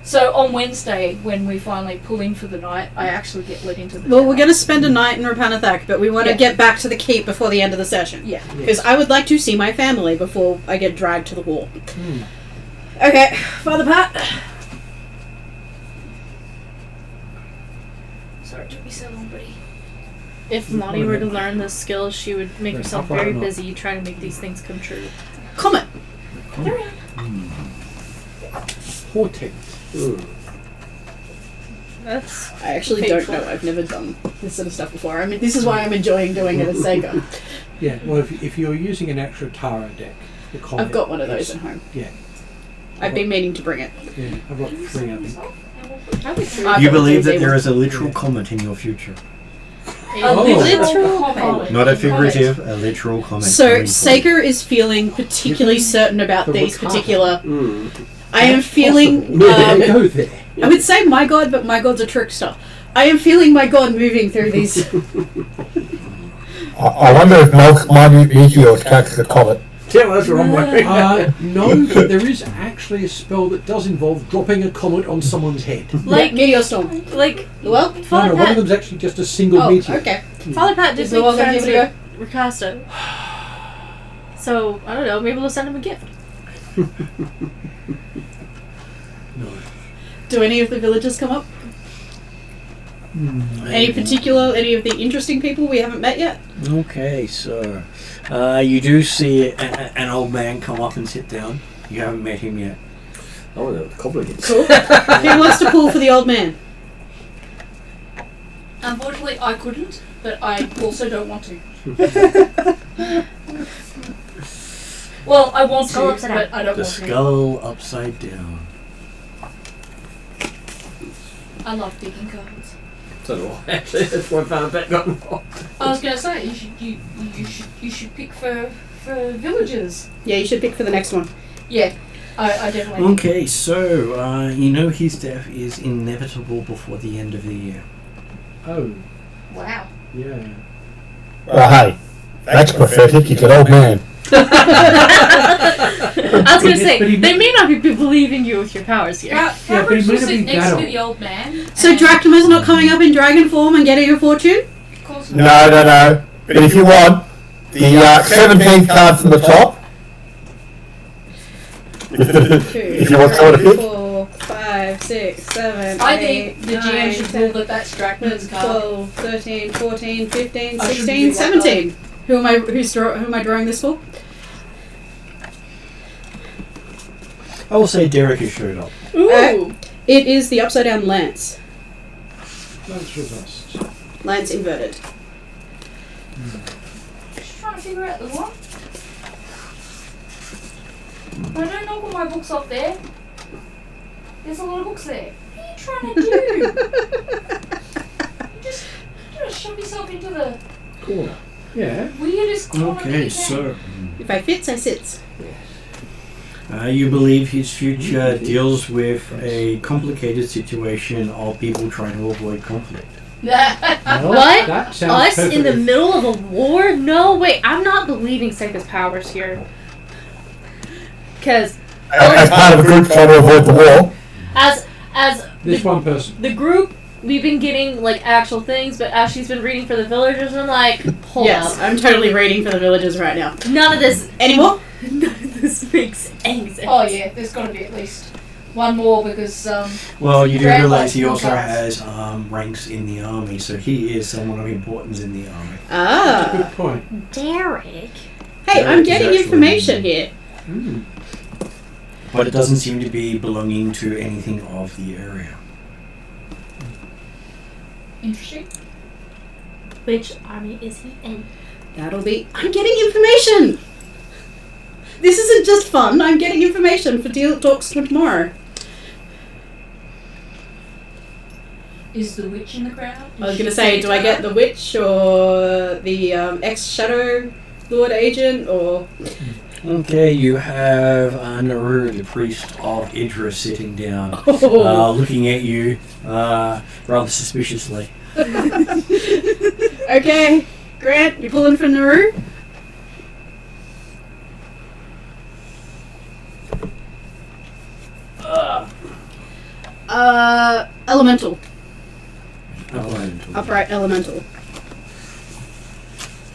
So on Wednesday, when we finally pull in for the night, I actually get let into the. Well, we're tower. going to spend a night in Rapanathak, but we want to Yeah. get back to the keep before the end of the session. Yeah. Because I would like to see my family before I get dragged to the wall. Hmm. Okay, Father Pat. Sorry, it took me so long, buddy. If Lottie were to learn this skill, she would make Right, herself how far very not? busy trying to make these things come true. Comet. Portent. That's I actually Painful. don't know. I've never done this sort of stuff before. I mean, this is why I'm enjoying doing it as Sega. Yeah, well, if you're using an extra Tara deck, the Comet I've got one of those is- at home. Yeah. I've been meaning to bring it. Yeah, I've got 3, I think. probably true. I've You got the believe that 3D there one. is a literal comet in your future. Oh. literal comment. Not a figurative, a literal comment. So coming forward. Sega is feeling particularly certain about The these Wakata. particular. Mm. I am feeling. Go there. I would say my god, but my god's a trickster. I am feeling my god moving through these. I wonder if minute meteors catch the comet. Yeah, well, that's the wrong way. No, but there is actually a spell that does involve dropping a comet on someone's head. Like meteor storm. Like, Well, No, Father no, one of Pat, them's actually just a single oh, meteor. okay. Father Pat did Is the one make gonna friends give it a with Rakasta. So, I don't know, maybe we'll send him a gift. No. Do any of the villagers come up? Any of the interesting people we haven't met yet? Okay, so you do see an old man come up and sit down. You haven't met him yet. Oh, no, the cobbler gets. Cool. Who wants to pull for the old man? Unfortunately, I couldn't, but I also don't want to. Well, I want Skull to, upside but down. I don't The want to. skull upside down. I love picking cards. So do I. Actually, that's why Pet got involved. I was gonna say you should pick for villagers. Yeah, you should pick for the next one. Yeah, I definitely. Okay, so you know his death is inevitable before the end of the year. Oh, Wow. yeah. Well, hey, that's pathetic. He's an old man. I was gonna say, But he- they may not be believing you with your powers here. but he Cowbridge will might not sit be next that to old. the old man. So and- Drachma's not coming up in dragon form and getting a fortune? Of course No, not. no, no. But if you want, the 17th card from the top. If you want someone to pick. 4, 5, 6, 7, I 8, think the GM 9, should 10, rule that that's Drachma's card. 12, 13, 14, 15, I should 16, do that 17. Who am I drawing this for? I will say Derek has showed up. Ooh. It is the upside down lance. Lance reversed. Lance inverted. Just trying to figure out the one. I don't knock all my books off there. There's a lot of books there. What are you trying to do? You just shove yourself into the Corner. Yeah. weirdest corner that Okay, you so If I fits, I sits. you believe his future deals with a complicated situation of people trying to avoid conflict. can. What? That sounds Us in the perfectly- middle of a war? No, wait, I'm not believing Seika's powers here. Because As part of a group trying to avoid the war. as This one person. the group, we've been getting like actual things, but as she's been reading for the villagers, I'm like, hold Yes, up. I'm totally reading for the villagers right now. None of this Anymore? None of this makes any sense. Oh yeah, there's got to be at least one more because Well, you do Grand realize Lights he also Broadcast. has ranks in the army, so he is someone of importance in the army. Ah. Good point. Derek. Hey, Derek I'm is getting actually- information here. Mm. But it doesn't seem to be belonging to anything of the area. interesting. Which army is he in? That'll be. I'm getting information! This isn't just fun, I'm getting information for deal talks for tomorrow. Is the witch in the crowd? I was gonna say, do I get the witch or the ex-Shadow Lord agent or. Okay, you have Naru, the priest of Idris, sitting down, Oh. looking at you rather suspiciously. Okay, Grant, you pulling for Naru? Elemental. Upright elemental.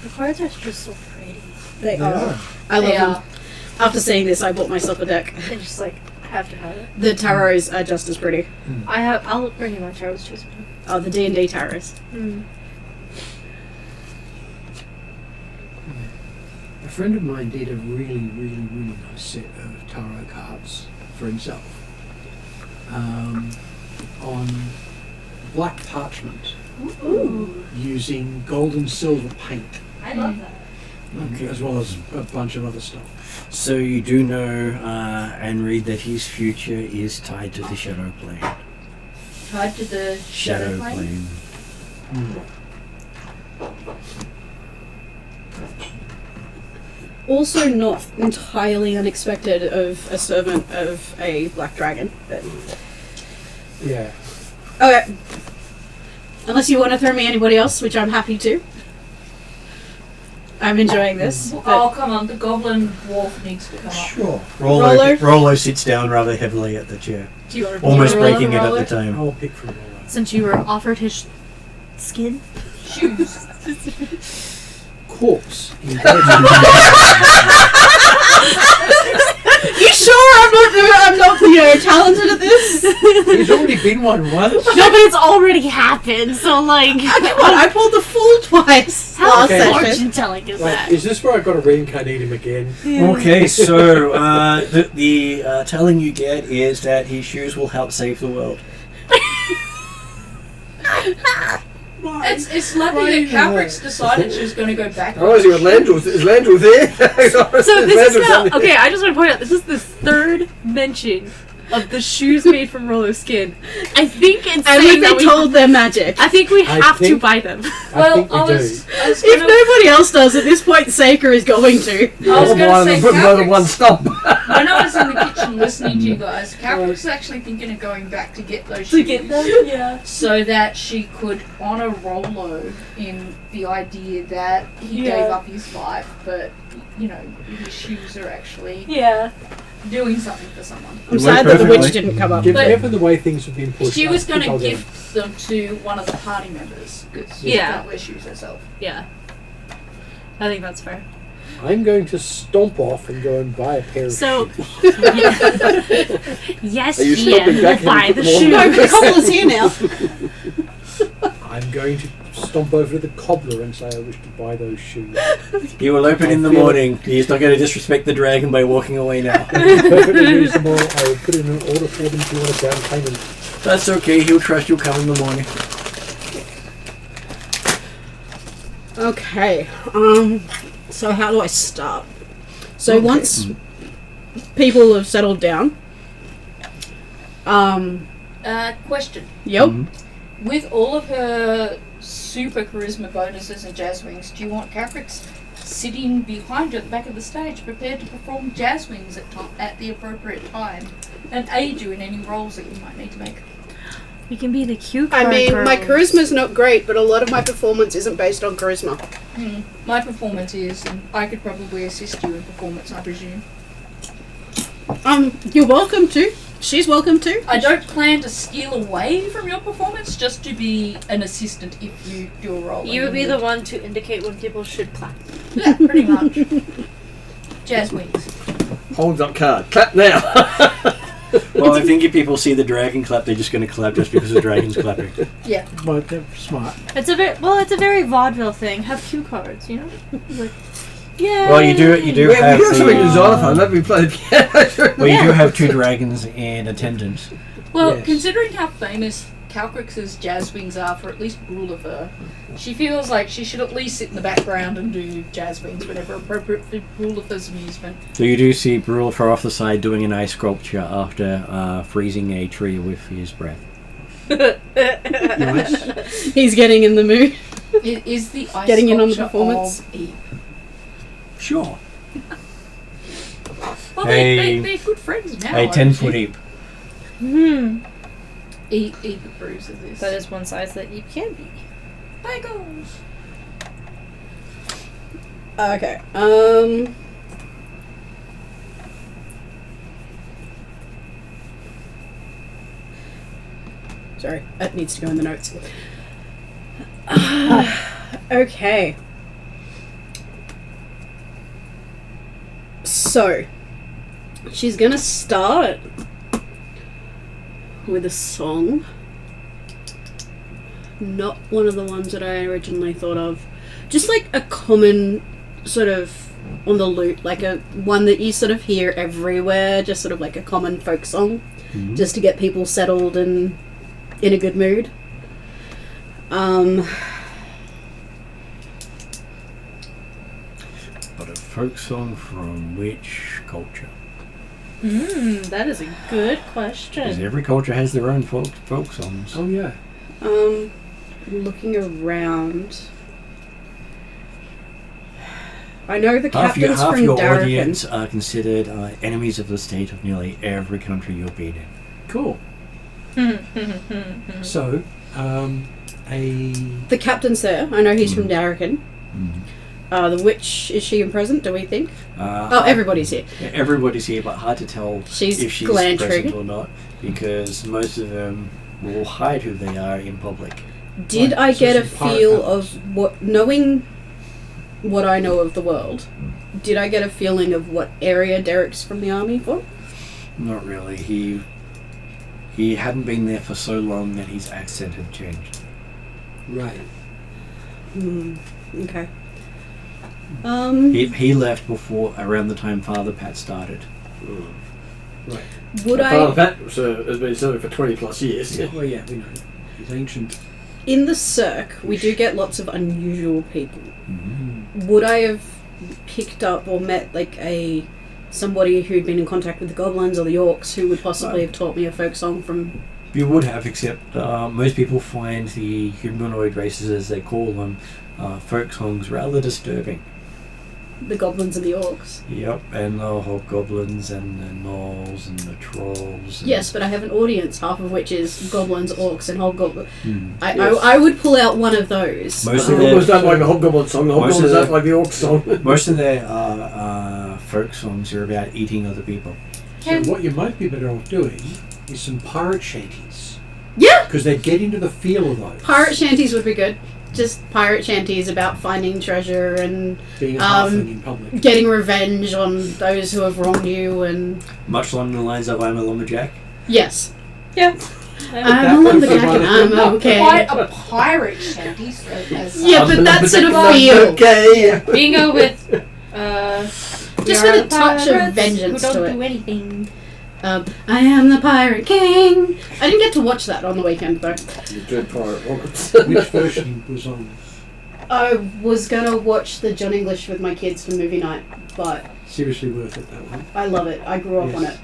The cards are just so pretty. They They are. are. I love They them. are. After seeing this, I bought myself a deck. I just like have to have it. The tarots are just as pretty. I'll bring you my tarots too. Oh, the D&D tarots. A friend of mine did a really, really, really nice set of tarot cards for himself on black parchment Ooh. using gold and silver paint, I love that. as well as a bunch of other stuff. So you do know and read that his future is tied to the shadow plane. Tied to the Shadow plane. Also not entirely unexpected of a servant of a black dragon. But Yeah. okay. Unless you want to throw me anybody else, which I'm happy to. I'm enjoying this. Oh, But come on, the goblin dwarf needs to come up. Sure. Roller? Rollo sits down rather heavily at the chair, Do you want almost roller, breaking it at roller? the time. I'll pick from all Since you were offered his skin. Shoes. corpse. you sure I'm not talented at this? He's already been one once. No, but it's already happened, so like. Come on, I pulled the fool twice How last Okay. session. fortune telling is Right, that? is this where I've got to reincarnate him again? Okay, so the telling you get is that his shoes will help save the world. It's lucky that Caprick's decided she's going to go back. I was thinking Landrel. Is Landrel there? So this is now, okay, I just want to point out, this is the third mention of the shoes made from roller skin. I think it's And saying we've that been told they're magic. I think we I have to think- buy them. I think we do. was If gonna, nobody else does, at this point, Seika is going to. I was One gonna of say, them put more than one Calrix, stop. when I was in the kitchen listening to you guys, Calrix was actually thinking of going back to get those To shoes. get them, yeah. So that she could honour Rolo in the idea that he Yeah. gave up his life, but, you know, his shoes are actually Yeah. doing something for someone. I'm It sad worked that the witch perfectly. didn't come up. Given the way things have been pushed, She I was think going I'll to get gift them to one of the party members because she Yeah. can't wear shoes herself. Yeah. I think that's fair. I'm going to stomp off and go and buy a pair of So- shoes. Yes, Are you Ian, stopping we'll back and buy put the them on? shoes. No, the cobbler's here now. I'm going to stomp over to the cobbler and say I wish to buy those shoes. He will open in the I feel- morning. He's not going to disrespect the dragon by walking away now. Perfectly reasonable. I will put in an order for them if you want a down payment. That's okay. He'll trust you'll come in the morning. Okay. So how do I start? So once people have settled down. Question. Yep. With all of her super charisma bonuses and jazz wings, do you want Calrix sitting behind you at the back of the stage, prepared to perform jazz wings at the appropriate time and aid you in any roles that you might need to make? We can be the cue I card mean, my girls. charisma's not great, but a lot of my performance isn't based on charisma. My performance is, and I could probably assist you in performance, I presume. You're welcome to. She's welcome to. I don't plan to steal away from your performance, just to be an assistant if you do a role. You would be the one to indicate when people should clap. Yeah, pretty much. Jazz wings. Holds up card. Clap now. Well, I think if people see the dragon clap, they're just going to clap just because the dragon's clapping. Yeah. Well, they're smart. It's a very vaudeville thing. Have cue cards, you know? Like, yeah. Well, you do Yeah, have we do have something in the, xylophone. Let me play the piano. well, you do have two dragons in attendance. Well, Yes. considering how famous Calcrix's jazz wings are for at least rule of her, she feels like she should at least sit in the background and do jazz wings whenever appropriate for rule of her's amusement. So you do see Brule far off the side doing an ice sculpture after freezing a tree with his breath. Nice. He's getting in the mood. Is the ice Getting in on the sculpture performance? of Eve? Sure. Well, Hey. they're good friends now. A aren't 10-foot they? heap. Eve approves of this. That is one size that you can be. Bagels. Okay. Sorry, that needs to go in the notes. Okay. So, she's gonna start with a song. Not one of the ones that I originally thought of. Just like a common sort of on the lute, like a one that you sort of hear everywhere, just sort of like a common folk song, just to get people settled and in a good mood. But a folk song from which culture? That is a good Because question. every culture has their own folk songs. Oh yeah. Looking around. I know the Half captain's your from Darrakan. audience are considered enemies of the state of nearly every country you've been in. Cool. So, The captain's there. I know he's from Darrakan. The witch, is she present, do we think? Oh, everybody's here. Everybody's here, but hard to tell She's if she's Glantrig. present or not, because most of them will hide who they are in public. Did Right, I so get a some pirate feel powers. of what, knowing what I know of the world, did I get a feeling of what area Derek's from the army for? Not really. He hadn't been there for so long that his accent had changed. right. Okay. He left before around the time Father Pat started. Right. Would Father I, Pat has been serving for 20 plus years. Yeah. Well, yeah, we know. He's ancient. in the Cirque, we do get lots of unusual people. Would I have picked up or met like a somebody who'd been in contact with the goblins or the orcs who would possibly have taught me a folk song from. You would have, except most people find the humanoid races, as they call them, folk songs rather disturbing. The goblins and the orcs. Yep, and the hobgoblins and the gnolls and the trolls. And Yes, but I have an audience, half of which is goblins, orcs, and hobgoblins. Yes. I would pull out one of those. Most The of hobgoblins their, don't like the hobgoblin song, the Most of hobgoblins the- don't like the orc song. most of their folk songs are about eating other people. So what you might be better off doing is some pirate shanties. Yeah! Because they get into the feel of those. Pirate shanties would be good. Just pirate shanties about finding treasure and Being a halfling in public. getting revenge on those who have wronged you and... Much along the lines of I'm a lumberjack. Yes. Yeah. I'm a lumberjack and I'm Not okay. quite a pirate shanty, so as Yeah, but that's in a feel. Okay. Bingo with Just we with are a touch of pirates vengeance who to don't it. do anything. I am the Pirate King. I didn't get to watch that on the weekend though. You dread pirate rockets. Which version was on? I was gonna watch the John English with my kids for movie night, but Seriously worth it, that one. I love it. I grew up on it.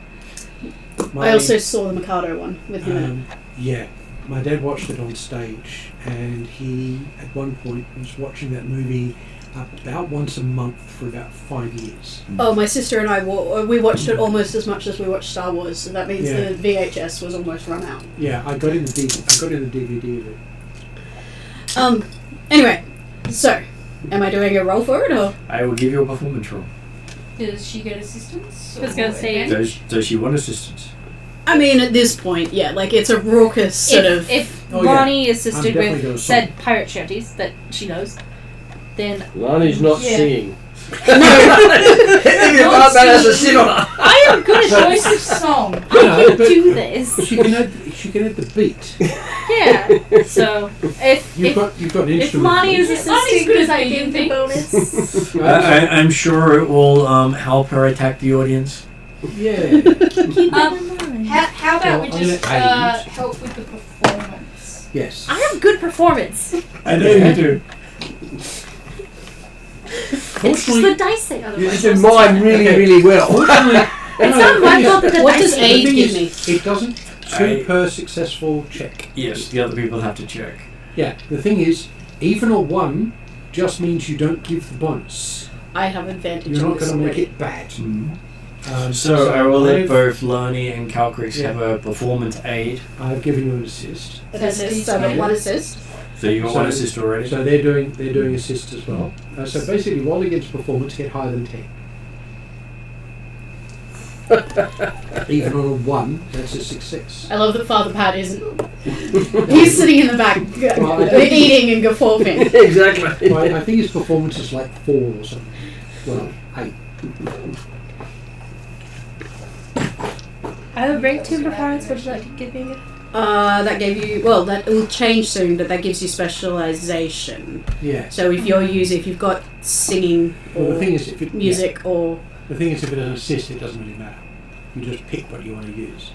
Yes. I also saw the Mikado one with him in it. Yeah, my dad watched it on stage, and he at one point was watching that movie about once a month for about 5 years. Oh, my sister and I we watched it almost as much as we watched Star Wars, so that means Yeah. the VHS was almost run out. Yeah, I got in the DVD of it. Anyway, so am I doing a roll for it or? I will give you a performance roll. Does she get assistance? I was gonna or say- advantage? Does she want assistance? I mean, at this point, yeah, like it's a raucous sort of. If Oh, yeah. Lonnie I'm assisted definitely gonna with song. said pirate shanties that she knows, then Lani's not Yeah. singing. No, Even if our man has a sit on her. I am good at Choice of song. I No, can but do this. she can add the beat. Yeah. So if You've got an if instrument. Lonnie is Lonnie's assisting, good does at I making get the things. bonus? I'm sure it will help her attack the audience. Yeah. Keep that Um, in mind. How about Well, we I'm just gonna aid. help with the performance? Yes. I have good performance. I know you do. It's just the dice say You otherwise. did mine really, really well. Fortunately, It's not my fault that the what dice does say. aid thing give is, me? it doesn't two per successful check. Yes, the other people have to check. Yeah. The thing is, even a 1 just means you don't give the bonus. I have advantage. You're on not this going to make already. it bad. So I will let I've- both Lonnie and Calcrix Yeah. have a performance aid. I've given you an assist. An assist, so I got one assist. So you got So- one assist already. So they're doing assist as well. So basically, roll against performance, get higher than 10. Even on a 1, that's a success. I love that Father Pat isn't. He's sitting in the back, Well, I don't- eating and guffawing. Exactly. Well, I think his performance is like 4 or something. Well, 8. I have a break 2 performance. Would you like to give me? That gave you. Well, that will change soon, but that gives you specialization. Yeah. So if you've got singing Well, or the thing is, if it, music or the thing is, if it's an assist, it doesn't really matter. You just pick what you want to use.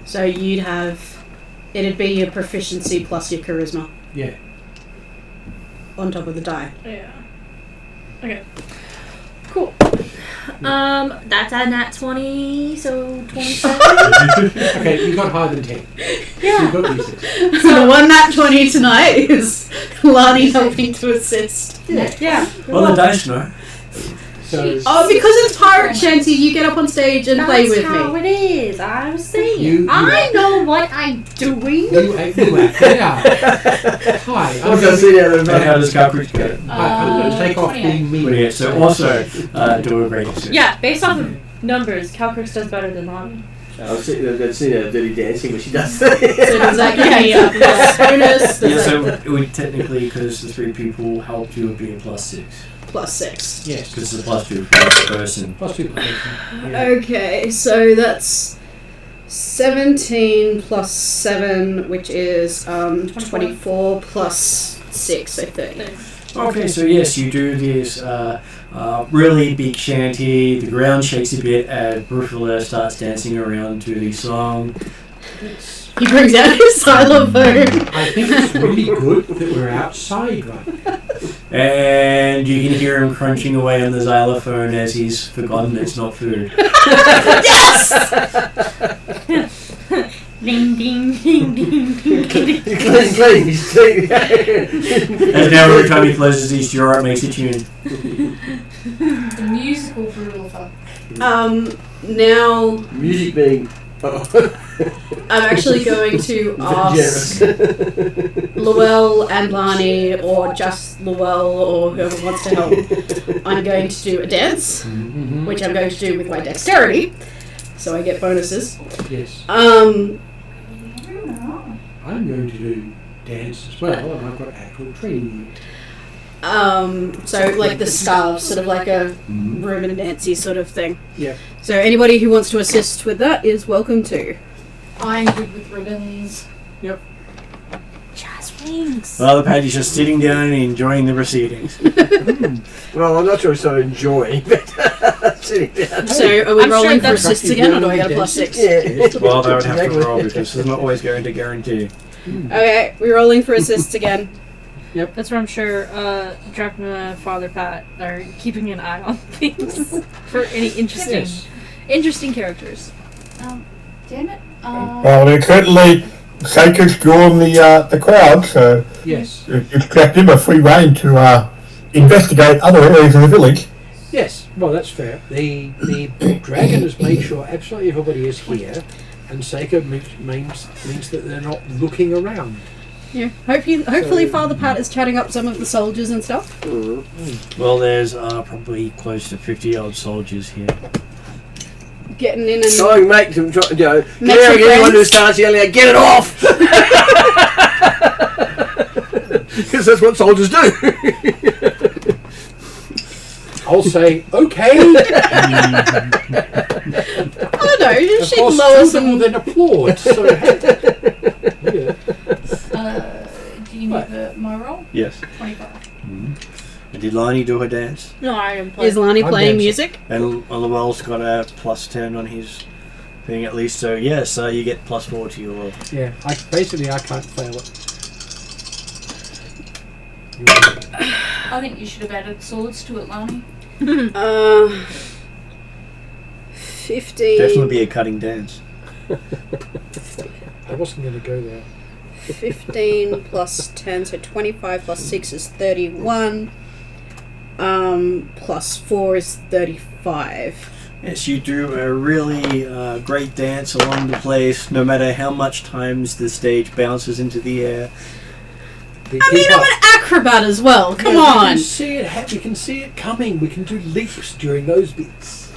so you'd have, it'd be your proficiency plus your charisma Yeah. on top of the die. Yeah. Okay. Cool. That's a nat 20, so 27. Okay, you got higher than 10. Yeah. You got D6. So the one nat 20 tonight is Lani helping to assist. Yeah. Well, the dice know. So Oh, because it's Pirate Shanty, you get up on stage and play with how me. it is. I'm saying. You- I know what I'm doing. you yeah. Hi, I'm What's that going scene out of And the how does Calcrix go? I'm going to take off 28. being mean. Well, yeah, so also do a great assist. Yeah, based off of numbers, Calcrix does better than Lonnie. I've seen that scene out of Dirty Dancing where she does So does that give me a plus bonus? Does Yeah, that- so it would technically, because the 3 people helped you, would be a +6. plus 6. Yes. Because it's a +2 for each person. Plus 2 protection. Yeah. Okay, so that's 17 plus 7, which is 24 plus 6, so 30. Okay, so yes, you do this really big shanty. The ground shakes a bit as Brufula starts dancing around to the song. It's He brings out his xylophone. I think it's really good that we're outside right now. And you can hear him crunching away on the xylophone as he's forgotten it's not food. Yes! Ding ding ding ding ding ding. And now every time he closes his drawer, it makes a tune. The musical Brulfa. Now Music being. I'm actually going to ask Luell and Lani, or just Luell, or whoever wants to help. I'm going to do a dance, which I'm going to do with my dexterity, so I get bonuses. Yes. Um, I'm going to do dance as well, and I've got actual training. So like the scarves, sort of like a Roman Nancy sort of thing. Yeah. So anybody who wants to assist with that is welcome to. I'm good with ribbons. Jazz wings. Father Patty's just sitting down and enjoying the proceedings. Well, I'm not sure so enjoying, but sitting down. So are we I'm rolling sure for that's- assists again, or do I get a +6? Yeah. Well, they would have to roll because this is not always going to guarantee. Okay, we're rolling for assists again. That's where I'm sure Drachma and Father Pat are keeping an eye on things for any interesting characters. Damn it. Well, they're currently Seika's drawing the crowd, so Yes. it's kept him a free rein to investigate other areas of the village. Yes. Well, that's fair. The dragon has made sure absolutely everybody is here, and Seika means that they're not looking around. Yeah. Hopefully Father Pat is chatting up some of the soldiers and stuff. Well, there's probably close to 50-odd soldiers here. Getting in and Trying to make them, Make some anyone who friends. starts yelling out, get it off! Because that's what soldiers do. I'll say, okay. oh no, Of she'd course, lower two of them some. will then applaud. So, yeah. Do you need my roll? Yes. 25. And did Lani do her dance? No, I am playing. Is Lani I'm playing dancing. music? And Luell's got a +10 on his thing at least, so yes, you get +4 to your roll. Yeah. I can't fail it. I think you should have added swords to it, Lani. 15. Definitely be a cutting dance. I wasn't going to go there. 15 plus 10, so 25 plus 6 is 31. Plus 4 is 35. Yes, you do a really great dance along the place, no matter how much times the stage bounces into the air. I mean, I'm an acrobat as well. Come We on. can see it. We can see it coming. We can do leaps during those bits.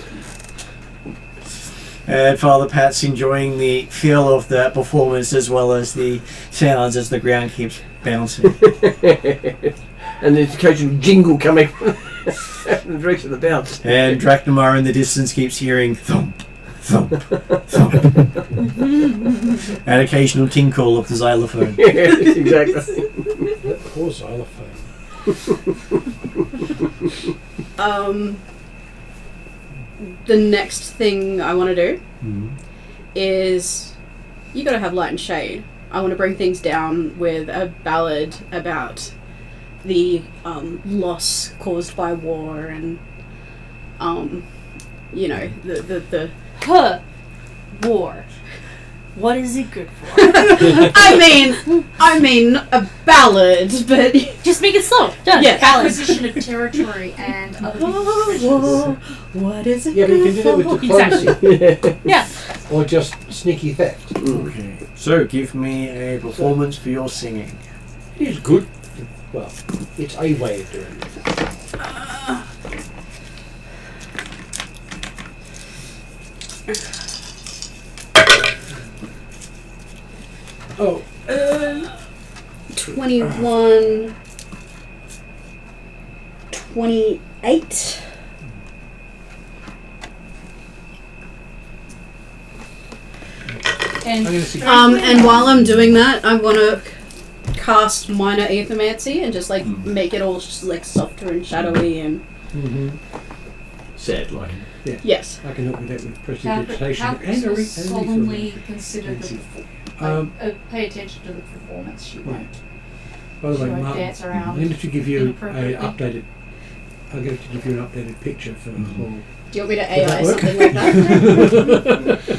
And Father Pat's enjoying the feel of the performance as well as the sounds as the ground keeps bouncing. And there's occasional jingle coming from the direction of the bounce. And Drachnamar in the distance keeps hearing thump, thump, thump. And occasional tinkle of the xylophone. Yes, exactly. That poor xylophone. The next thing I want to do is you got to have light and shade. I want to bring things down with a ballad about the loss caused by war and the War. What is it good for? I mean a ballad, but Just make it slow. Done. Yeah. Balance. Acquisition of territory and other people's war, riches. what is it Yeah, but you can good do that with for? diplomacy. Yeah. Or just sneaky theft. Okay. So give me a performance for your singing. It is good. Well, it's a way of doing it. Oh, 21, 28. I'm And going to see. And while I'm doing that, I want to cast minor aethermancy and just like make it all just like softer and shadowy and Sad, like. yes. I can help with that with how prestidigitation and Christmas and solemnly consider the pay attention to the performance. She won't. By the She way, won't Martin, dance around I'm going to give you inappropriately. I'll get to give you an updated picture for Hall. Do you want me to Would AI that work? something like that?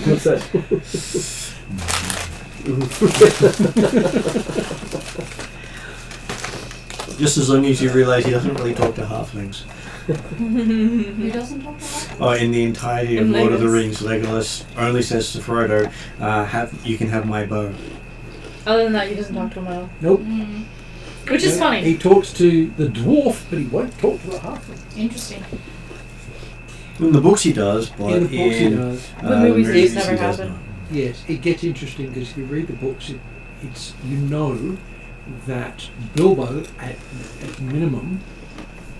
What's that? Just as long as you realise he doesn't really talk to halflings. Who doesn't talk about Oh, in the entirety of And Lord of the Legolas. Rings, Legolas only says to Frodo, you can have my bow. Other than that, he doesn't talk to him at all. Nope. Which is funny. He talks to the dwarf, but he won't talk to the halfling. Interesting. In the books he does, but In the books he does. The movies movies never he does happen. not. Yes, it gets interesting because if you read the books, it's you know that Bilbo at minimum,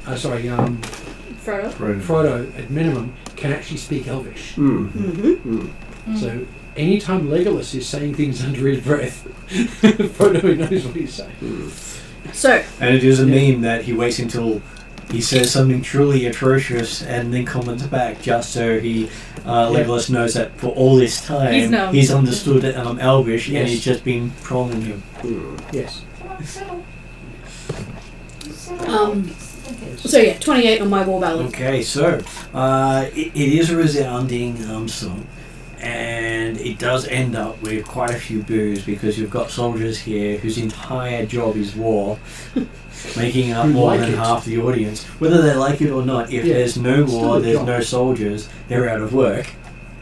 Frodo. Frodo at minimum can actually speak Elvish. Mm-hmm. So anytime Legolas is saying things under his breath, Frodo knows what he's saying. So, And it is a meme that he waits until he says something truly atrocious and then comments back just so Legolas knows that for all this time He's known. he's understood that I'm Elvish Yes. and he's just been trolling him. Yes. so yeah, 28 on my war ballad. Okay, so it is a resounding song, and it does end up with quite a few boos because you've got soldiers here whose entire job is war, making up Who more like than it. half the audience. Whether they like it or not, if Yeah, there's no still war, a there's job. no soldiers, they're out of work.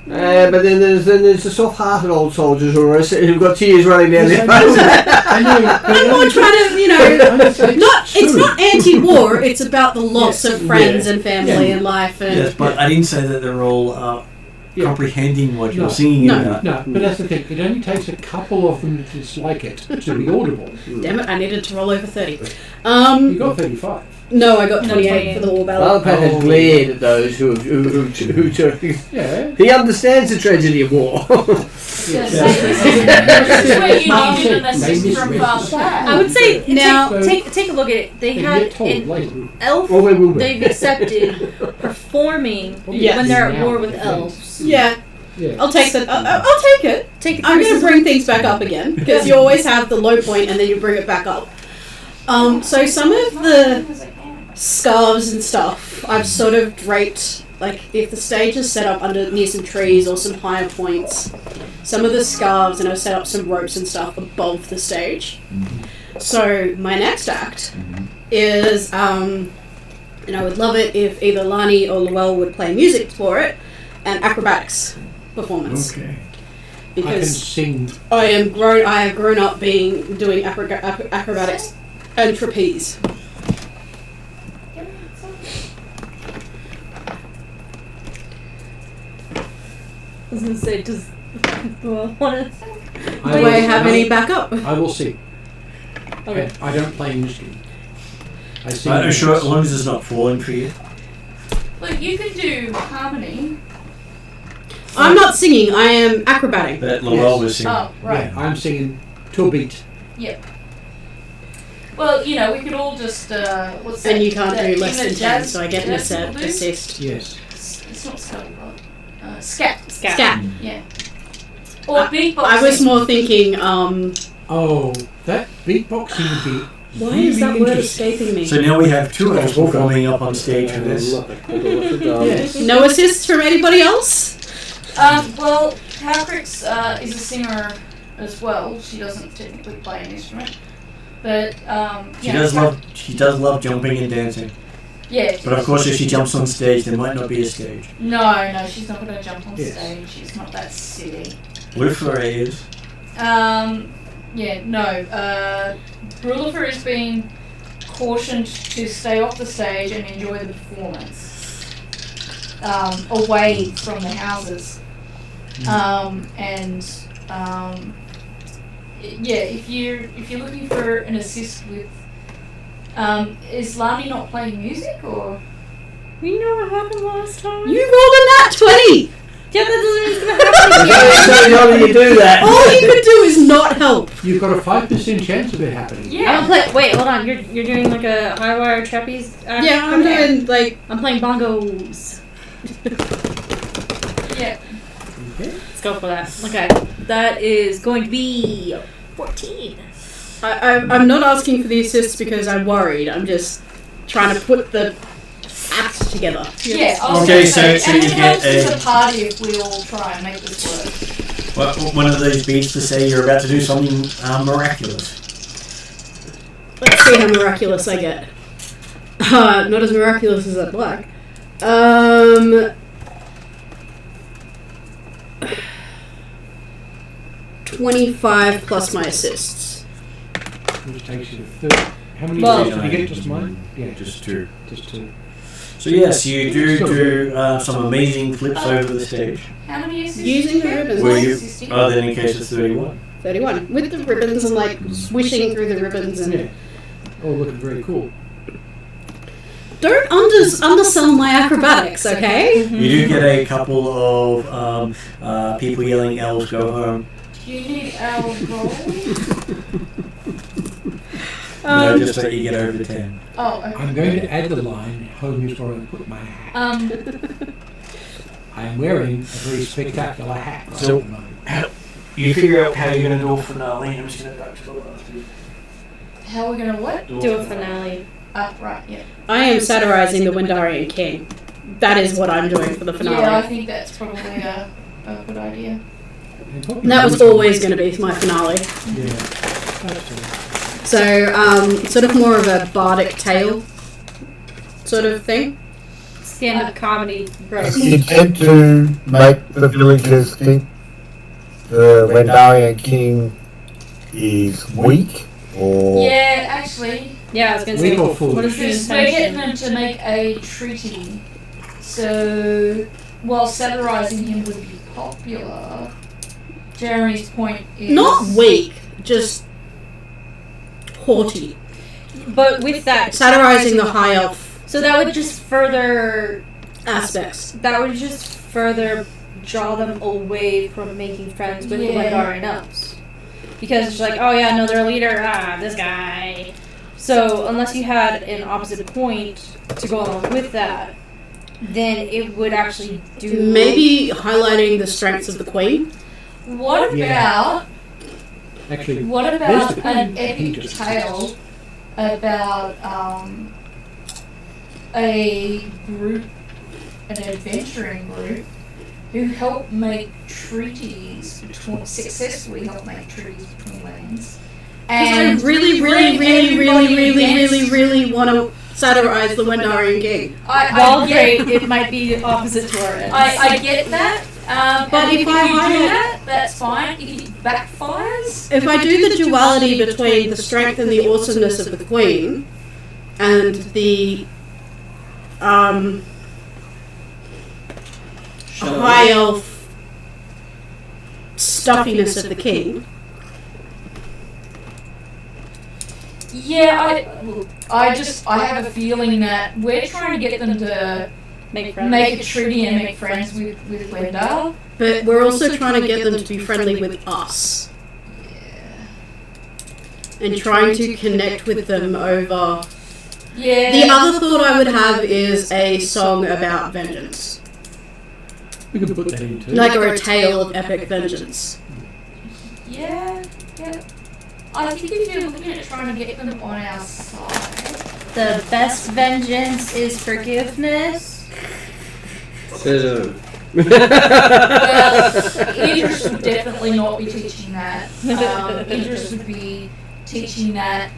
But then there's the soft-hearted old soldiers who've got tears running down their Yes, faces. I know, but I'm more trying to, it's true. not anti-war, it's about the loss Yes, of friends yeah. and family and life and Yes, but I didn't say that they're all Yeah. comprehending what you're No, singing no. about. No, but that's the thing. It only takes a couple of them to dislike it to be audible. damn it, I needed to roll over 30. You got 35. No, I got 28 for the war ballad. Father Pat has glared at those who took. Yeah. He understands the tragedy of war. This is where you Martin needed a said, message they from misread Father the Pat. I would say Now- take a look at it. They And had get told an later. elf. Or they will be. They've accepted performing Yes. when they're at Now, war with defense. elves. Yeah, Yeah. I'll take that. I'll take it. Take the I'm going to criticism. bring things back up again because you always have the low point and then you bring it back up. So some of the scarves and stuff I've sort of draped, like if the stage is set up near some trees or some higher points, some of the scarves, and I've set up some ropes and stuff above the stage. So my next act is, and I would love it if either Lani or Luell would play music for it, an acrobatics performance. Okay. I can Because sing. I have grown up doing acrobatics and trapeze. I was gonna say, does well, want to? Do I have any backup? I will sing. Okay. I don't play an instrument. I sing. I'm sure as long as it's not falling for you. Look, you can do harmony. I'm not singing. I am acrobating. That Lowell was singing. Oh, right. Yeah, I'm singing to a beat. Well, you know, we could all just what's that? And you can't that do less thing than that 10, jazz- so I get an jazz people do? assist. Yes. It's not scuttlebot. Scat. Scat. Yeah. Or beatboxing. I was more thinking, Oh, that beatboxing would be. why is that word interesting. escaping me? So now we have two elves performing up on stage for this. Yes. No assists from anybody else? Well, Patrick's is a singer as well. She doesn't technically play an instrument, but She does love jumping and dancing. Yeah. But of course, if she jumps on stage, there might not be a stage. No, she's not going to jump on Yes. stage. She's not that silly. What if Foray is? Yeah, no. Brulifer is being cautioned to stay off the stage and enjoy the performance, away from the houses. Yeah, if you're looking for an assist with, is Lani not playing music or? You know what happened last time? You rolled a nat 20! Yeah, that doesn't mean it's gonna happen again. So how do you do that? All you could do is not help. You've got a 5% chance of it happening. I'm Yeah. play. Wait, hold on. You're doing like a high wire trapeze act? Yeah, I'm Okay. doing, like, I'm playing bongos. Yeah. Okay. Let's go for that. Okay. That is going to be 14. I'm not asking for the assists because I'm worried. I'm just trying to put the act together. Yeah, I was Okay, gonna say, so and you it get helps as a- a party if we all try and make this work. One of those beats to say you're about to do something miraculous. Let's see how miraculous I get. Not as miraculous as that black. 25 plus my assists. Which takes you to 30. How many Well- did you get? Just mine? Yeah, Just two. just two. So yes, you do some amazing flips over the stage. How many assists? Using the ribbons. Were you? Assisting? Oh, then in case it's 31. 31. With the ribbons and like swishing through the ribbons and... Yeah. Oh, looking very cool. Don't undersell my acrobatics, okay? You do get a couple of people yelling, "Elves go home!" Do you need our roll? Just so you get over 10. Oh, okay. I'm going to add the line, home is where I put my hat. I'm wearing a very spectacular hat. right So- at the moment. You figure out how you're going to do a finale. I'm just going to go to the last bit. How are we gonna what? Do a finale. Right, yeah. I am satirizing the Wendarian King. That is what I'm doing for the finale. Yeah, I think that's probably a good idea. And probably And that was always going to be my finale. Yeah. Absolutely. So, sort of more of a bardic tale sort of thing. Stand-up comedy. Gross. You tend to make the villagers think the Wendarian king is weak, or Yeah, actually, Yeah, I was going to We say, got full. what is the because we're getting intention? them to make a treaty. So, while satirizing him would be popular, Jeremy's point is... Not weak, just haughty. But with that, Satirizing the high elf so that would just further aspects. that would just further draw them away from making friends with the Yeah. Wendarian elves. Because it's like, oh yeah, no, their leader, this guy. So unless you had an opposite point to go along with that, then it would actually do... Maybe highlighting the strengths of the queen. What Yeah. about... Actually, What There's about the an queen. He epic just- tale about a group, an adventuring group, who help make treaties between, successfully help make treaties between lands. Because I And really want to satirize the Wendarian King. While I great, get, it might be opposite to our ends. I get that. But And if if I you do highlight- that, that's fine. If it backfires, If I do the duality between the strength and the awesomeness of the queen and the high elf stuffiness of the king, yeah, I have a feeling that we're trying to get them to Make friends. make a treaty and make friends with Wendell. but we're also trying to get them to be friendly with us and trying to connect with them over. Yeah. The other thought I would have is a song about vengeance, we could put that into. like or a tale of epic vengeance. Yeah. I think if you're looking at trying to get them on our side, The best vengeance is forgiveness. So, well, Idris would definitely not be teaching that. Idris would be teaching that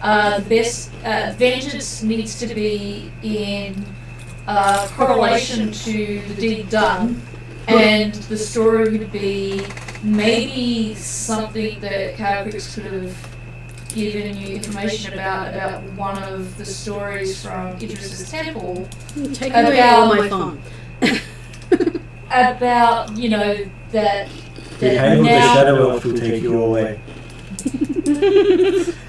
the best vengeance needs to be in correlation to the deed done, and the story would be maybe something that Cowcrix could have given you information about one of the stories from Idris's temple Take away all my fun. about that Behave or the now shadow elf will take you away.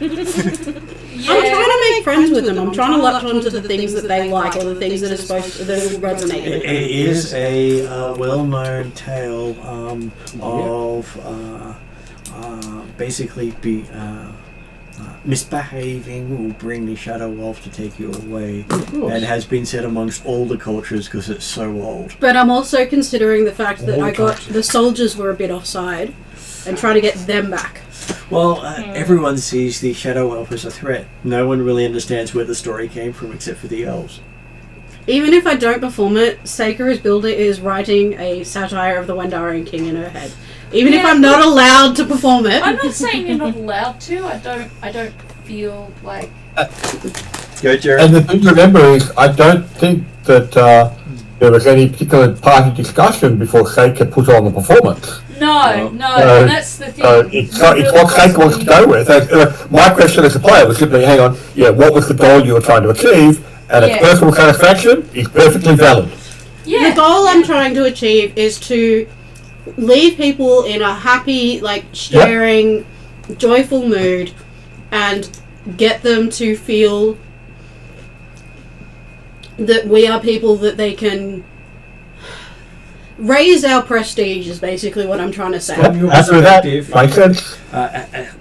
I'm trying to make friends with them. I'm trying to latch onto the things that they like or the things that are supposed that will resonate with It them. is a well-known tale of basically misbehaving will bring the shadow elf to take you away, Of course. and has been said amongst all the cultures because it's so old. But I'm also considering the fact that All I got cultures. the soldiers were a bit offside, and try to get them back. Well, everyone sees the Shadow Elf as a threat. No one really understands where the story came from except for the elves. Even if I don't perform it, Seika is writing a satire of the Wendarian King in her head. Even if I'm not allowed to perform it. I'm not saying you're not allowed to. I don't feel like. Go, Jared. And the thing to remember is, I don't think that there was any particular party discussion before Seika put on the performance. No, and that's the thing. It's what Seika wants to go with. My question as a player was simply, hang on, what was the goal you were trying to achieve? And its personal satisfaction is perfectly valid. Yeah. The goal I'm trying to achieve is to leave people in a happy, sharing, joyful mood and get them to feel that we are people that they can raise our prestige is basically what I'm trying to say. From your After that, perspective, makes sense.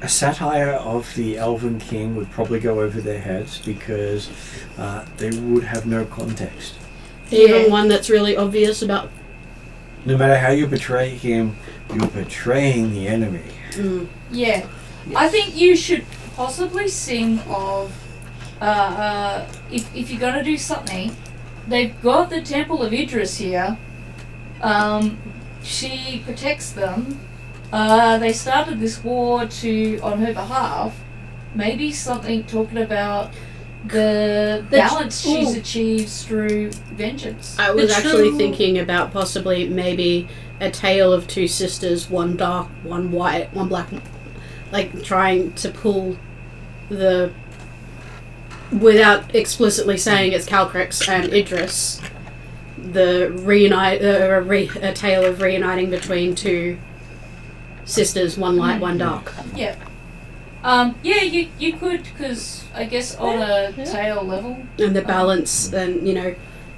a satire of the Elven King would probably go over their heads because they would have no context. Even one that's really obvious about... No matter how you portray him, you're portraying the enemy. Yeah. I think you should possibly sing of... if you're going to do something, they've got the Temple of Idris here. She protects them. They started this war on her behalf. Maybe something talking about the balance she's achieved through vengeance. I was actually thinking about possibly maybe a tale of two sisters, one dark, one white, one black, trying to pull the... without explicitly saying it's Calcrix and Idris, a tale of reuniting between two sisters, one light, one dark. Yeah. You could, because I guess on a tale level. And the balance, and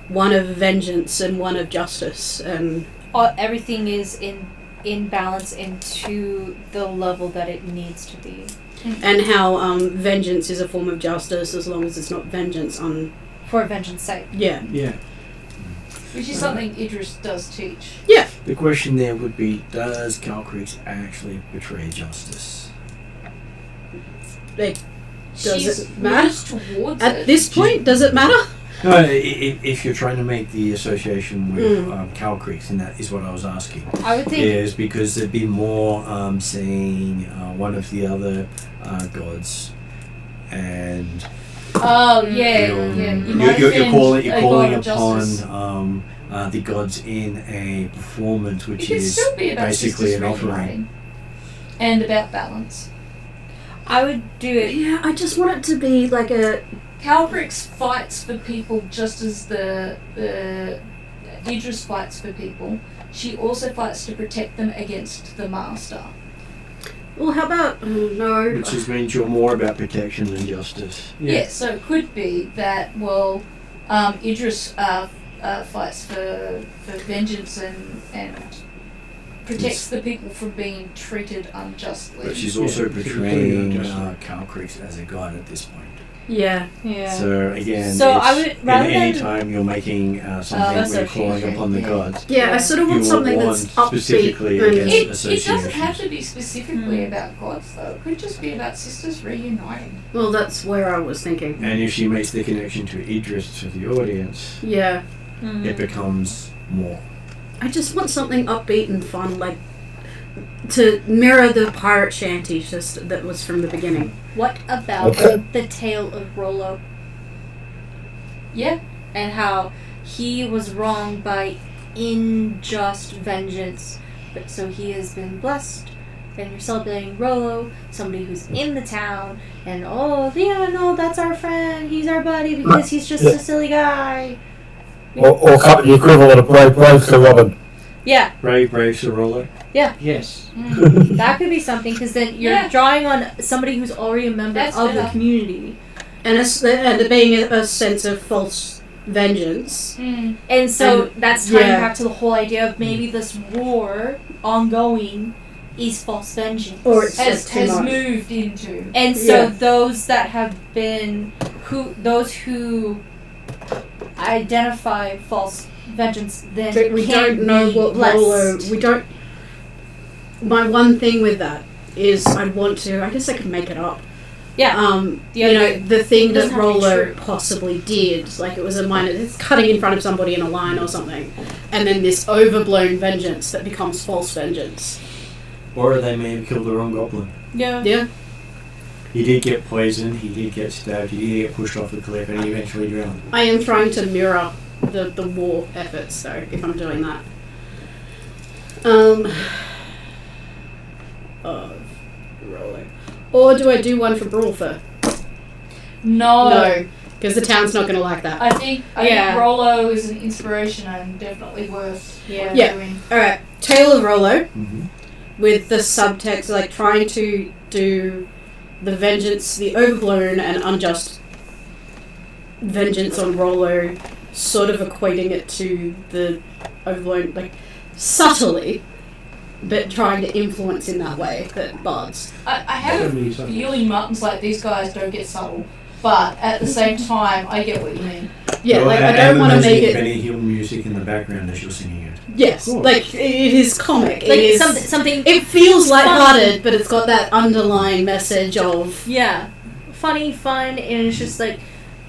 one of vengeance and one of justice, and everything is in balance and to the level that it needs to be. And how vengeance is a form of justice as long as it's not vengeance on... For vengeance sake. Yeah. Yeah. Which is something Idris does teach. Yeah. The question there would be, does Calcrix actually portray justice? Does it matter? Towards At this point, does it matter? No, if you're trying to make the association with Calcrix, and that is what I was asking. I would think... Is because there'd be more saying one of the other gods, and... Oh, yeah. You're calling upon justice. The gods in a performance which It could is still be about basically an sisters offering. reuniting. And about balance. I would do it. Yeah, I just want it to be like a... Calcrix fights for people just as the Idris fights for people. She also fights to protect them against the Master. Well, how about... no. Which just means you're more about protection than justice. Yeah, so it could be that, Idris fights for vengeance and protects the people from being treated unjustly. But she's also portraying Calcrix as a god at this point. Yeah. So again, I would rather any than time you're making something where you're calling upon the gods. Yeah, I sort of want you something want that's upbeat. specifically And against It associations. doesn't have to be specifically about gods, though. It could just be about sisters reuniting. well, that's where I was thinking. And if she makes the connection to Idris to the audience, Yeah. it becomes more. I just want something upbeat and fun, to mirror the pirate shanty that was from the beginning. What about Okay. the tale of Rollo Yeah. and how he was wronged by unjust vengeance, but so he has been blessed, and you're celebrating Rollo, somebody who's in the town, and that's our friend, he's our buddy because he's just a silly guy. Or the equivalent of Brave Sir Robin. Yeah, Brave Sorolo. Yes. that could be something because then you're drawing on somebody who's already a member That's of the better. community. And there being a sense of false vengeance. And so And- that's tying yeah. back to the whole idea of maybe this war ongoing is false vengeance. Or it's Has just too much. moved into. And so Yeah. those that have been those who identify false vengeance then But we can don't know be what blessed. Rollo... We don't... my one thing with that is I guess I could make it up. Yeah. The thing that doesn't have to be Rollo true. possibly did, like it was a minor, it's cutting in front of somebody in a line or something, and then this overblown vengeance that becomes false vengeance. Or they may have killed the wrong goblin. Yeah. Yeah. He did get poisoned, he did get stabbed, he did get pushed off the cliff, and he eventually drowned. I am trying to mirror the war efforts, though, if I'm doing that. Rollo. Or do I do one for Brawlfer? No, because the town's not going to like that. I think Rollo is an inspiration and definitely worth doing. Alright, Tale of Rollo, Mm-hmm. with the subtext, like trying to do the vengeance, the overblown and unjust vengeance on Rollo, sort of equating it to the overblown, like subtly, but trying to influence in that way that bards. I have a feeling Martin's like these guys don't get subtle, but at the same time, I get what you mean. Yeah, Well, like I and don't the want to music, make it. Benny Hill music in the background as you're singing it. Yes, like it is comic. Like it is something. It feels lighthearted, but it's got that underlying message of Yeah, funny, fun, and it's just like,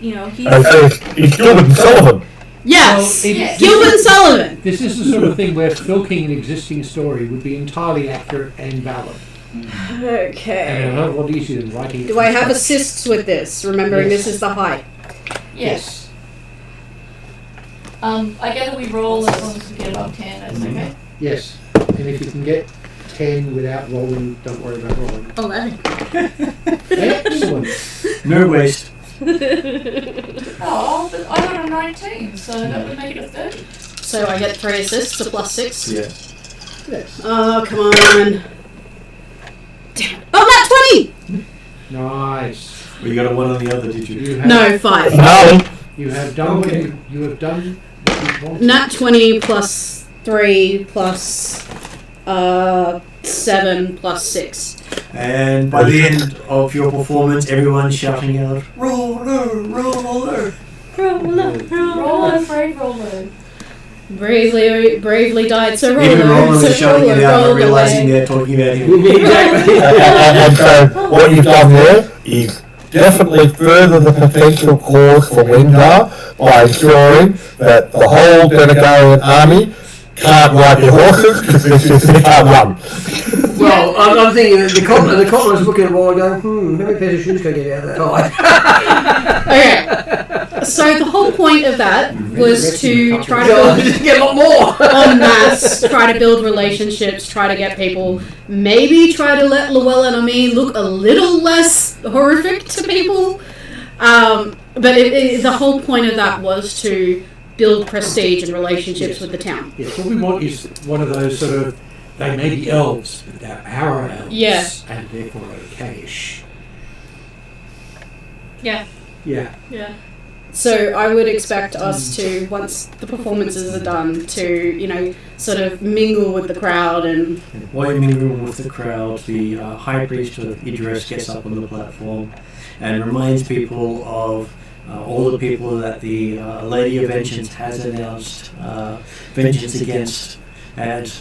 he's. I think it's Gilbert Sullivan. yes, Well, Yes. Gilbert Sullivan. This is the sort of thing where filking an existing story would be entirely accurate and valid. And Okay. a lot easier than writing it. Do from I have scratch. assists with this? Remembering Yes. this is the height. Yes. I gather we roll as long as we get above 10, that's okay? Yes. And if you can get 10 without rolling, don't worry about rolling. 11. Excellent. No waste. Oh, but I got a 19, so that would make it a 30. So I get 3 assists, a +6. Yeah. Yes. Oh, come on. Damn. Oh, not 20! Nice. Well, you got a one on the other, did you? You have, No, 5. No. You have done what you have done. What you want. Nat 20 plus 3 plus 7 plus 6. And by the end of your performance, everyone's shouting out, "Roller, roller!" Roll, afraid roller. Bravely died, so roller. Even Roller so is shouting it out, rolled and realizing away. they're talking about him. Exactly. And so what you've done there is definitely further the potential cause for Windar by ensuring that the whole Denogath army can't ride their horses because they can't run. Well, I'm thinking that the cotton was looking at Roller going, how many pairs of shoes can I get out of that? Okay. So the whole point of that was to try to God, build just get a lot more. en masse, try to build relationships, try to get people, maybe try to let Llewellyn and me look a little less horrific to people. But the whole point of that was to build prestige and relationships with the town. Yes, what we want is one of those sort of, they may be elves, but they're our elves. Yeah. And therefore okay-ish. Yeah. Yeah. Yeah. So I would expect us to, once the performances are done, to, sort of mingle with the crowd and... While you're mingling with the crowd, the High Priest of Idris gets up on the platform and reminds people of all the people that the Lady of Vengeance has announced vengeance against, and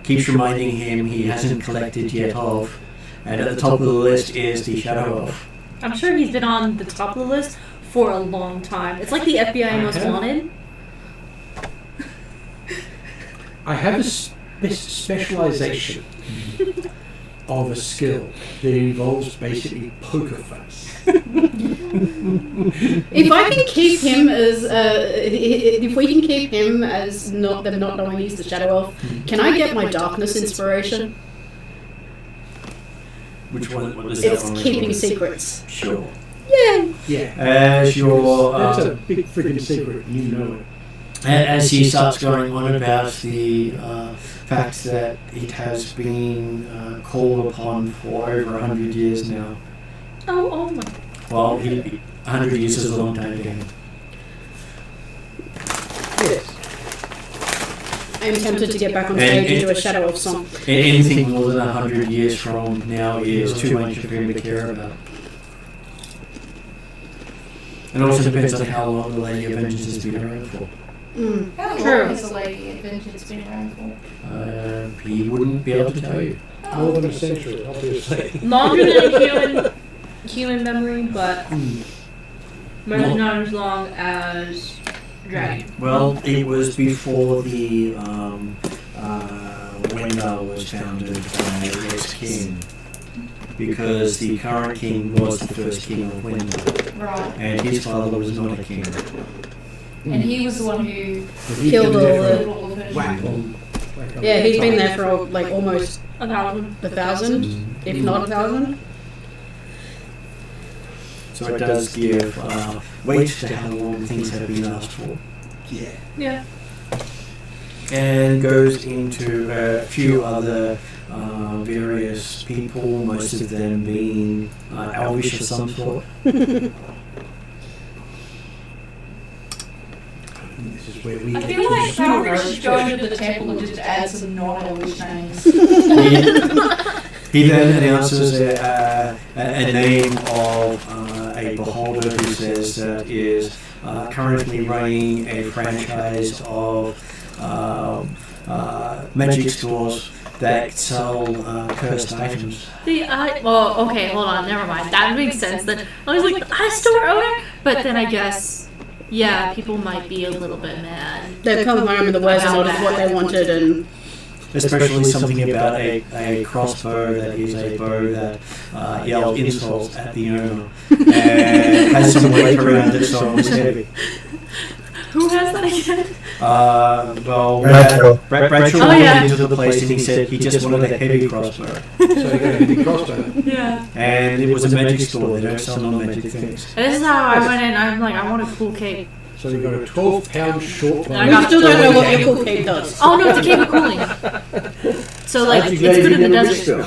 keeps reminding him he hasn't collected yet of. And at the top of the list is the Shadow Elf. I'm sure he's been on the top of the list for a long time. It's like the FBI Most Wanted. I have a specialization of a skill that involves basically poker face. If I can keep him as, if we can keep him as not them not knowing he's the Shadow Elf, can I get my darkness inspiration? Which one? What is that It's one? keeping secrets. Sure. Yay! Yeah. As your That's a big friggin' secret, and you know it. as he starts going on about the fact that it has been called upon for over 100 years now. Oh my. Well, 100 years is a long time to him. Yes. I'm tempted to get back on stage and do a Shadow Elf song. Anything more than 100 years from now is too much for him to care about. It also depends on how long the Lady of Vengeance has been around for. How True. long has the Lady of Vengeance been around for? He wouldn't be able to tell you. More than a century, obviously. Longer than human memory, but maybe not as long as dragon. Well, it was before the Wendar was founded by its king, because the current king was the first king of Wendar, Right. and his father was not a king. And he was the one who Killed all the. killed all the Persians. Whack. Yeah, he's been there for like almost 1,000. 1,000, if not 1,000. So it does give weight to how long things have been asked for. Yeah. And goes into a few other various people, most of them being elvish of some sort. This is where we I feel like we should go into the temple and just add some non-Elvish names. He then announces a name of a beholder who says that is currently running a franchise of magic stores that sell cursed items. Well, okay, hold on, never mind. That makes sense. Then I was like, I store owner, but then I guess, yeah, people might be a little bit mad. They've come home and the words are not what they wanted, and Especially something about a crossbow that is a bow that yells insults at the owner and has some weight around it, so it's heavy. Who has that again? Bradshaw Oh, went yeah. into the place and he said he just wanted a heavy crossbow. So you got a heavy crossbow. Yeah. And it was a magic store, they don't sell non-magic things. And this is how I went in. I'm like, I want a cool cape. So you got a 12-pound short I one. got we still don't know what your cool cape does. Oh no, it's a cape of cooling. So like, it's good in the desert.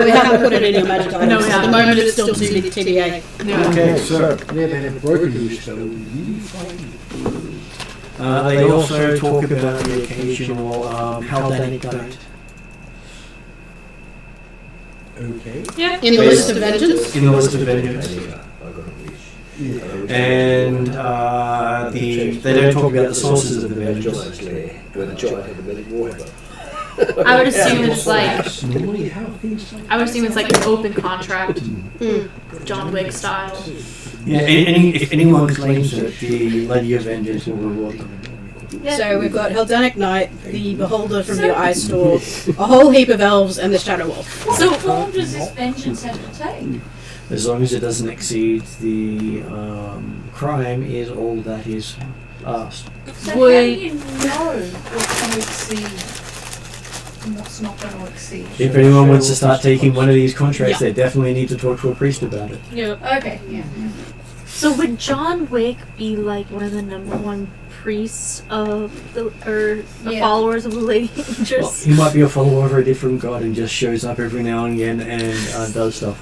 We haven't put it in your magic items. No, we At the haven't. moment, it's still TBA. Yeah. Okay, so yeah, they have broken you spell. Really fighting. They also talk about the occasional Haldanic knight. Okay. Yeah. In the list of vengeance. In the list of vengeance. And they don't talk about the sources of the vengeance. Where the giant had the magic warhammer. I would assume it's like, Normally how things like I would assume it's like an open contract, John Wick style. Yeah, if anyone claims it, the Lady of Vengeance will reward them. So we've got Haldanic Knight, the Beholder from the Ice Store, a whole heap of elves, and the Shadow Wolf. What form does this vengeance have to take? As long as it doesn't exceed the crime is all that is asked. So how do you know what's going to exceed and what's not going to exceed? If anyone wants to start taking one of these contracts, they definitely need to talk to a priest about it. Yeah. Okay, yeah. So would John Wick be like one of the #1 priests of the followers of the Lady Well, Interest? he might be a follower of a different god and just shows up every now and again and does stuff.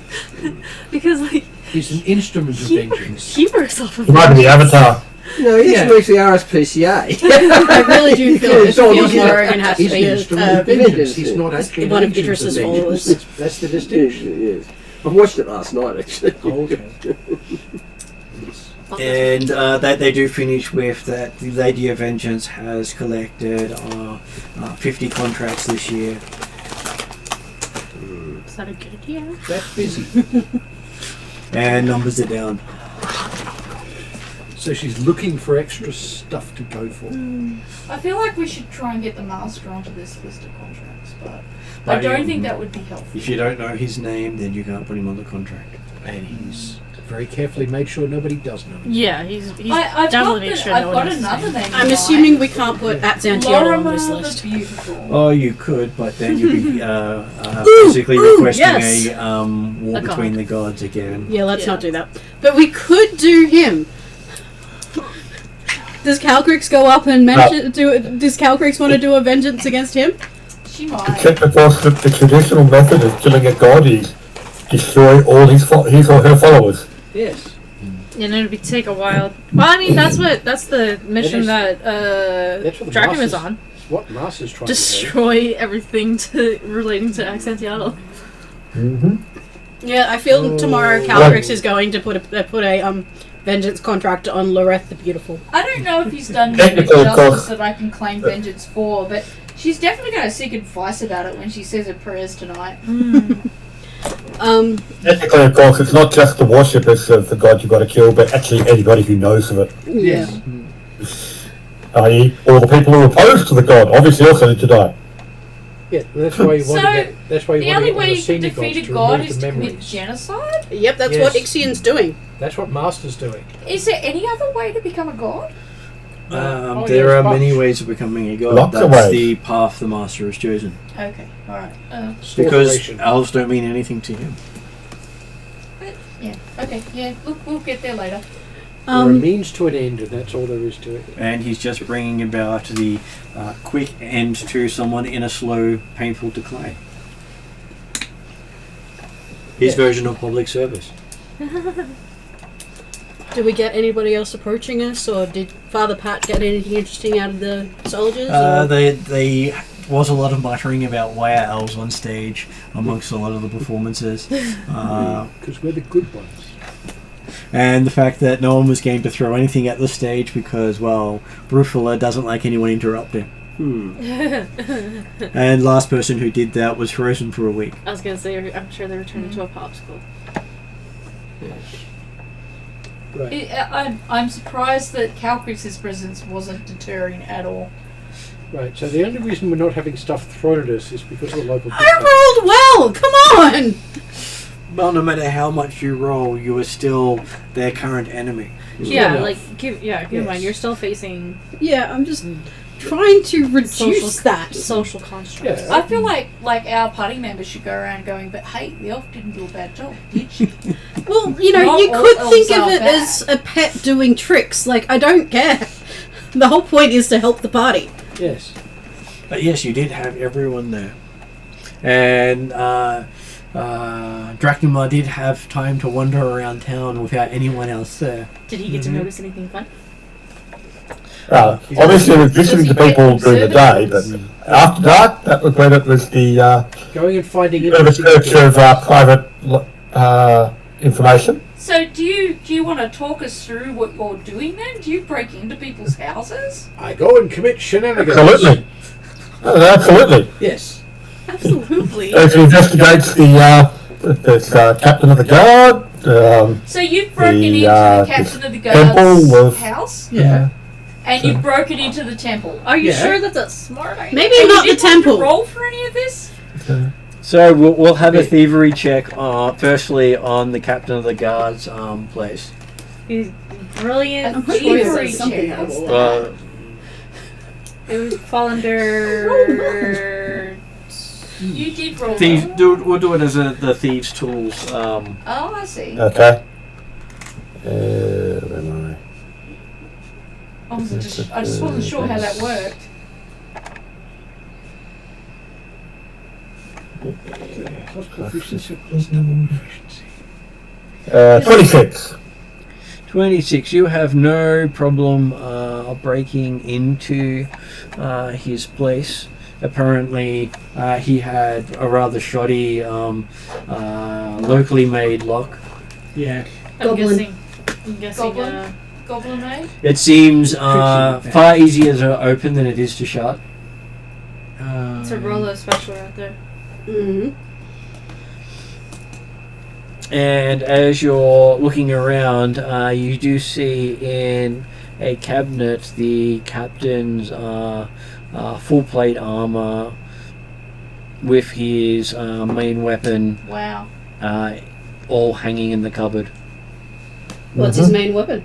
Because like He's an instrument of vengeance. he works off of He might be the Avatar. No, he just works the RSPCA. I really do feel It's all Phil he's Morrigan has to He's be an instrument of vengeance. He's not actually one of an agent Idris's vengeance. followers. That's the distinction. Yes. I watched it last night, actually. Oh, okay. And that they do finish with that the Lady of Vengeance has collected 50 contracts this year. Is that a good idea? That's busy. And numbers are down. So she's looking for extra stuff to go for. I feel like we should try and get the master onto this list of contracts, but I But don't you- think that would be helpful. If you don't know his name, then you can't put him on the contract. And he's very carefully made sure nobody does know. Yeah, he's I've definitely got, made sure I've no one got knows his another name. name. in I'm mind. assuming we can't put Xantiota on this Lorimer list. the Beautiful. Oh, you could, but then you'd be basically requesting yes. a war A god. between the gods again. Yeah, let's Yeah. not do that. But we could do him. Does Calcrix go up and mention? Does Calcrix want to do a vengeance against him? She might. Check the box that the traditional method of killing a god is destroy all his or her followers. Yes. And it would take a while. Well, I mean, that's the mission is- that That's what the Dragon is Masters- on. It's what Master's trying Destroy everything relating to Xantiota. Mm-hmm. Yeah, I feel tomorrow Calrix is going to put a vengeance contract on Loreth the Beautiful. I don't know if he's done Technical justice cost. that I can claim vengeance for, but she's definitely going to seek advice about it when she says her prayers tonight. Technically, of course, it's not just the worshippers of the god you've got to kill, but actually anybody who knows of it. Yeah. I.e., all the people who are opposed to the god obviously also need to die. Yeah, that's why you want to So, get. That's why you The want only to get one way of the you can senior defeat gods a to god remove is the to commit memories. genocide? Yep, that's Yes. what Ixian's doing. That's what Master's doing. Is there any other way to become a god? Oh, There yes, are bunch. many ways of becoming a god. Lots of That's ways. the path the master has chosen. Okay, alright. Because Sorceration. elves don't mean anything to him. Yeah, okay, yeah, we'll get there later. Or a means to an end, and that's all there is to it. And he's just bringing about the quick end to someone in a slow, painful decline. His version of public service. Did we get anybody else approaching us, or did Father Pat get anything interesting out of the soldiers? They was a lot of muttering about why are elves on stage amongst a lot of the performances. Because we're the good ones. And the fact that no one was game to throw anything at the stage because, well, Brufula doesn't like anyone interrupting. And last person who did that was frozen for a week. I was gonna say, I'm sure they were turned into a popsicle. Right. I'm surprised that Calcrix's presence wasn't deterring at all. Right. So the only reason we're not having stuff thrown at us is because of the local. I rolled well. Come on. Well, no matter how much you roll, you are still their current enemy. Yeah, enough. like keep in Yes. mind you're still facing Yeah, I'm just trying to reduce that. social constructs. Yeah. I feel like our party members should go around going, but hey, the elf didn't do a bad job, did she? Well, you know, Not you all could elves think of are it bad. as a pet doing tricks. Like, I don't care. The whole point is to help the party. Yes. But yes, you did have everyone there. And Dracula did have time to wander around town without anyone else there. Did he get to notice anything fun? Obviously, we're listening to people during the day, but after dark, that was when it was the Going and finding research of private information. So do you want to talk us through what you're doing then? Do you break into people's houses? I go and commit shenanigans. Absolutely. Absolutely. Yes. Absolutely. As he investigates the captain of the guard. So you've broken The, into the captain of the temple guard's was- house, Yeah. and you've broken into the temple. Are you Yeah. sure that's a smart idea? Maybe And not you the didn't have to temple. roll for any of this? So we'll have a thievery check, firstly on the captain of the guard's place. He's brilliant. A thievery something check. else. It would fall under. You did roll. Thieves, well. we'll do it as the thieves' tools. Oh, I see. Okay. Where am I just wasn't sure how that worked. I? 26. 26. You have no problem breaking into his place. Apparently, he had a rather shoddy, locally made lock. Yeah. I'm Goblin. guessing. Goblin? Goblin maid? It seems far easier to open than it is to shut. It's a Rolo special right there. Mm-hmm. And as you're looking around, you do see in a cabinet the captain's full plate armor with his main weapon Wow. all hanging in the cupboard. What's his main weapon?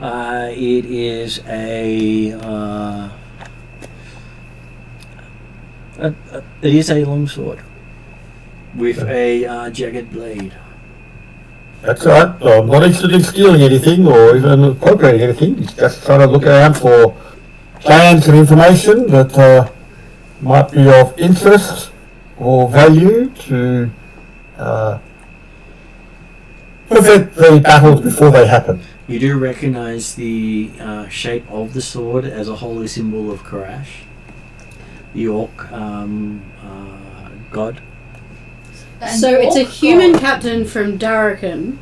It is a longsword with a jagged blade. That's right. I'm not interested in stealing anything or even appropriating anything. Just trying to look around for plans and information that might be of interest or value to prevent the battles before they happen. You do recognize the shape of the sword as a holy symbol of Karash, the orc god. So it's a orc human god. captain from Darrakan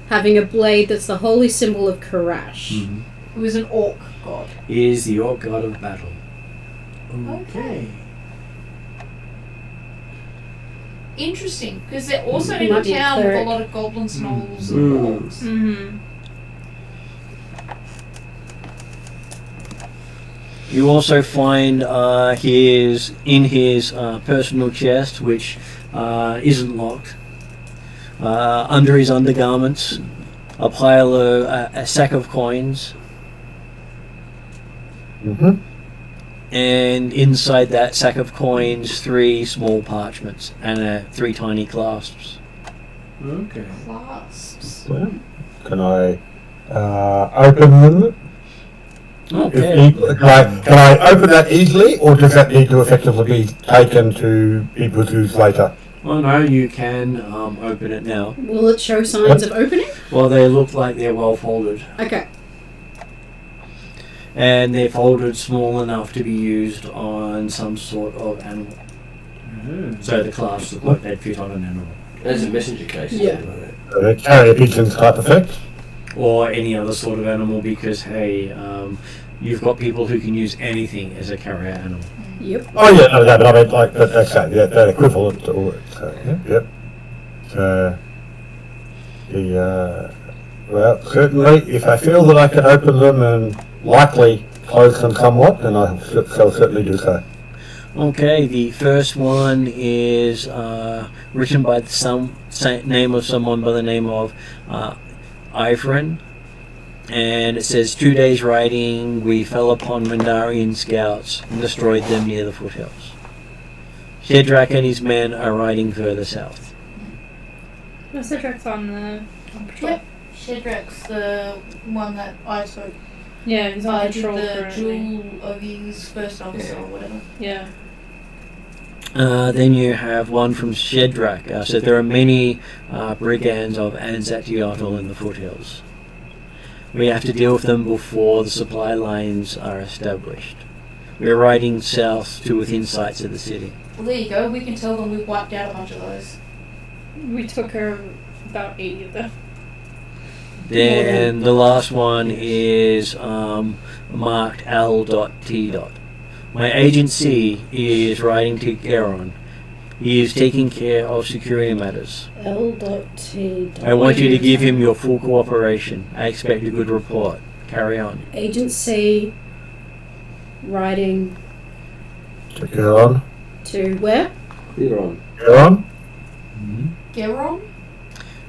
having a blade that's the holy symbol of Karash. Who is an orc god. He is the orc god of battle. Okay. Interesting, because they're also He in might a be a town with a cleric. lot of goblins, gnolls, and Mm. orcs. Mm-hmm. You also find his personal chest, which isn't locked. Under his undergarments, a pile of a sack of coins, Mm-hmm. and inside that sack of coins, 3 small parchments and 3 tiny clasps. Okay. Clasps. Well, can I open them? Okay. Can I open that easily, or does that need to effectively be taken to be produced later? Well, no, you can open it now. Will it show signs of opening? Well, they look like they're well folded. Okay. And they're folded small enough to be used on some sort of animal. So the clasps look like they'd fit on an animal. As a messenger case. Yeah. Carrier pigeons type effect? Or any other sort of animal, because, hey, you've got people who can use anything as a carrier animal. Yep. Oh yeah, no, but I mean, like, that's that equivalent to all it. So, yep. So, well, certainly, if I feel that I can open them and likely close them somewhat, then I shall certainly do so. Okay, the first one is written by name of someone by the name of Ivrin, and it says, 2 days riding, we fell upon Mandarian scouts and destroyed them near the foothills. Shedrak and his men are riding further south. No, Cedric's on the patrol. Yep. Shedrak's the one that I took. Yeah, he's on I did patrol the currently. jewel of his first officer or whatever. Yeah. Then you have one from Shedrak. So there are many brigands of Anzat-Yotl in the foothills. We have to deal with them before the supply lines are established. We're riding south to within sights of the city. Well, there you go. We can tell them we've wiped out a bunch of those. We took care of about 80 of them. Then the last one is marked L.T. My agency is riding to Garon. He is taking care of security matters. L.T. I want you to give him your full cooperation. I expect a good report. Carry on. Agency riding To go on. to where? You're on. Go on. Geron?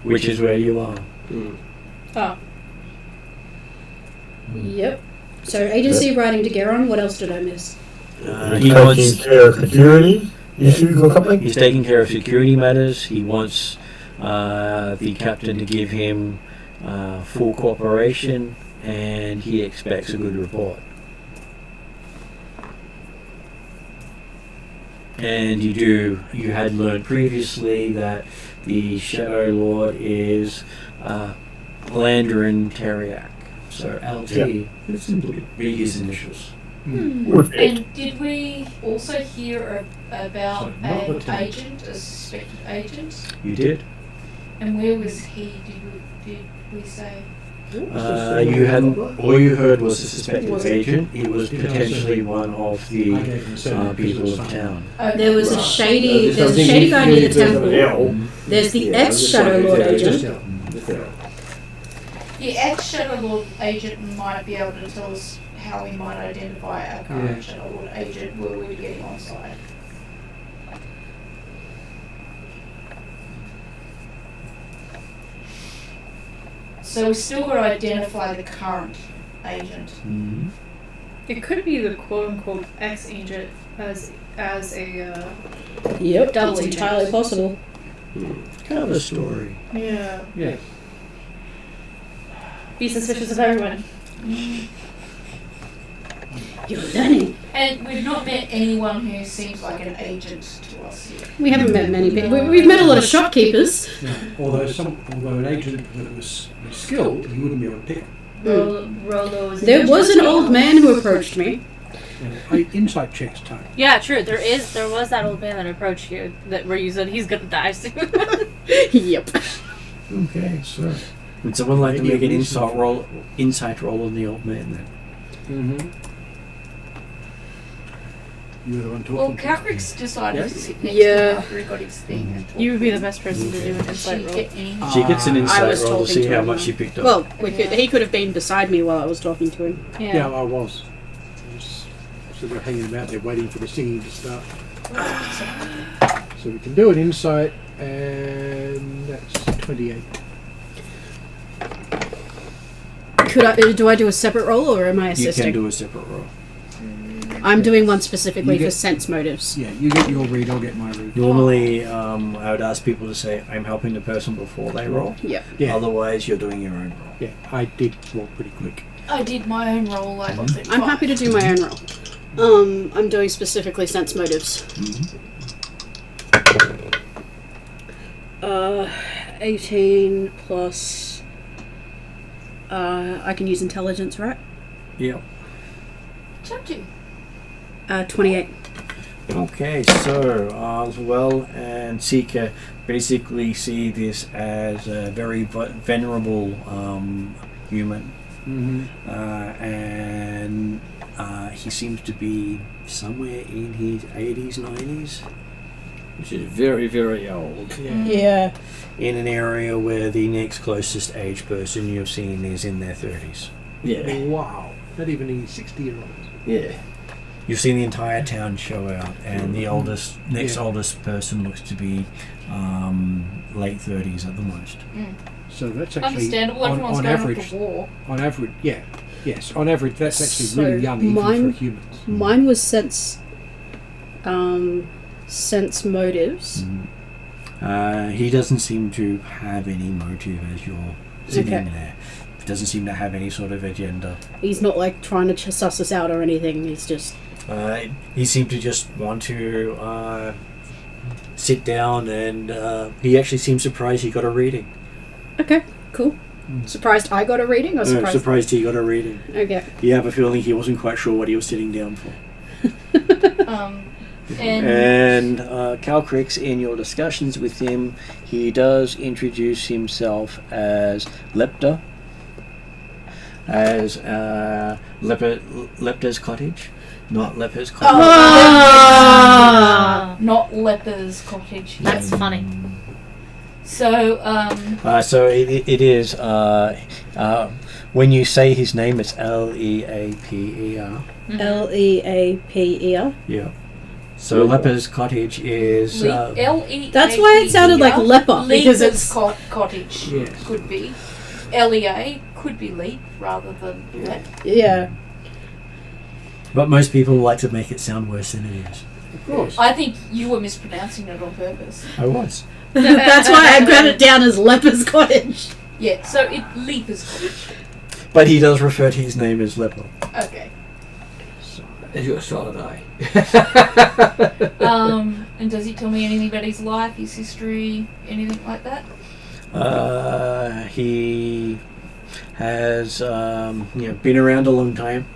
Which is where you are. Oh. Yep. So agency riding to Garon. What else did I miss? He Taking wants. care of security issues or something? He's taking care of security matters. He wants the captain to give him full cooperation, and he expects a good report. And you had learned previously that the Shadow Lord is Landrin Teriak. So LT, it's simply be his initials. Would be. And did we also hear about So, not an lieutenant. agent, a suspected agent? You did? And where was he? Did we say? You hadn't. All you heard was a suspected agent. It was potentially one of the people of town. There was a right. shady. There's a shady guy near the temple. There's the ex-Shadow Lord agent. The ex-Shadow Lord agent might be able to tell us how we might identify our current Shadow Lord agent were we to get him on site. So we still got to identify the current agent. Mm-hmm. It could be the quote-unquote ex-agent as a Yep, Double it's agent. entirely possible. Kind of a story. yeah. Yeah. Be suspicious of everyone. You're learning. And we've not met anyone who seems like an agent to us yet. We haven't met many people. We've met a lot of shopkeepers. Yeah. Although an agent that was skilled, you wouldn't be able to pick. Rollo is There was an old man who approached me. Insight checks, Tone. Yeah, true. There was that old man that approached you where you said he's gonna die soon. Yep. Okay, so would someone like to make an insight roll on the old man then? Mm-hmm. You're the one talking. Well, Calcrix decided to sit next to Yeah. him after he got his thing. You would be the best person to do an insight roll. Get any? She gets an I insight was roll to talking see to how him. much she picked up. Well, he could have been beside me while I was talking to him. Yeah, I was. So they're hanging about there waiting for the singing to start. So we can do an insight, and that's 28. Do I do a separate roll or am I you assisting? can do a separate roll. I'm doing one specifically You for get- sense motives. Yeah, you get your read, I'll get my read. Normally, I would ask people to say, I'm helping the person before they roll. Yep. Yeah, Otherwise, you're doing your own roll. yeah, I did roll pretty quick. I did my own roll. I got 35. I'm happy to do my own roll. I'm doing specifically sense motives. 18 plus. I can use intelligence, right? Yep. Jumped you. 28. Okay, so Oswell and Seeker basically see this as a very venerable human. Mm-hmm. And he seems to be somewhere in his 80s, 90s. Which is very, very old. Yeah. In an area where the next closest age person you've seen is in their 30s. Yeah. Wow, not even any 60-year-olds. Yeah. You've seen the entire town show out, and the next oldest person looks to be late 30s at the most. So that's actually Understandable. Everyone's on going average. off to war. On average, yeah, yes. On average, that's actually So really young even mine- for humans. Mine was sense motives. He doesn't seem to have any motive as you're sitting Okay. there. He doesn't seem to have any sort of agenda. He's not like trying to suss us out or anything. He's just. He seemed to just want to sit down, and he actually seemed surprised he got a reading. Okay, cool. Surprised I got a reading or surprised? Surprised he got a reading. Okay. You have a feeling he wasn't quite sure what he was sitting down for. And Calcrix, in your discussions with him, he does introduce himself as Lepta, as Lepta's cottage, not Leper's cottage. not Leper's cottage. That's funny. So, So it is, when you say his name, it's Leaper. Leaper. Yeah. So Leper's cottage is... L-E. That's why it sounded like leper, because it's- cottage. Yes. Could be. L-E-A could be leap rather than lep. Yeah. But most people like to make it sound worse than it is. Of course. I think you were mispronouncing it on purpose. I was. That's why I grabbed it down as Leper's cottage. Yeah, so it Leaper's cottage. But he does refer to his name as Leper. Okay. Has got a solid eye. And does he tell me anything about his life, his history, anything like that? He has been around a long time.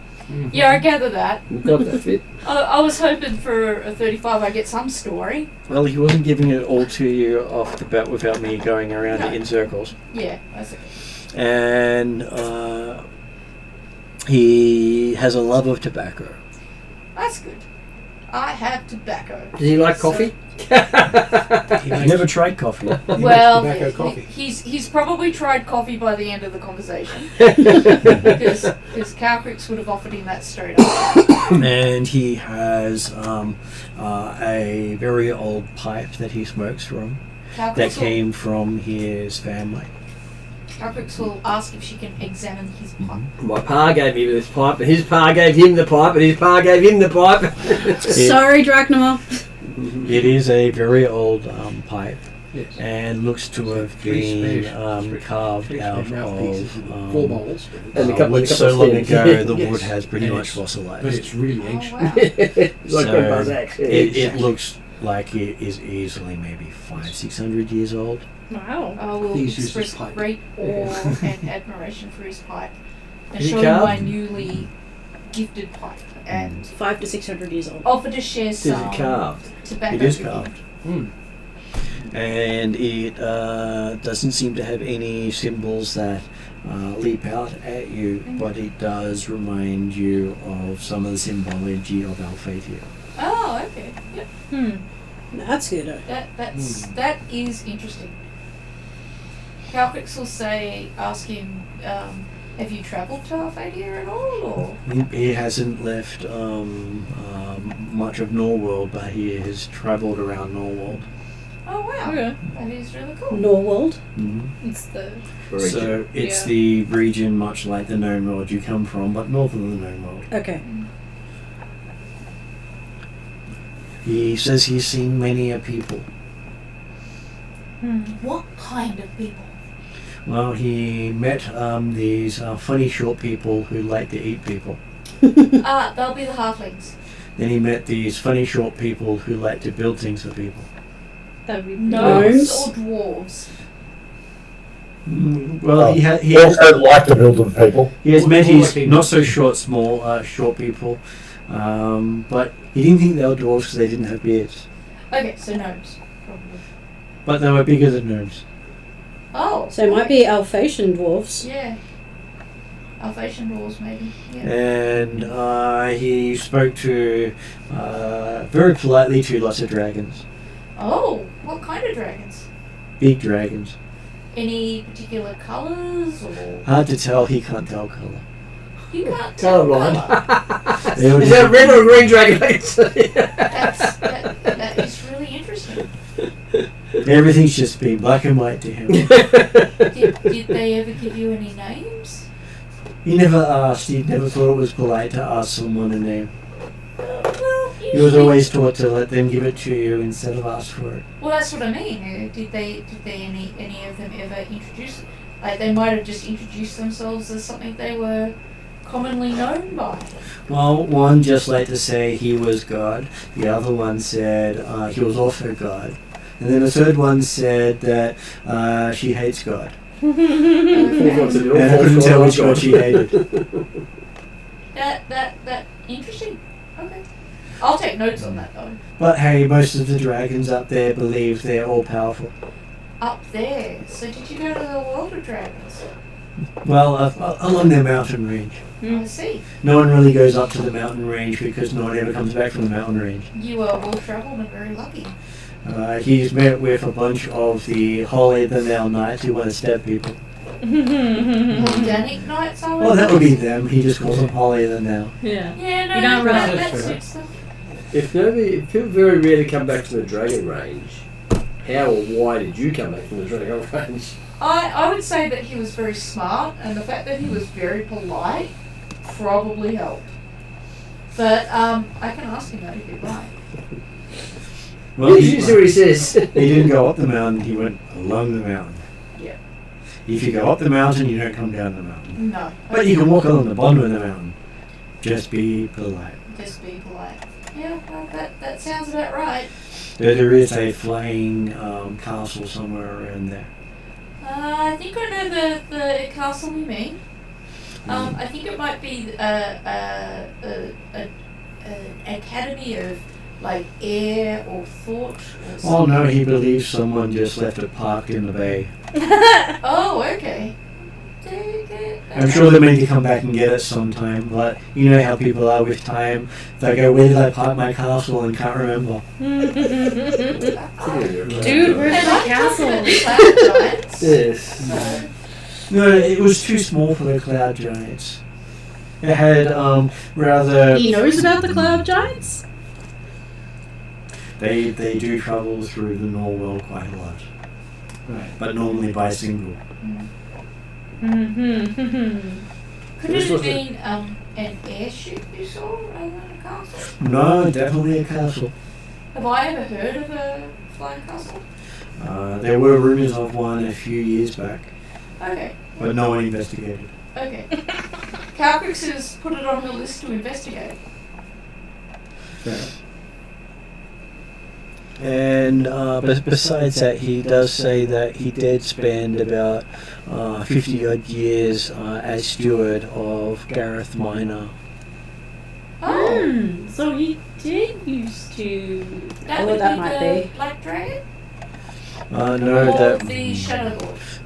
Yeah, I gather that. We've got that bit. I was hoping for a 35 I get some story. Well, he wasn't giving it all to you off the bat without me going around it in circles. Yeah, that's okay. And he has a love of tobacco. That's good. I have tobacco. Does he like coffee? He's never tried coffee. Well, tobacco yeah, coffee. he's probably tried coffee by the end of the conversation. Because Calcrix would have offered him that straight up. And he has a very old pipe that he smokes from that came from his family. Calcrix will ask if she can examine his pipe. My pa gave me this pipe, and his pa gave him the pipe, and his pa gave him the pipe. Sorry, Drachnoma. It is a very old pipe. Yes. And looks to have been carved out of 4 bowls. And a couple wood of so long stems. ago the Yes. wood has pretty And much it's- fossilized. But it's really Oh, ancient. wow. Like So Grandpa's axe. Yeah, it exactly. looks like it is easily maybe 500-600 years old. Wow. I will Please use express this pipe. great awe and admiration for his pipe. And Is he show him my carved? newly gifted pipe. and 500 to 600 years old. offered to share Is it some carved? tobacco. It is with him. carved. Hmm. And it doesn't seem to have any symbols that leap out at you, but it does remind you of some of the symbology of Alphatia. Oh, okay. Yep. That's good. That is interesting. Calcrix will ask him, have you travelled to Alphadia at all, or? He hasn't left much of Norworld, but he has travelled around Norworld. Oh wow, Okay. that is really cool. Norworld. Mm-hmm. It's the So it's Yeah. the region much like the known world you come from, but north of the known world. Okay. He says he's seen many a people. What kind of people? Well, he met these funny short people who like to eat people. They'll be the halflings. Then he met these funny short people who like to build things for people. that would be Gnomes Gnomes? or dwarves? Well, he He has also like to build with people. he has met his Like not so short, small, short people, but he didn't think they were dwarves because they didn't have beards. Okay, so gnomes, probably. But they were bigger than gnomes. Oh. So it might be Alphatian dwarves. Yeah. Alphatian dwarves, maybe. Yeah. And he spoke to very politely to lots of dragons, Oh, what kind of dragons? big dragons. Any particular colours or? Hard to tell. He can't tell color. You can't tell Colourblind. colour. They all Is that just- red or a green dragon? That is really interesting. Everything's just been black and white to him. Did they ever give you any names? He never asked. He never thought it was polite to ask someone a name. Well, He was always taught to let them give it to you instead of ask for it. Well, that's what I mean. Did they any of them ever introduce? Like they might have just introduced themselves as something they were commonly known by. Well, one just liked to say he was God. The other one said he was also God. And then the third one said that she hates God. And I couldn't tell which God she hated. That interesting. Okay. I'll take notes on that though. But hey, most of the dragons up there believe they're all powerful. Up there. So did you go to the world of dragons? Well, along their mountain range. I see. No one really goes up to the mountain range because no one ever comes back from the mountain range. You are well travelled and very lucky. He's met with a bunch of the holier-than-thou knights who want to stab people. Organic knights, I would. Well, that would be them. He just calls them holier-than-thou. Yeah. Yeah, no, You don't that, really- that That's fair. suits them. If people very rarely come back from the dragon range, how or why did you come back from the dragon range? I would say that he was very smart, and the fact that he was very polite probably helped. But I can ask him that if you'd like. Well, You see what he says. he didn't go up the mountain. He went along the mountain. Yeah. If you go up the mountain, you don't come down the mountain. No. But you can walk along the bottom of the mountain. Just be polite. Just be polite. Yeah, well, that sounds about right. There is a flying castle somewhere around there. I think I know the castle you mean. I think it might be an academy of like air or thought or Oh something. no, he believes someone just left it parked in the bay. Oh, okay. I'm sure they're meant to come back and get it sometime, but you know how people are with time. They go, where did I park my castle, and can't remember. Dude, They where's might the talk to castle? the cloud giants. Yes. So, No, it was too small for the cloud giants. It had rather... He knows about the cloud giants? They do travel through the Null world quite a lot, Right. but normally by single. could This it have was been an airship you saw rather than a castle? No, definitely a castle. Have I ever heard of a flying castle? There were rumours of one a few years back, Okay. but no one investigated. Okay. Calcrix has put it on the list to investigate. And besides that, he does say that he did spend about 50 odd years as steward of Gareth Minor. Oh, So he did used to. That Oh, would that be might the be. Black Dragon? No, or that the Shadow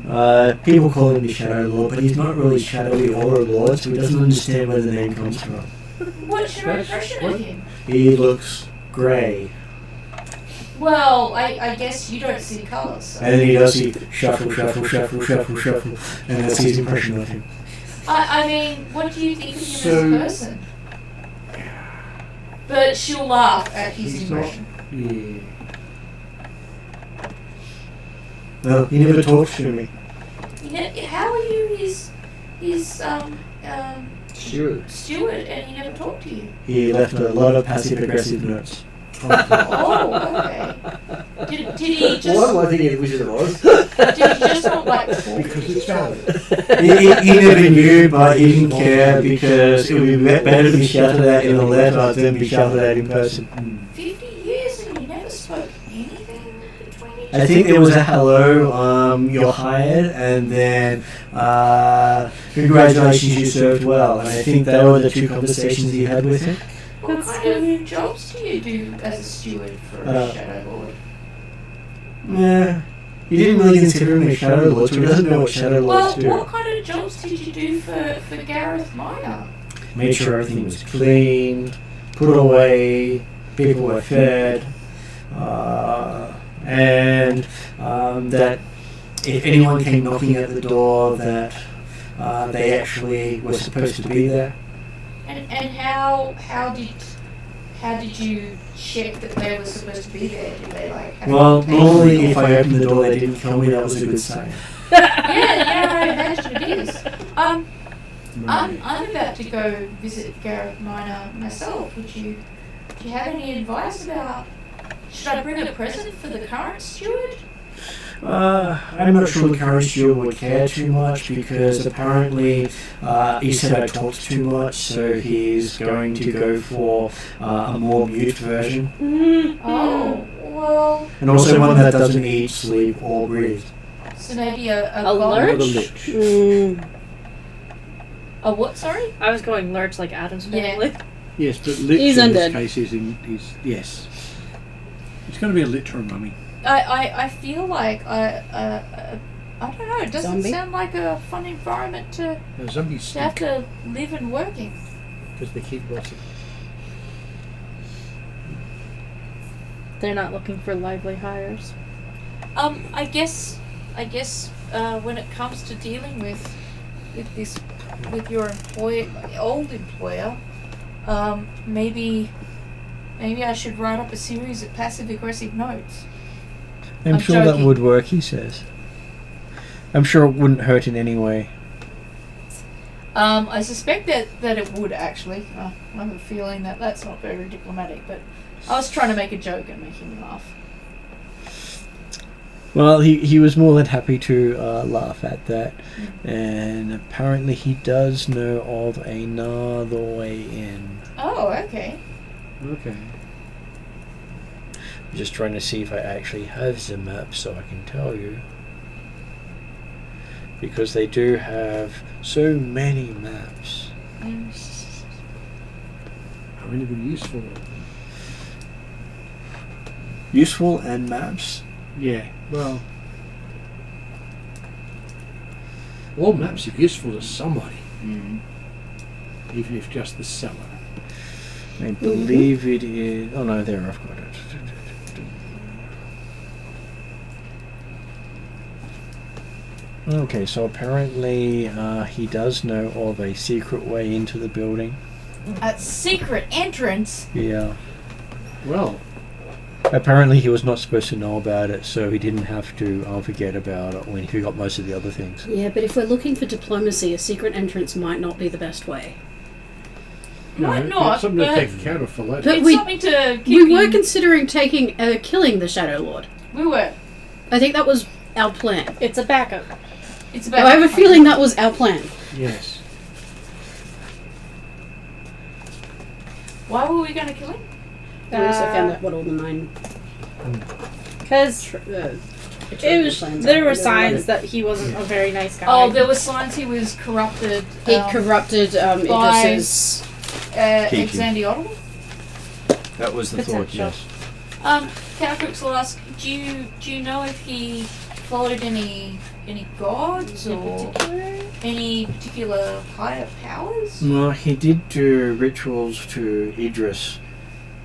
Lord? people call him the Shadow Lord, but he's not really shadowy or a lord, so he doesn't understand where the name comes from. What's your impression of him? He looks grey, Well, I guess you don't see colours. So. and then he does see shuffle, shuffle, shuffle, shuffle, shuffle, and that's his impression of him. I mean, what do you think of him So- as a person? But she'll laugh at his He's not- impression. Yeah. Well, he never talks to me. How are you his Steward. and he never talked to you? He left a lot of passive-aggressive notes. Oh, okay. Did he just Why am I thinking of Wizard of Oz? did he just not like talk? Because it's valid. He never knew, but he didn't care because it would be better to be shouted at in a letter than be shouted at in person. 50 years and you never spoke anything between each I think there was a hello, you're hired, and then congratulations, you served well. And I think that were the two conversations he had with him. What kind of jobs do you do as a steward for a Shadow Lord? Yeah, he didn't really consider him a Shadow Lord, so he doesn't know what Shadow Lords Well, do. what kind of jobs did you do for Gareth Minor? Made sure everything was clean, put away, people were fed, and that if anyone came knocking at the door, that they actually were supposed to be there. And how did you check that they were supposed to be there? Did they like have Well, to pay normally for if I opened the door they didn't kill me, that was a good sign. yeah, I imagine it is. I'm about to go visit Gareth Minor myself. Do you have any advice about, should I bring a present for the current steward? I'm not sure the current steward would care too much because apparently he said I talked too much, so he's going to go for a more mute version. Oh, well, And also one that doesn't eat, sleep, or breathe. so maybe a lurch? gold- A what, sorry? I was going lurch like Adam's family. Yes, but lich He's in undead. this case is yes. It's going to be a lich or a mummy. I feel like I don't know. It doesn't Zombie? sound like a fun environment to No, zombies have stink to live and work in. because they keep rotting. They're not looking for lively hires. I guess when it comes to dealing with your old employer, maybe I should write up a series of passive aggressive notes. I'm sure joking. that would work, he says. I'm sure it wouldn't hurt in any way. I suspect that it would actually. I have a feeling that that's not very diplomatic, but I was trying to make a joke and make him laugh. Well, he was more than happy to laugh at that, and apparently he does know of another way in. Oh, okay. Okay. I'm just trying to see if I actually have the map so I can tell you. Because they do have so many maps. Are any of them useful? Useful and maps? Yeah. Well, all maps are useful to somebody, even if just the seller. I believe it is. Oh no, there, I've got it. Okay, so apparently he does know of a secret way into the building. A secret entrance. Yeah. Well, Apparently he was not supposed to know about it, so he didn't have to forget about it when he forgot most of the other things. Yeah, but if we're looking for diplomacy, a secret entrance might not be the best way. Might it's not, something to but take account of for later. But it's we- something to keep We were in- considering killing the Shadow Lord. We were. I think that was our plan. It's a backup. It's I about. have a feeling that was our plan. Yes. Why were we going to kill him? We also found out what all the 9 Because it was. There were signs that he wasn't a very nice guy. Oh, there were signs he was corrupted. He corrupted by- Idris's Keep him. Exandiotl? That was the thought, Potential. yes. Calcrix will ask, do you know if he followed any gods In or particular? any particular higher powers? Well, he did do rituals to Idris,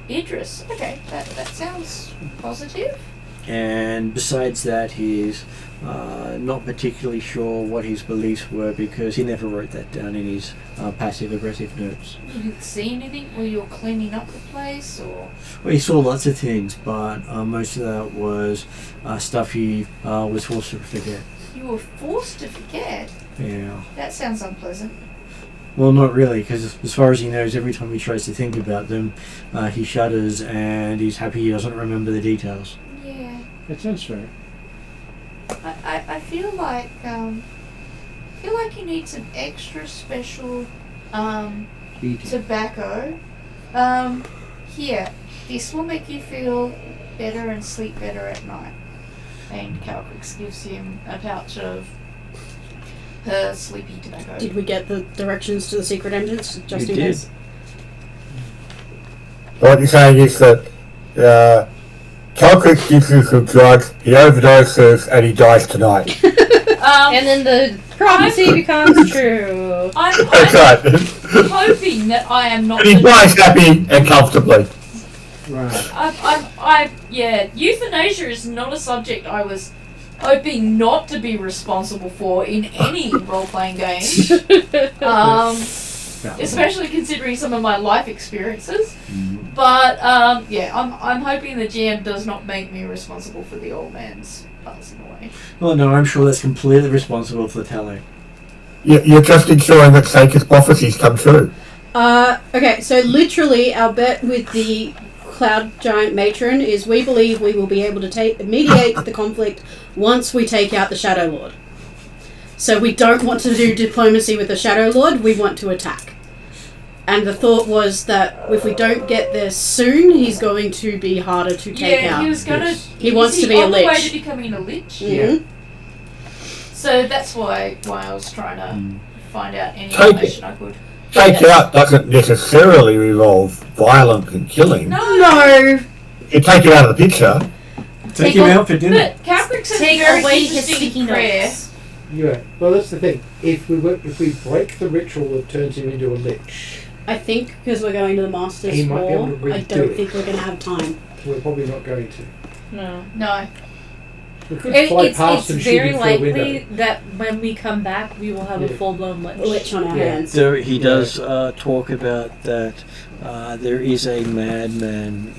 Idris. Okay, that sounds positive. and besides that, he's not particularly sure what his beliefs were because he never wrote that down in his passive-aggressive notes. You didn't see anything while you were cleaning up the place, or Well, he saw lots of things, but most of that was stuff he was forced to forget. you were forced to forget? Yeah. That sounds unpleasant. Well, not really, because as far as he knows, every time he tries to think about them, he shudders and he's happy he doesn't remember the details. Yeah. That sounds fair. I feel like you need some extra special Eating. tobacco. Here, this will make you feel better and sleep better at night. And Calcrix gives him a pouch of her sleepy tobacco. Did we get the directions to the secret entrance? Just You in did. case. What you're saying is that Calcrix gives you some drugs, he overdoses, and he dies tonight. And then the prophecy becomes true. That's I'm right. hoping that I am not. And he dies happy and comfortably. Right. Yeah, euthanasia is not a subject I was hoping not to be responsible for in any role-playing game. Especially considering some of my life experiences. But yeah, I'm hoping the GM does not make me responsible for the old man's passing away. Well, no, I'm sure that's completely responsible for the talent. You're just ensuring that Saker's prophecies come true. Okay, so literally our bet with the Cloud Giant Matron is we believe we will be able to mediate the conflict once we take out the Shadow Lord. So we don't want to do diplomacy with the Shadow Lord, we want to attack. And the thought was that if we don't get there soon, he's going to be harder to take out. He was gonna. Yes. He wants to be a on the way lich. to becoming a lich. Mhm. So that's why I was trying to find out any Take information I could. Take out doesn't necessarily involve violence and killing. No! You take it out of the picture. Take him out for dinner. But Capric has Take a very away his interesting sticky prayer. notes. Yeah. Well, that's the thing. If we break the ritual that turns him into a lich, I think because we're going to the Masters He might be War, able to I redo don't it. think we're going to have time. we're probably not going to. No. No. We could fly It's past and shoot very him through a window. likely that when we come back, we will have a Yeah. full-blown lich. Lich on our Yeah. hands. So he does talk about that there is a madman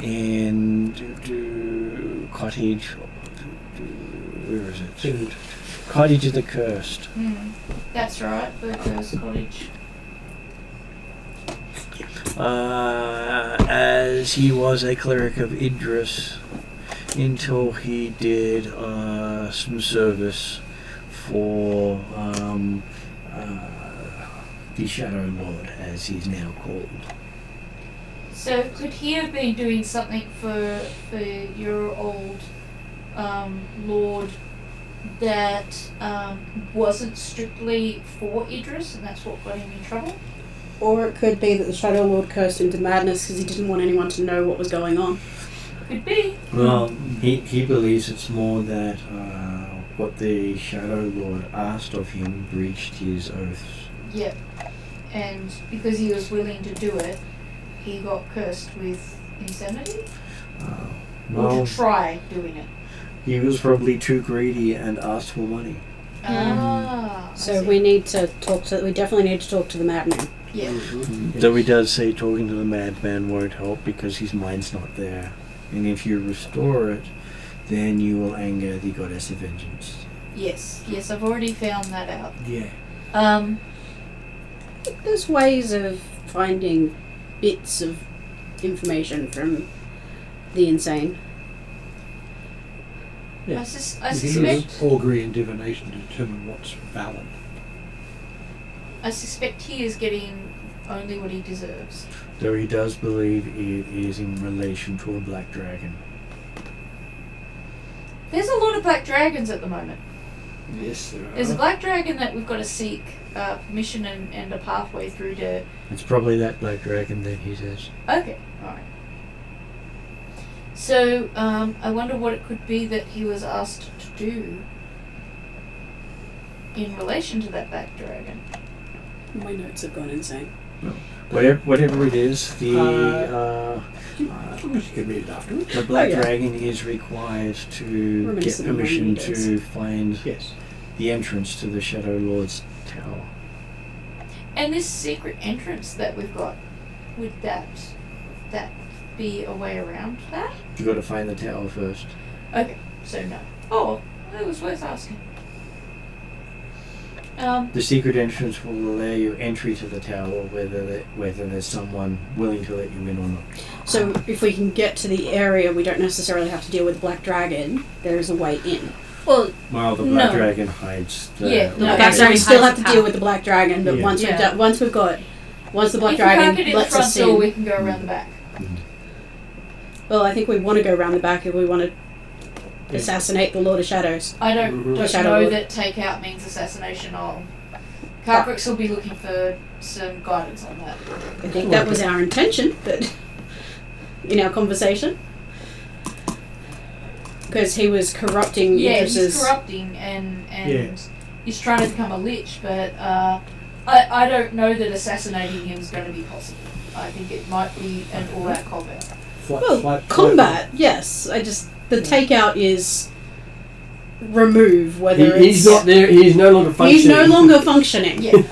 in Cottage. Where is it? Cottage of the Cursed. That's right, Burko's cottage. As he was a cleric of Idris until he did some service for the Shadow Lord, as he's now called. So could he have been doing something for your old lord that wasn't strictly for Idris, and that's what got him in trouble? Or it could be that the Shadow Lord cursed him to madness because he didn't want anyone to know what was going on. Could be. Well, he believes it's more that what the Shadow Lord asked of him breached his oaths. Yep. And because he was willing to do it, he got cursed with insanity? Or Well, to try doing it? he was probably too greedy and asked for money. I So see. we definitely need to talk to the madman. Yeah. Though he does say talking to the madman won't help because his mind's not there. And if you restore it, then you will anger the goddess of vengeance. Yes, I've already found that out. Yeah. There's ways of finding bits of information from the insane. Yeah. I You can suspect use augury and divination to determine what's valid. I suspect he is getting only what he deserves. Though he does believe it is in relation to a black dragon. There's a lot of black dragons at the moment. Yes, there are. There's a black dragon that we've got to seek permission and a pathway through to. It's probably that black dragon then, he says. Okay, alright. So, I wonder what it could be that he was asked to do in relation to that black dragon. My notes have gone insane. Whatever it is, the You can read it afterwards. the black Oh, yeah. dragon is required to get Reminiscent of permission when he to find Yes. the entrance to the Shadow Lord's tower. And this secret entrance that we've got, would that be a way around that? You've got to find the tower first. Okay, so no. Oh, it was worth asking. The secret entrance will allow you entry to the tower, whether there's someone willing to let you in or not. So if we can get to the area, we don't necessarily have to deal with the black dragon. There's a way in. Well, While the black No. dragon hides the... Yeah, the no, black Okay, so dragon. we still have hides to the deal tower. with the black dragon, but Yeah. once Yeah. once the black if dragon we can't get in the lets front us door, in. we can go around the back. Well, I think we want to go around the back if we want to Yeah. assassinate the Lord of Shadows. I don't Mhm. just Shadow know Lord. that takeout means assassination. Carbrooks will be looking for some guidance on that. I think that was our intention, but in our conversation, because he was corrupting Yeah, he's Idris's. corrupting and Yeah. he's trying to become a lich, but I don't know that assassinating him is going to be possible. I think it might be an all-out combat. Well, combat, yes. The takeout is remove whether He's it's not there. He's no longer functioning. he's no longer functioning. Yeah.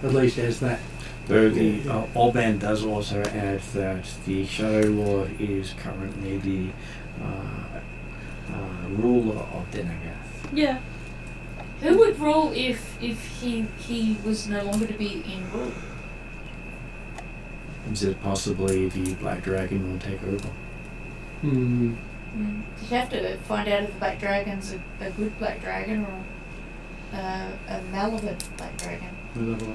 At least as that. Though the Olban does also add that the Shadow Lord is currently the ruler of Denogath. yeah. Who would rule if he was no longer to be in rule? Is it possibly the Black Dragon will take over? Hmm. You'd have to find out if the black dragon's a good black dragon or a malevolent black dragon.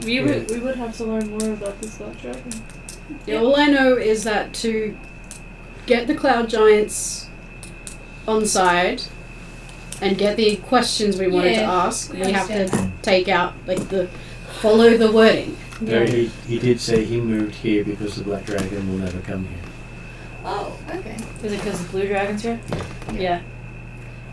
We would have to learn more about this black dragon. Yeah, all I know is that to get the cloud giants on side and get the questions we wanted to Yeah, ask, we we have to understand take out follow the wording. Though he did say he moved here because the Black Dragon will never come here. Oh, okay. Is it because the blue dragon's here? Yeah.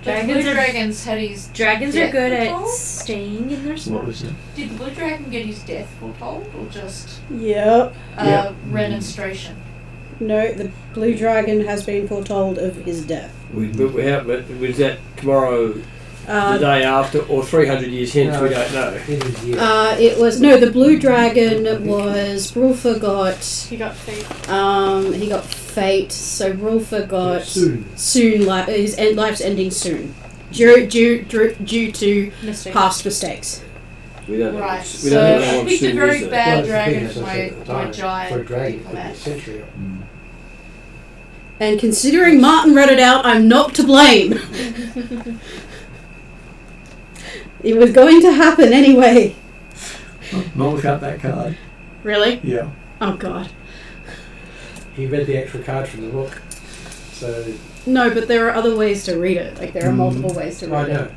The blue dragons had his Dragons are death good at foretold? staying in their What spot. was it? Did the blue dragon get his death foretold or just Yep. Yep. remonstration? No, the blue dragon has been foretold of his death. But was that tomorrow, the day after, or 300 years hence? No. We don't know. It was the blue dragon was Brulfa got He got fate. he got fate, so Brulfa got Soon. his life's ending soon. Due to Mistake. past mistakes. We don't know. Right. We don't know So how I picked a soon very is it? bad Well, it's the thing, dragon as for I my, said at the my time, giant. for a dragon, for could be a that. century. And considering Martin read it out, I'm not to blame. It was going to happen anyway. Not without that card. Really? Yeah. Oh god. He read the actual card from the book, so No, but there are other ways to read it. Like there are multiple ways to I read know. it.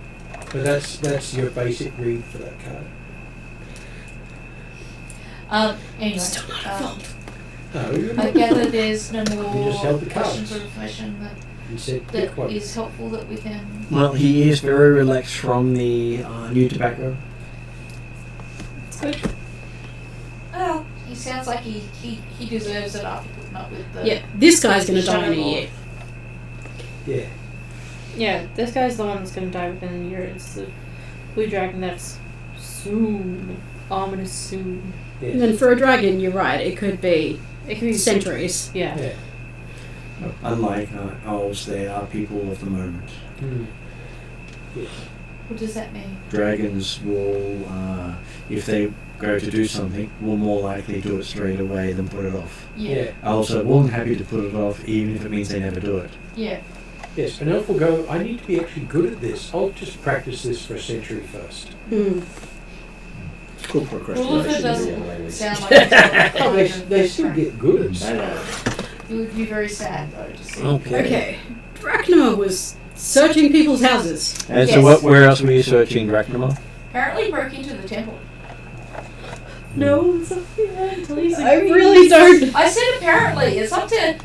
But that's your basic read for that card. Anyway, Still not a fault. No, you I gather there's no more just held the questions cards. or information said pick that one. is helpful that we can. Well, he is very relaxed from the new tobacco. It's good. Well, he sounds like he deserves it after putting up with the. Yeah, this guy's gonna die in a Shadow year. Yeah. Yeah, this guy's the one that's gonna die within a year. It's the blue dragon that's soon. Ominous soon. Yes. And then for a dragon, you're right. It could be It could be centuries. Yeah. Yeah. Unlike owls, they are people of the moment. Hmm. What does that mean? Dragons will, if they go to do something, will more likely do it straight away than put it off. Yeah. Owls are more than happy to put it off, even if it means they never do it. Yeah. Yes. An elf will go, I need to be actually good at this. I'll just practice this for a century first. Hmm. It's called Ruleford procrastination. doesn't sound like it's Oh, they still get good at I stuff. know. It would be very sad though to see. Okay. Drachnima was searching people's houses. And Yes. so, where else were you searching, Drachnoma? Apparently broke into the temple. No, it's up to I really don't. I said apparently. It's up to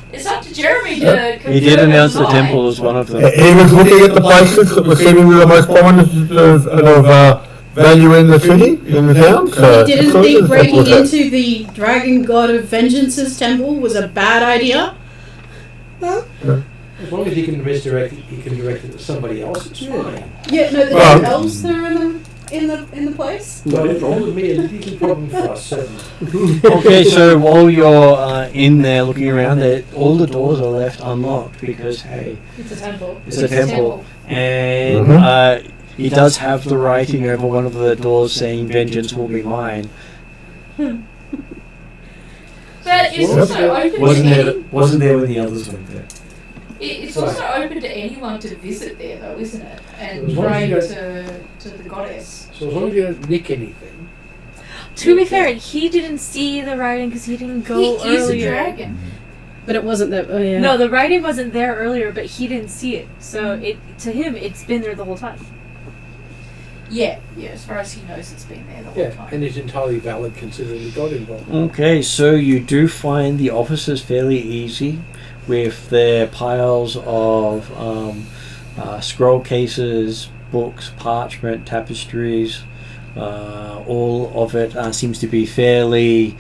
Jeremy to confirm. He did announce the or temple as one of them. He was looking at the places that were seemingly the most prominent of value in the city, in the town. So He didn't think breaking into the Dragon God of Vengeance's temple was a bad idea. As long as he can direct it to somebody else, it's fine. Yeah, no, the Well- elves that are in the place. Not a problem with me, it's a problem for us, certainly. Okay, so while you're in there looking around, all the doors are left unlocked because, hey, It's a temple. it's a temple. And Mhm. he does have the writing over one of the doors saying, "Vengeance will be mine." But it's also open Wasn't to there? any, Wasn't there when the others went there? it's also open to anyone to visit there, though, isn't it? And As long as pray you to the goddess. So as long as you don't nick anything. To be fair, he didn't see the writing because he didn't go He is a earlier. dragon. But it wasn't that. Oh yeah. No, the writing wasn't there earlier, but he didn't see it. So to him, it's been there the whole time. Yeah, as far as he knows, it's been there the whole Yeah, time. and it's entirely valid considering the god involved. Okay, so you do find the offices fairly easy, with their piles of scroll cases, books, parchment, tapestries. All of it seems to be fairly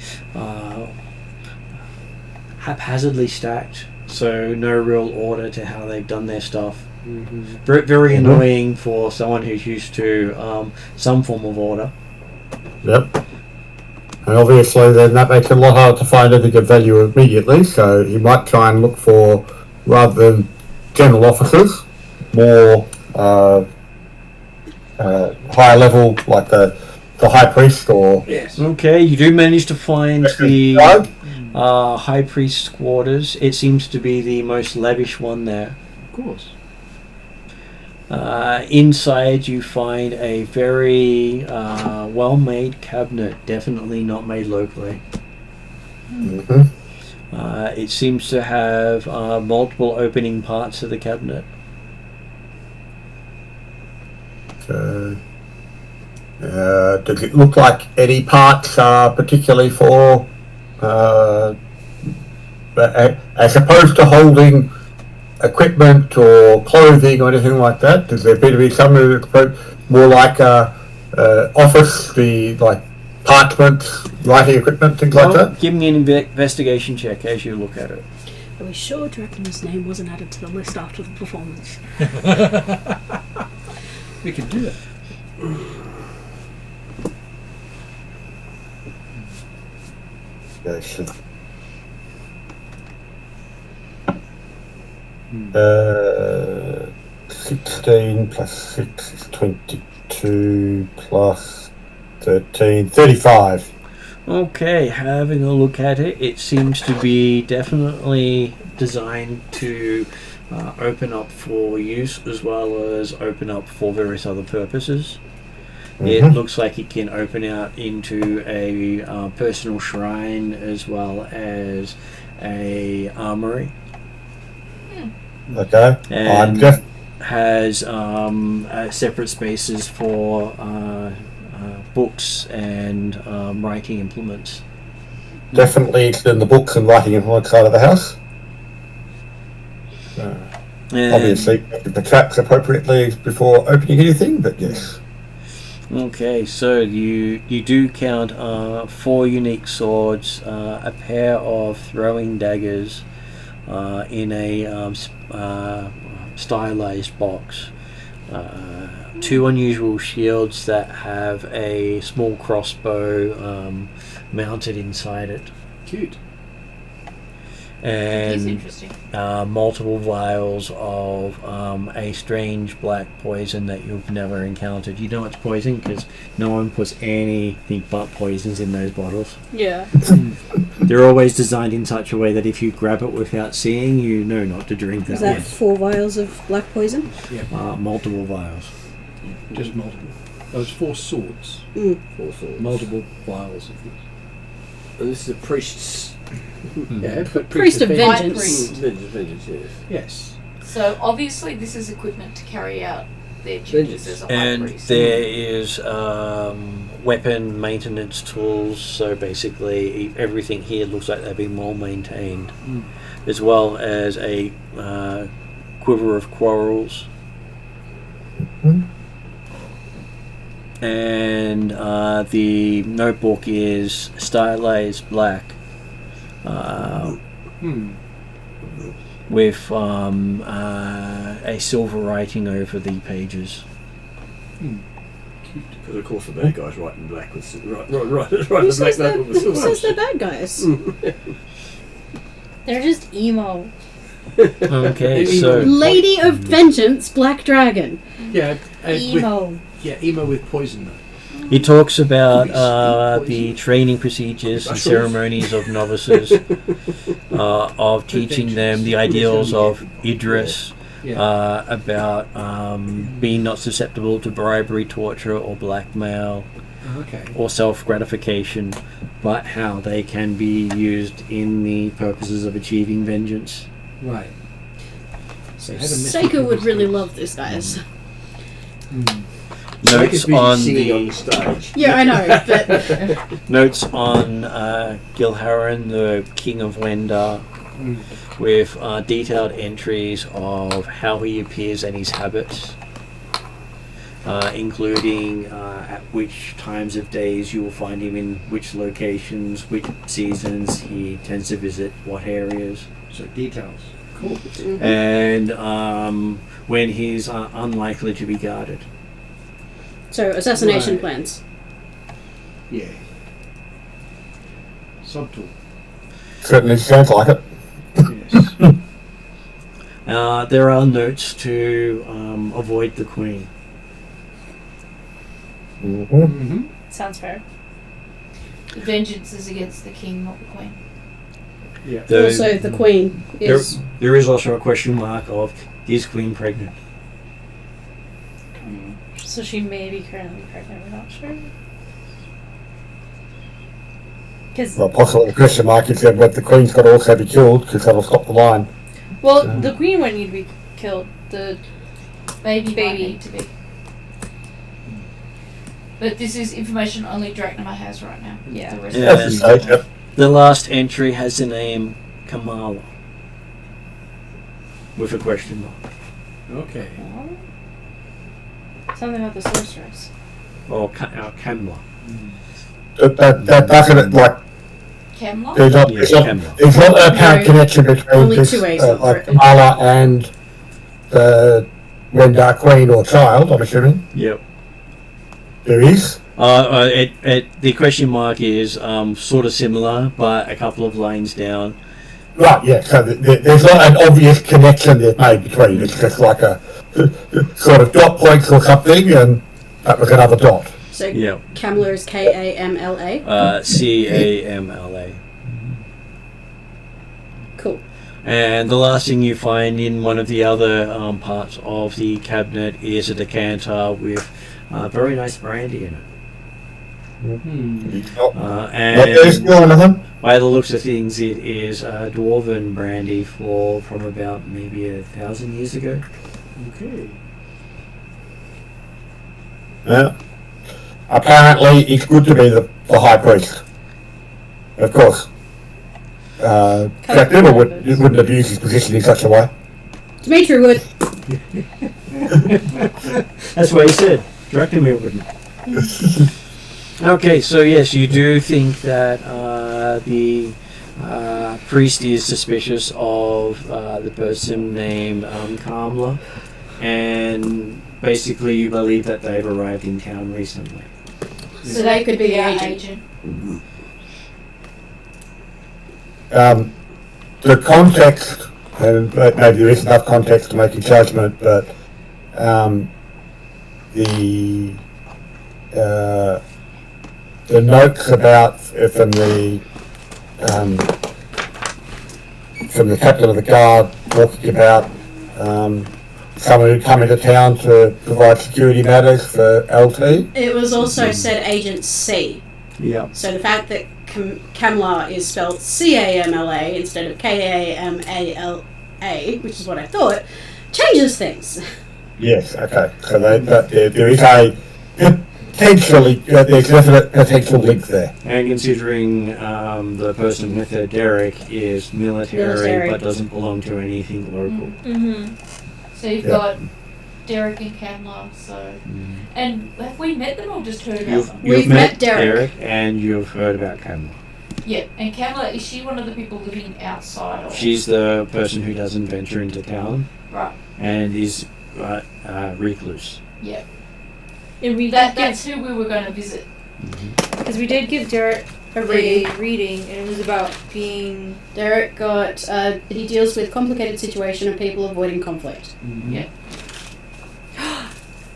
haphazardly stacked, so no real order to how they've done their stuff. Mm-hmm. Very annoying for someone who's used to some form of order. Yep. And obviously then that makes it a lot harder to find anything of value immediately, so you might try and look for, rather than general officers, more higher level, like the high priest or... Yes. Okay, you do manage to find the Guard. high priest's quarters. It seems to be the most lavish one there. Of course. Inside you find a very well-made cabinet, definitely not made locally. Mhm. It seems to have multiple opening parts of the cabinet. So, does it look like any parts are particularly for, as opposed to holding equipment or clothing or anything like that? Does there appear to be some more like office, the like parchments, writing equipment, things like that? Give me an investigation check as you look at it. Are we sure Dracula's name wasn't added to the list after the performance? We can do that. Yes. 16 plus 6 is 22 plus 13, 35. Okay, having a look at it, it seems to be definitely designed to open up for use as well as open up for various other purposes. It Mhm. looks like it can open out into a personal shrine as well as a armory. Okay. I'm And just has separate spaces for books and writing implements. definitely in the books and writing in one side of the house. And Obviously, the traps appropriately before opening anything, but yes. Okay, so you do count 4 unique swords, a pair of throwing daggers in a stylized box, 2 unusual shields that have a small crossbow mounted inside it, Cute. It's and interesting. multiple vials of a strange black poison that you've never encountered. You know it's poison because no one puts anything but poisons in those bottles. Yeah. They're always designed in such a way that if you grab it without seeing, you know not to drink Is that that 4 vials of black poison? one. Multiple vials. Just multiple. Those 4 swords. 4 swords. Multiple vials of this. And this is the priest's Yeah, but Priest of Vengeance. Vengeance. vengeance, yes. Yes. So obviously this is equipment to carry out their duties as a high And priest. there is weapon maintenance tools, so basically everything here looks like they've been well maintained, as well as a quiver of quarrels. And the notebook is stylized black with a silver writing over the pages. Because of course the bad guys writing black with right the black notebook with Who silver. says they're bad guys? They're just emo. Okay, so Lady of Vengeance, Black Dragon. Yeah, Emo. emo with poison though. he talks about Poison. the training procedures and Mushrooms. ceremonies of novices, of teaching them the ideals of Idris, about being not susceptible to bribery, torture, or blackmail, Okay. or self-gratification, but how they can be used in the purposes of achieving vengeance. Right. So Seiko would really love this, guys. Notes on singing on the the stage. Yeah, I know, but notes on Gilharan, the King of Wendar, with detailed entries of how he appears and his habits, including at which times of days you will find him in which locations, which seasons he tends to visit, what areas, So details. Cool. and when he's unlikely to be guarded. so assassination Right. plans. Yeah. Subtool. Certainly sounds like it. Yes. There are notes to avoid the Queen. Sounds fair. The vengeance is against the king, not the queen. Yeah. Also, the Queen is. There is also a question mark of, is Queen pregnant? So she may be currently pregnant, we're not sure. Because, Well, possibly the question mark is that the Queen's got to also be killed because that'll stop the line. well, the queen wouldn't need to be killed. The Baby might Baby. need to be. But this is information only Draknama has right now. Yeah. The rest Yeah. of That's it- yep. The last entry has the name Kamala, with a question mark. Okay. something about the sorceress. Or Kamla. That doesn't like Camelot? there's not Yes, there's not, Kamla. there's not a apparent No, connection between only this, two ways over like it. Kamala and the Wendar Queen or child. I'm assuming Yep. there is. The question mark is sort of similar, but a couple of lines down. Right, yeah, so there's not an obvious connection they've made between. It's just like a sort of dot points or something, and that was another dot. So Yep. Kamla is Kamla. Camla. Cool. And the last thing you find in one of the other parts of the cabinet is a decanter with very nice brandy in it. Not And there's still another. by the looks of things, it is dwarven brandy from about maybe 1,000 years ago. Okay. Yeah. Apparently, it's good to be the high priest. Of course. Jack Dibble wouldn't abuse his position in such a way. Dimitri would. That's what he said. Dracomir wouldn't. Okay, so yes, you do think that the priest is suspicious of the person named Kamla, and basically you believe that they've arrived in town recently. So they could be our agent. The context, and maybe there is enough context to make a judgment, but the notes about from the captain of the guard talking about someone who come into town to provide security matters for LT. It was also said Agent C. Yeah. So the fact that Kamla is spelled Camla instead of Kamala, which is what I thought, changes things. Yes, okay. So there is a potentially, there's definite potential link there. And considering the person with her, Derek, is military but doesn't belong to anything local. So you've got Derek and Kamla, so... And have we met them or just heard about them? We've met Derek. And you've heard about Kamla. Yeah, and Kamla, is she one of the people living outside? Or? She's the person who doesn't venture into town. Right. And is recluse. Yeah. And we That's who we were going to visit. because we did give Derek a reading, and it was about being. Derek got, he deals with complicated situation and people avoiding conflict. Yeah.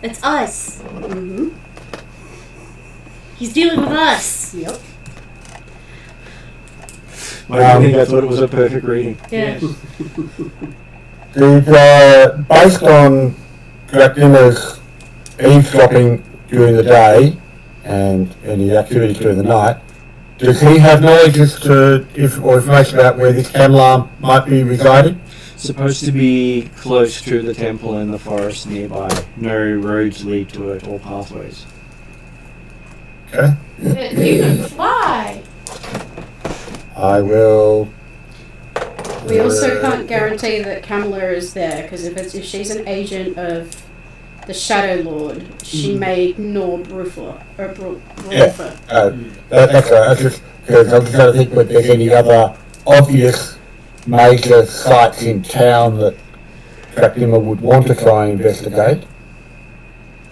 It's us. Mm-hmm. He's dealing with us. Yep. I think I thought it was a perfect reading. Yeah. Based on Dracula's eavesdropping during the day and any activity during the night, does he have knowledge as to or information about where this Kamla might be residing? Supposed to be close to the temple and the forest nearby. No roads lead to it or pathways. Okay. But you can fly! I will. We also can't guarantee that Kamala is there, because if she's an agent of the Shadow Lord, she may ignore Brufa. That's right. That's just because I'm trying to think whether there's any other obvious major sites in town that Dracula would want to try and investigate.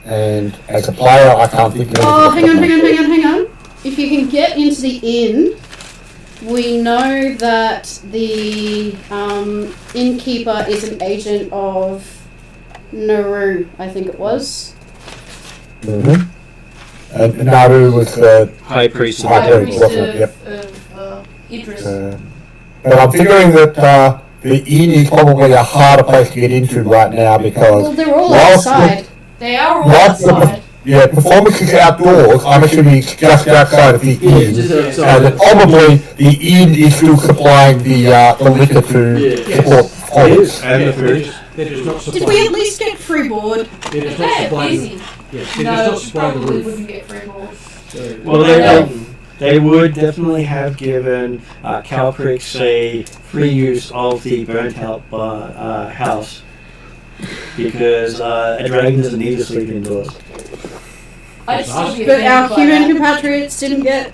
And as a player, I can't think of anything. Oh, hang on. If you can get into the inn, we know that the innkeeper is an agent of Naru, I think it was. Mm-hmm. And Naru was the High Priest of High High Priest, Priest wasn't it? of Idris. But I'm figuring that the inn is probably a harder place to get into right now because Well, they're all whilst outside. They are all whilst outside. performance is outdoors, I'm assuming it's just outside of the inn. Just And outside. that probably the inn is still supplying the liquor to support performance. And the food. They're just not Did supplying. we at least get free board? They're just They not are supplying. busy. Yes, they're No, just not supplying the probably roof. wouldn't get free board. So- Well, they would definitely have given Calprix a free use of the burnt out house because a dragon doesn't need to sleep indoors. I'd still be But offended our by human that. compatriots didn't get.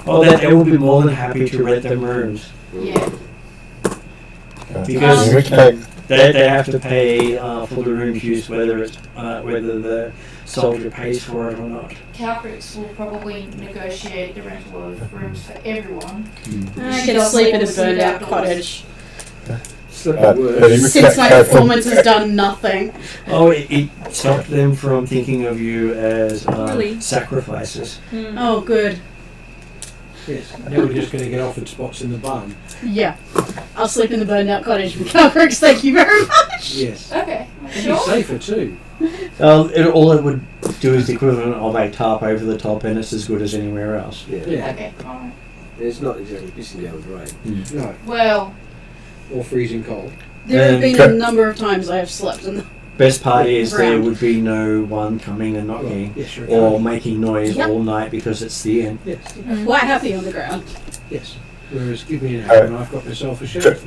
Well, they would be more than happy to rent them rooms Yeah. because In which case, they have to pay for the room's use whether the soldier pays for it or not. Calprix will probably negotiate the rental of rooms for everyone. I She can doesn't sleep in want a to sleep burned out outdoors. cottage. Slip but of in words. which Since my case, performance has done nothing. Oh, it stopped them from thinking of you as Really? sacrifices. Oh, good. Yes. Now we're just going to get offered spots in the barn. Yeah. I'll sleep in the burned out cottage with Calbricks, thank you very much. Yes. Okay. It'd be Sure. safer too. All it would do is the equivalent of a tarp over the top, and it's as good as anywhere else. Yeah. Yeah. Okay. Alright. It's not exactly pissing down with rain. No. Well, Or freezing cold. There have been a Okay. number of times I have slept in the. Best part is there Round. would be no one coming and knocking Yes, you're or right. making noise Yep. all night because it's the end. Yes. Quite happy on the ground. Yes. Whereas give me an hour and I've got myself a shelter.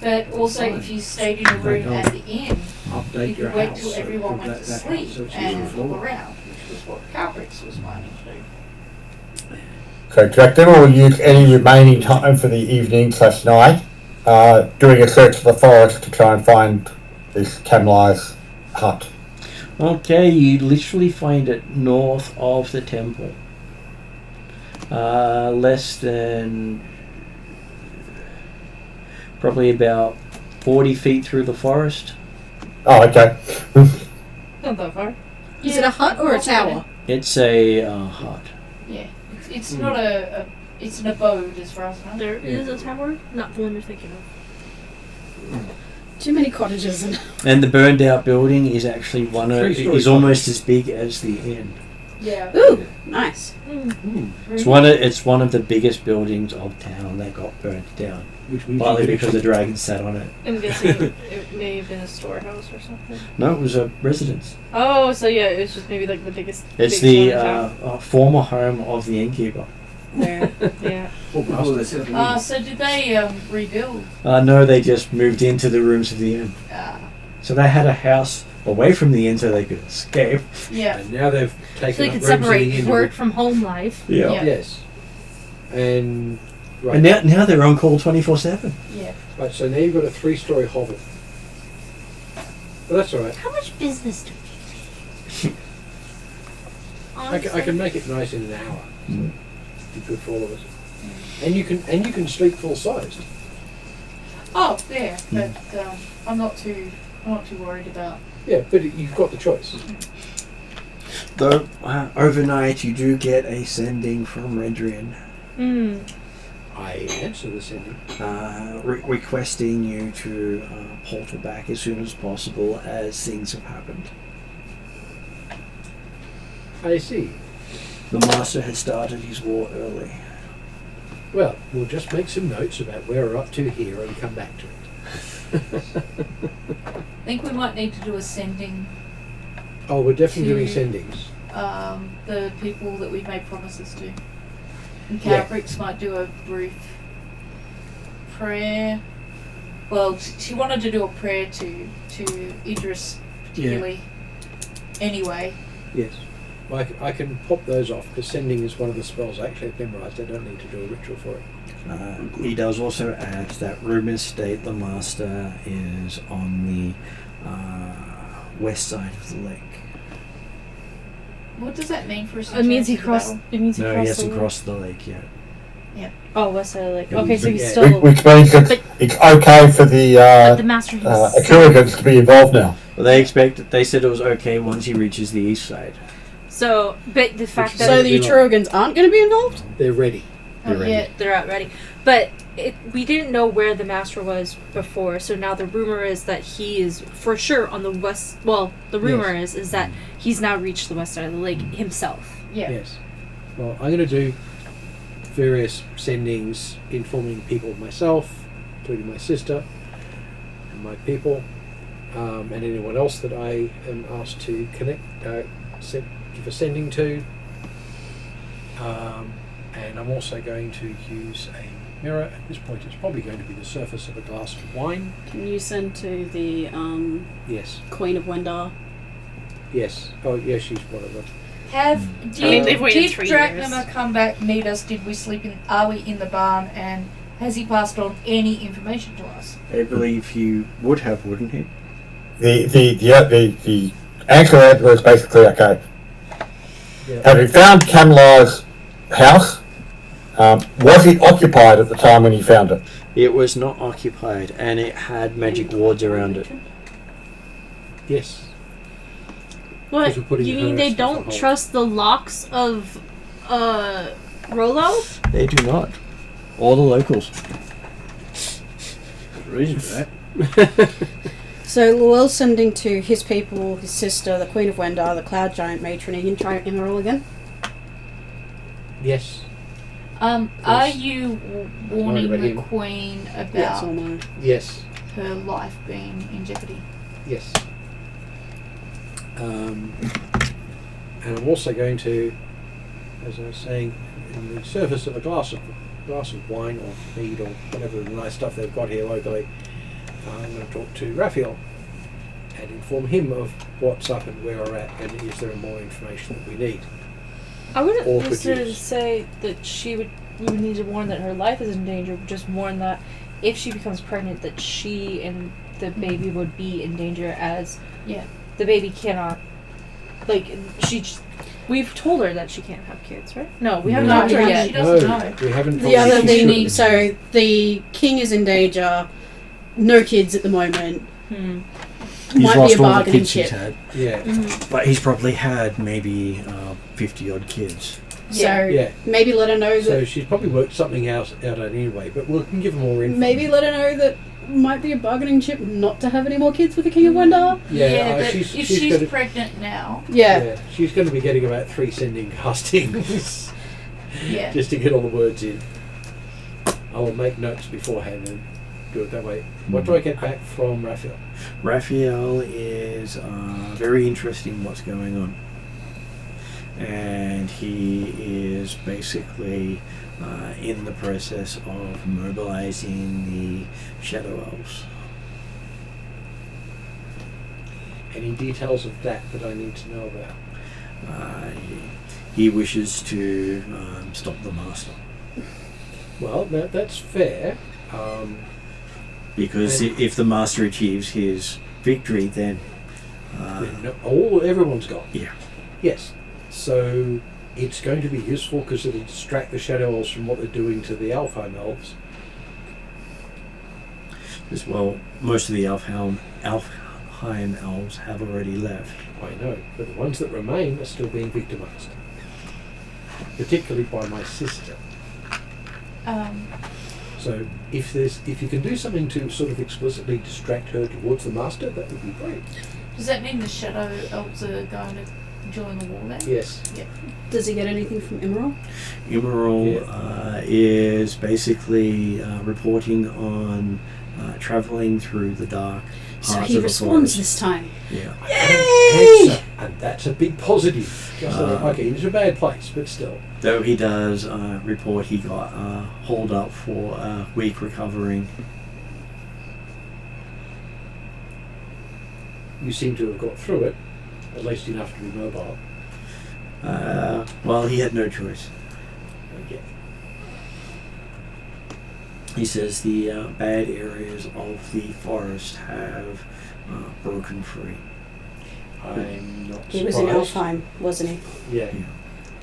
but also if you stayed in a room at the inn, Update you your could wait house. till so everyone put went to that sleep so it's and easy look floor. around, which was what Calprix was planning to do. so Dracula will use any remaining time for the evening/night doing a search of the forest to try and find this Kamlai's hut. Okay, you literally find it north of the temple. Less than probably about 40 feet through the forest. Oh, okay. Not that far. Is it a hut or a tower? It's a hut. Yeah. It's not it's an abode as far as I know. There is a tower, not the one you're thinking of. Too many cottages and. And the burned out building is actually one of, Three-story is almost as big as the inn. Yeah. Ooh, nice. It's one of the biggest buildings of town that got burnt down. Which means Partly you can because the actually- dragons sat on it. I'm guessing it may have been a storehouse or something. No, it was a residence. Oh, so yeah, it was just maybe like the biggest. It's biggest the one in town. former home of the innkeeper. There, yeah. Oh, bastard. So did they rebuild? No, they just moved into the rooms of the inn. So they had a house away from the inn so they could escape. Yeah. And now they've taken So they up could rooms in the separate inn. work from home life. Yeah. Yeah. Yes. And right. And now they're on call 24/7. Yeah. Right, so now you've got a 3-story hovel. But that's all right. How much business do we I can make it nice in an hour. Be good for all of us. And you can sleep full sized. Oh, yeah. But I'm not too worried about. Yeah, but you've got the choice. Though overnight you do get a sending from Redrian I answer the sending. requesting you to portal back as soon as possible as things have happened. I see. The master has started his war early. Well, we'll just make some notes about where we're up to here and come back to it. I think we might need to do a sending. Oh, we're definitely doing To- sendings. The people that we've made promises to. And Yeah. Cabrix might do a brief prayer. Well, she wanted to do a prayer to Idris particularly. Anyway. Yes. Well, I can pop those off because sending is one of the spells I actually have memorised. I don't need to do a ritual for it. He does also add that rumors state the master is on the west side of the lake. What does that mean for us? It means he crossed. It means he No, crossed. he hasn't the crossed the lake yet. Oh, west side of the lake. Yeah, Okay, so he's yeah. still. Which means that But- it's okay for the the master Atruagins to be involved now. Well, they said it was okay once he reaches the east side. So, but the fact Which that So the Atruagins aren't going to be involved? They're ready. Not yet. they're out ready, but we didn't know where the master was before. So now the rumor is that he is for sure on the west. Well, the rumor is that he's now reached the west side of the lake himself. Yeah. Yes. Well, I'm going to do various sendings informing people of myself, including my sister and my people, and anyone else that I am asked to connect, give a sending to. And I'm also going to use a mirror. At this point, it's probably going to be the surface of a glass of wine. Can you send to the Yes. Queen of Wendar? Yes. Oh, yes, she's one of them. they've waited Did 3 years. Draknama come back, meet us? Did we sleep in? Are we in the barn? And has he passed on any information to us? I believe he would have, wouldn't he? The anchor was basically okay. Yeah. Having found Camlar's house, was it occupied at the time when he found it? It was not occupied, and it had magic wards around it. Yes. What? Because we're putting You her mean they stuff on don't hold. trust the locks of Rollo? They do not. All the locals. Reason for that. So Llewell's sending to his people, his sister, the Queen of Wendar, the Cloud Giant Matron. Are you going to try Emerald again? Yes. Are you warning about the him. Queen about Yes, or no? Yes. her life being in jeopardy? Yes. And I'm also going to, as I was saying, in the surface of a glass of wine or mead or whatever the nice stuff they've got here locally, I'm going to talk to Raphael and inform him of what's up and where we're at, and is there more information that we need. I wouldn't Or could necessarily use. say that we would need to warn that her life is in danger, but just warn that if she becomes pregnant, that she and the baby would be in danger, as Yeah. the baby cannot, we've told her that she can't have kids, right? No, we haven't No, talked to her no, yet. she doesn't know. We haven't. The other told you she thing, shouldn't. so the king is in danger, no kids at the moment. He's Might lost be a all the bargaining kids he's chip. had. Yeah. But he's probably had maybe 50 odd kids. So Yeah. maybe let her know that. So she's probably worked something out anyway, but we can give her more info. Maybe let her know that might be a bargaining chip not to have any more kids with the King of Wendar. Yeah, but she's if she's gonna, pregnant now, Yeah. she's going to be getting about 3 sending castings yeah. just to get all the words in. I will make notes beforehand and do it that way. What do I get back from Raphael? Raphael is very interested in what's going on. And he is basically in the process of mobilizing the Shadow Elves. Any details of that I need to know about? He wishes to stop the Master. Well, that's fair. Because And- if the Master achieves his victory, then everyone's gone. Yeah. Yes. So it's going to be useful because it'll distract the Shadow Elves from what they're doing to the Alfheim Elves. as well, most of the Alfheim Elves have already left. I know, but the ones that remain are still being victimised. Particularly by my sister. So if you can do something to sort of explicitly distract her towards the Master, that would be great. Does that mean the Shadow Elves are going to join the war then? Yes. Does he get anything from Emerald? Emerald is basically reporting on travelling through the dark So parts he of the responds forest. this time. Yeah. Answer, and that's a big positive. Just okay, it's a bad place, but still. Though he does report he got hauled up for a week recovering. You seem to have got through it, at least enough to be mobile. Well, he had no choice. Okay. He says the bad areas of the forest have broken free. I'm not He was in surprised. Alfheim, wasn't he? Yeah.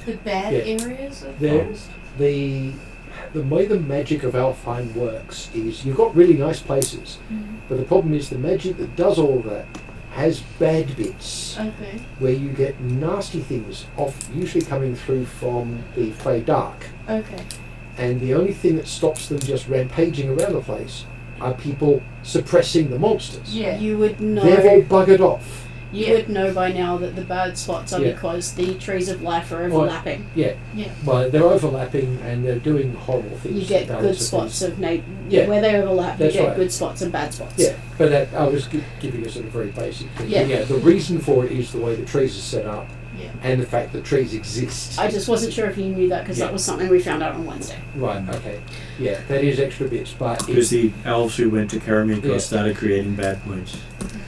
The bad Yeah. areas of There- forest? The way the magic of Alfheim works is you've got really nice places, but the problem is the magic that does all of that has bad bits Okay. where you get nasty things usually coming through from the Fey Dark, Okay. and the only thing that stops them just rampaging around the place are people suppressing the monsters. Yeah. You would know. They've all buggered off. You would know by now that the bad spots are Yeah. because the trees of life are overlapping. Yeah. Yeah. Well, they're overlapping and they're doing horrible things. You get to good balance spots things. of Yeah. where they overlap. You That's get right. good spots and bad spots. Yeah, but I was giving a sort of very basic thing. Yeah. Yeah, the reason for it is the way the trees are set up Yeah. and the fact that trees exist. I just wasn't sure if you knew that because Yeah. that was something we found out on Wednesday. Right, okay. Yeah, that is extra bits, but Because the elves who went to Karamikos Yeah. started creating bad points.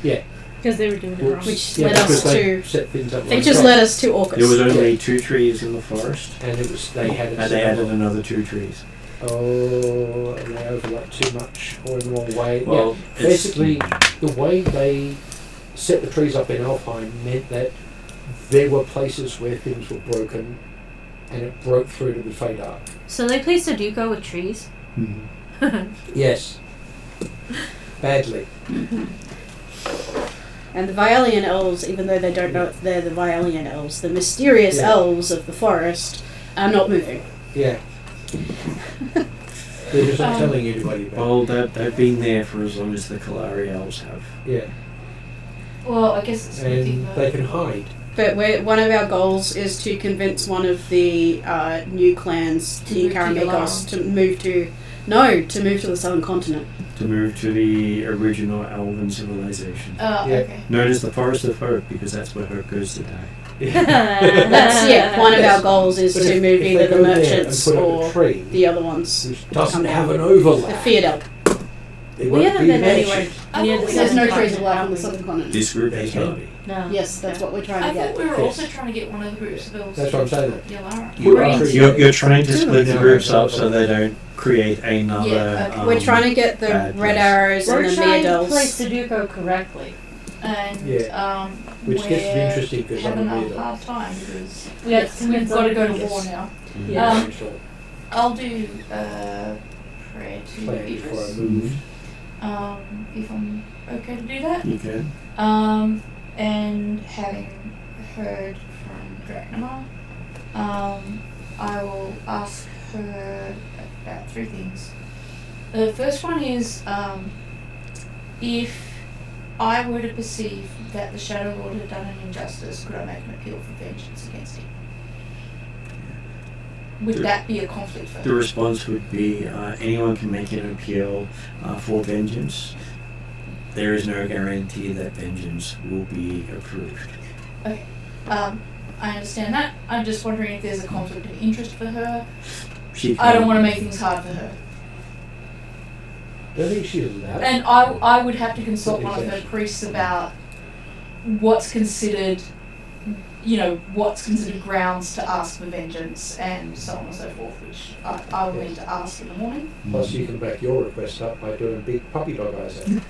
yeah, Because they were doing it wrong. Which yeah, led us because they to. set things up. They like just that. led us to Orcus. There was only 2 trees in the forest, And it was they had it and set they up. added another 2 trees. Oh, and they overlapped too much or in the wrong way. Well, yeah, basically, the way they set the trees up in Alfheim meant that there were places where things were broken, and it broke through to the Fey Dark. So they placed a Duco with trees. Yes. Badly. And the Vialian elves, even though they don't know if they're the Vialian elves, the mysterious Yeah. elves of the forest are not moving. Yeah. They're just not telling anybody about Well, they've been there for as long as the Kalari elves have. it. Yeah. Well, I guess it's something And they can hide. But one of our goals is to convince one of the new clans, To the move to Karamikos, Yalaran. to move to the southern continent. To move to the original elven civilization. Yeah. Okay. Known as the Forest of Hope, because that's where Hope goes to die. That's one of our goals is But to if move they either the go there and merchants put up a or tree, the other ones. which doesn't come have down. an The overlap, Theodel. they We won't haven't be been mentioned. anywhere I near thought the we There's southern no trees continent, of life on have the we? southern continent. This group has Okay. got to be. No. Yes, that's what we're trying I to thought get. we were Yes. also trying to get one of the groups of elves. That's what I'm saying. Yalaran. You Put are, trees you're trying to split the Yeah. groups up so they don't create another. Yeah, okay. We're trying to get the bad red place. arrows We're and the trying to Meadels. place the Duco correctly. And Yeah. Which gets to be interesting because I'm having a a weirdo. hard time because We have to we've convince got to go to them. war now. Yeah. Sure. I'll do prayer to Plan before I Idris. move. If I'm okay to do that. You can. And having heard from Drachnama, I will ask her about 3 things. The first one is, if I were to perceive that the Shadow Lord had done an injustice, could I make an appeal for vengeance against him? Would that be a conflict for The her? response would be anyone can make an appeal for vengeance. There is no guarantee that vengeance will be approved. Okay. I understand that. I'm just wondering if there's a conflict of interest for her. I don't want to make things hard for her. Don't think she does that. And I would have to consult one of her priests about what's considered, what's considered grounds to ask for vengeance and so on and so forth, which I will need to ask in the morning. Plus, you can back your request up by doing big puppy dog eyes out.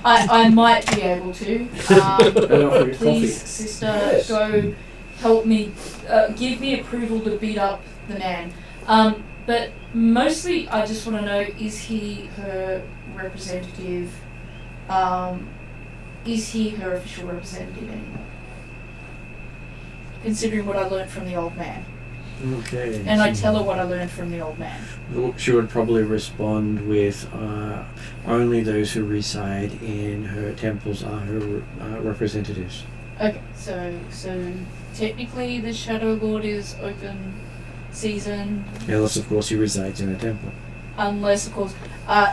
I might be able to. And offer you Please, coffee. sister, Yes. go help me, give me approval to beat up the man. But mostly I just want to know, is he her representative? Is he her official representative anymore? Considering what I learned from the old man. Okay. And I tell her what I learned from the old man. She would probably respond with only those who reside in her temples are her representatives. Okay, so technically the Shadow Lord is open season, Unless, of course, he resides in a temple. unless of course,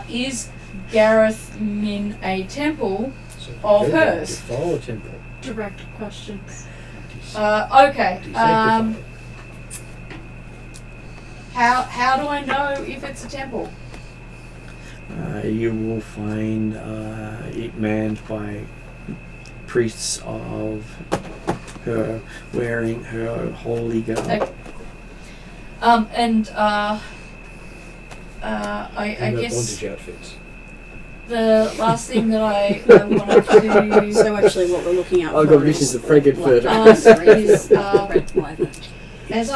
is Gareth Min a temple So of they're going to hers? follow temple. Direct questions. Okay. Desanctified. How do I know if it's a temple? You will find it manned by priests of her wearing her holy garb. Okay. I In their guess bondage outfits. the last thing that I wanted to So actually, what we're looking at I've got visions of Frankenfurter. is red wyvern. as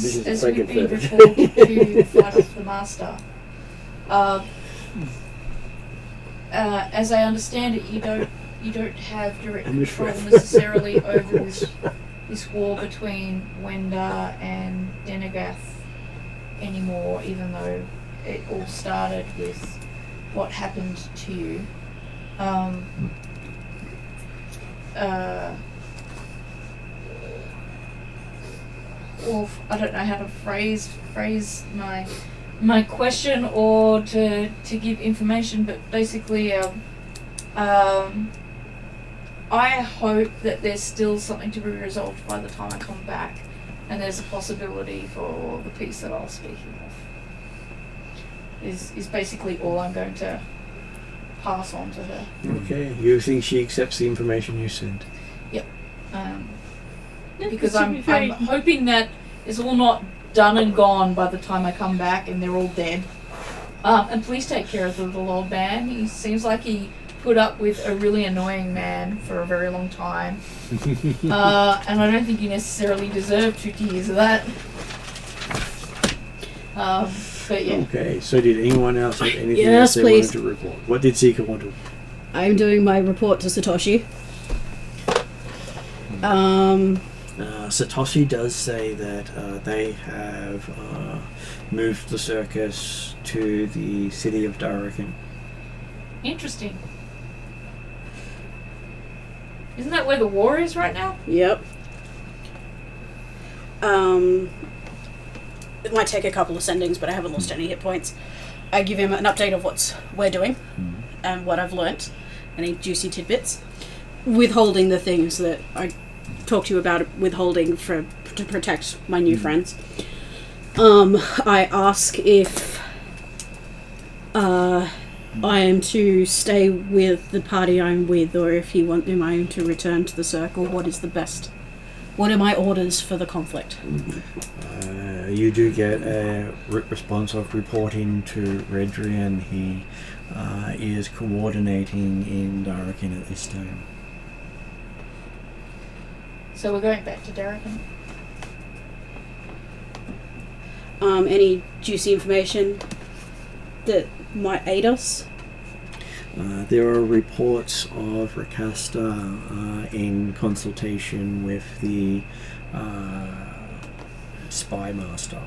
visions of we've been Frankenfurter. reformed to fight off the master. As I understand it, you don't have direct control necessarily over this war between Wenda and Denogath anymore, even though it all started with what happened to you. Well, I don't know how to phrase my question or to give information, but basically, I hope that there's still something to be resolved by the time I come back, and there's a possibility for the peace that I was speaking of. Is basically all I'm going to pass on to her. Okay. You think she accepts the information you sent? Because I'm hoping that it's all not done and gone by the time I come back and they're all dead. And please take care of the little old man. He seems like he put up with a really annoying man for a very long time. And I don't think he necessarily deserved 50 years of that. But yeah. Okay. So did anyone else have anything Yes, else they please. wanted to report? What did Zika want to? I'm doing my report to Satoshi. Satoshi does say that they have moved the circus to the city of Dragons. Interesting. Isn't that where the war is right now? Yep. It might take a couple of sendings, but I haven't lost any hit points. I give him an update of what we're doing and what I've learnt. Any juicy tidbits. Withholding the things that I talked to you about, withholding to protect my new friends. I ask if I am to stay with the party I'm with, or if am I to return to the circle. What is the best? What are my orders for the conflict? You do get a response of reporting to Redrian. He is coordinating in Dragons at this time. So we're going back to Dragons. Any juicy information that might aid us? There are reports of Rakasta in consultation with the spy master.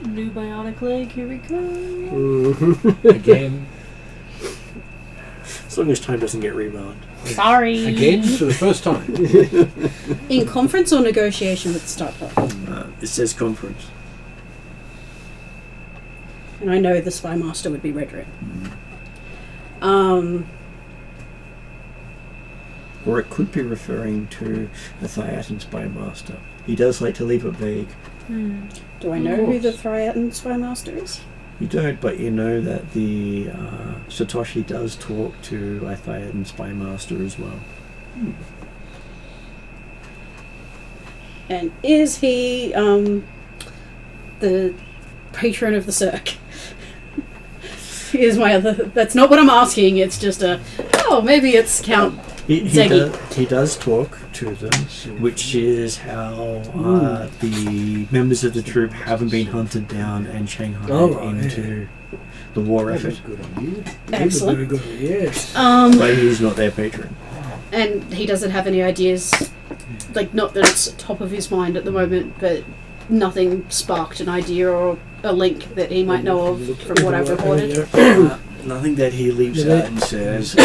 New bionic leg, here we go. Again. As long as time doesn't get rewound. Sorry. Again, for the first time. In conference or negotiation with the Starport? It says conference. And I know the Spy Master would be Redred. Or it could be referring to the Thyatan Spy Master. He does like to leave it vague. Do I know who the Thyatan Spy Master is? You don't, but you know that the Satoshi does talk to a Thyatan Spy Master as well. And is he the patron of the Cirque? Here's my other. That's not what I'm asking. It's just maybe it's Count Zeggy. He does talk to them, which is how the members of the troop haven't been hunted down and shanghaied into the war effort. Good on you. Excellent. Very good. Yes. But he's not their patron. And he doesn't have any ideas, like, not that it's top of his mind at the moment, but nothing sparked an idea or a link that he might know of from what I've reported. Nothing that he leaves Yeah, out and says,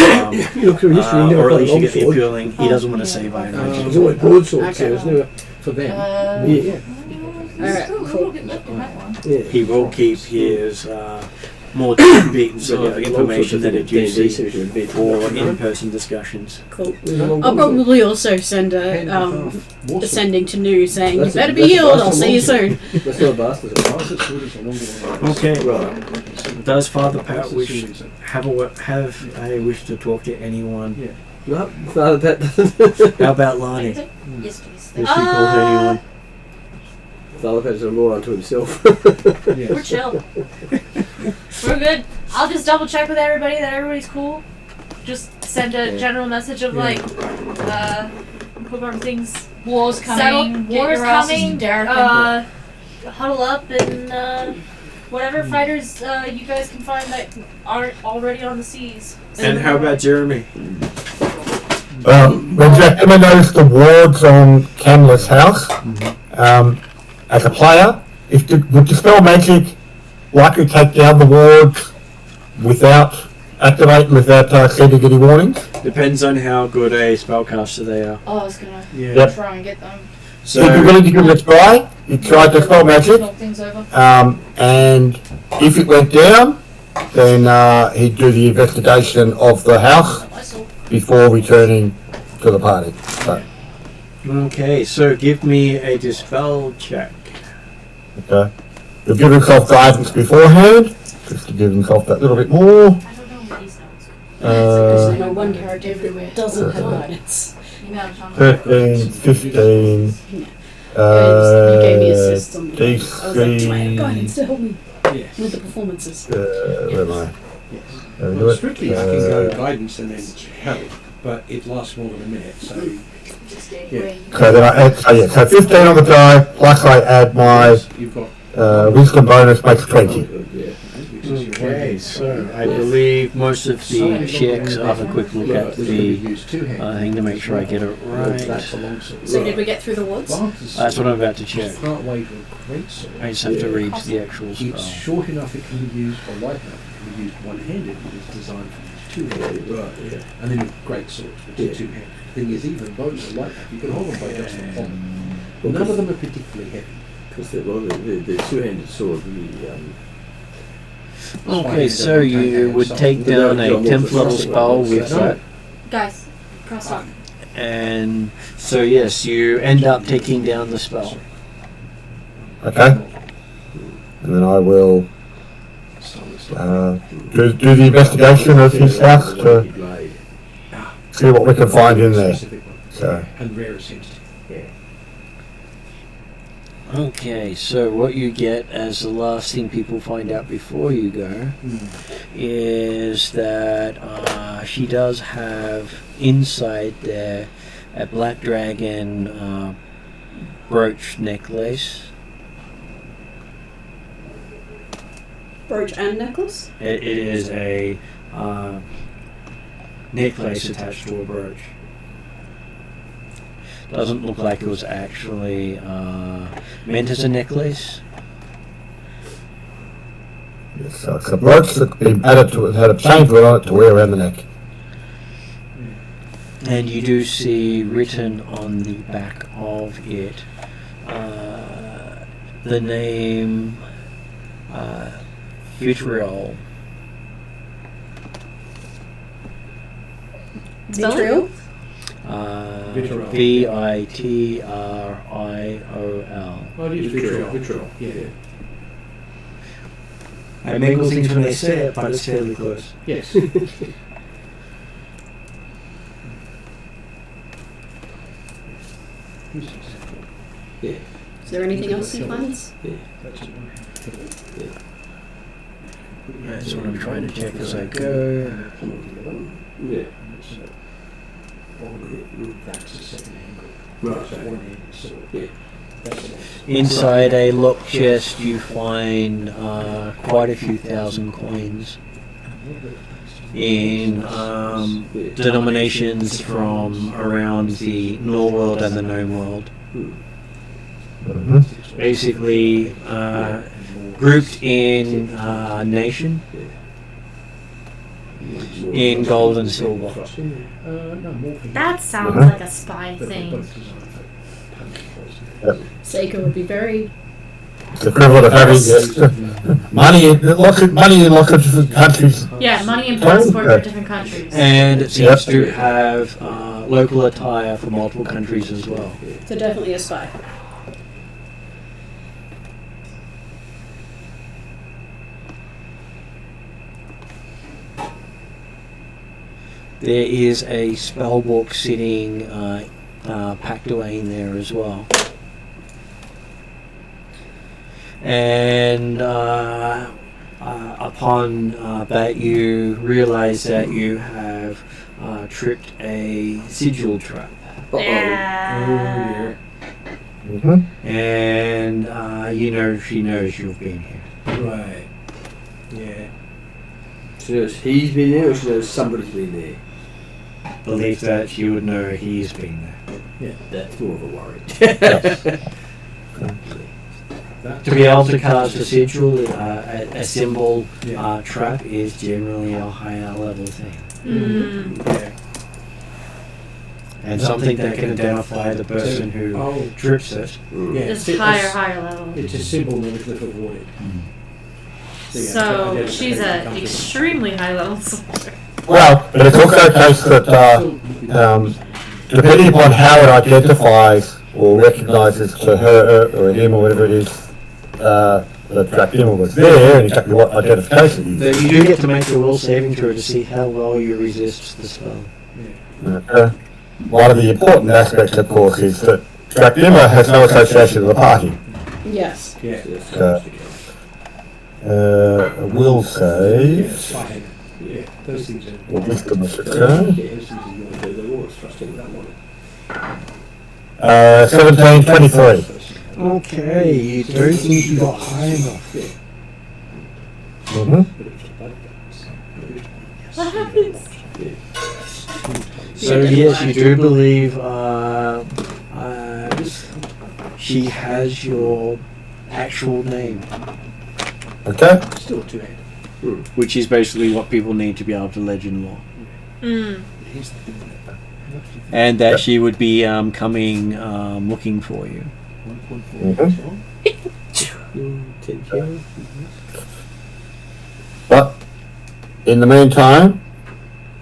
You look through history, you never or at find least you get the longsword. feeling he doesn't want to say by There's imagine. always broadsword, so Okay. it's never. For them. Yeah. There's still a little bit left in that one. Yeah. He will keep his more bits of information that are juicy for in-person discussions. Cool. There's a long I'll longsword. probably also send Hand and a half war sword. sending to Nu saying, That's you better a- be that's a healed, I'll bastard see you soon. That's not a bastard. It's a bastard. Master sword is a longer one. Okay. Right. Does Father Pat Master wish sword is a- have a wish to talk to anyone? Yeah. No, Father Pat doesn't. How about Lani? Yes, please. Has she called anyone? Father Pat's a law unto himself. We're Yes. chill. We're good. I'll just double check with everybody that everybody's cool. Just send a general message of Yeah. hope everything's War's settled. coming. Get War's your asses coming. to Darken. Huddle up and whatever fighters you guys can find that aren't already on the seas. And how about Jeremy? When Jack Emma knows the wards on Camlet's house, as a player, would dispel magic likely take down the wards without activating, without sending any warnings? Depends on how good a spellcaster they are. Oh, I was gonna Yep. try and get them. So if you're willing to give it a try, you try to dispel magic, Knock things over. and if it went down, then he'd do the investigation of the house before returning to the party. So, Okay, so give me a dispel check. okay. He'll give himself guidance beforehand, just to give himself that little bit more. I don't know what these notes. Because I Uh, know one character everywhere. doesn't have guidance. 13, 15, He gave me assists on the I was like, do I have D3, guidance to help me Yes. with the performances? where am I? Yes. There we Well, do it. strictly, I can go guidance and then help, but it lasts more than a minute, so yeah. So then I add, so 15 on the die, plus I add my You've got wisdom bonus makes 20. which is your Okay, one so I believe most of the checks have a quick look at We're the going to use two hands. thing to make sure I get it That's right. a long sword. So did we get through the woods? That's what I'm about to check. Part way to a great sword. I just have to read the actual It's spell. short enough it can be used, or light enough it can be used one-handed. It's designed for two-handed. Right, yeah. And then you've great swords, which are two-handed. Thing is, even those are light enough. You can hold them by just the palm. None of them are particularly heavy. Because the two-handed sword, Okay, so you would take down a 10th level spell with that. Guys, cross talk. And so yes, you end up taking down the spell. Okay? And then I will do the investigation of his house to see what we can find in there. Specific one. So, And rare sensitive. Okay, so what you get as the last thing people find out before you go is that she does have inside there a black dragon brooch necklace. Brooch and necklace? It is a necklace attached to a brooch. Doesn't look like it was actually meant as a necklace. Yes, so it's a brooch that's been added to it, had a chain put on it to wear around the neck. And you do see written on the back of it the name Vitriol. Vitriol? Vitriol. Vitriol. Oh, it is vitriol. Vitriol. Yeah. I mingle things when they say it, but it's fairly close. Yes. Yeah. Is there anything else he finds? That's what I'm trying to check as I go. Yeah. That's the second angle. Right. So one end is sort of, yeah. Inside a locked chest, you find quite a few thousand coins in denominations from around the Null world and the Gnome world. Basically, grouped in nation, in gold and silver. That sounds like a spy thing. Seika would be very. It's the equivalent of having money in lots of different countries. Yeah, money and passport for different countries. And it seems to have local attire for multiple countries as well. So definitely a spy. There is a spellbook sitting packed away in there as well. And upon that, you realize that you have tripped a sigil trap. Yeah. And she knows you've been here. Right. Yeah. She knows he's been there, or she knows somebody's been there. Believe that she would know he's been there. Yeah, that's more of a worry. To be able to cast a sigil, a symbol trap is generally a higher level thing. Yeah. And something that can identify the person who trips it. Yeah. It's it's- higher level. It's a symbol never to have avoided. So she's an extremely high level soldier. Well, but it's also a case that depending upon how it identifies or recognises to her or him or whatever it is, the Dracula was there and exactly what identification Though you do get to make a will saving throw to see how well you resist the spell. One of the important aspects, of course, is that Dracula has no association with the party. Yes. Yeah. A will save. Yeah. Those things are. Or wisdom, I should say. Yeah, those things are you want to do, they're always trusting that one. 1723. Okay, you don't think you got high enough. What happens? So yes, you do believe she has your actual name. Okay. Still two-handed. Which is basically what people need to be able to legend lore. Mm. Here's the thing with that. And that she would be coming looking for you. 10 But in the meantime,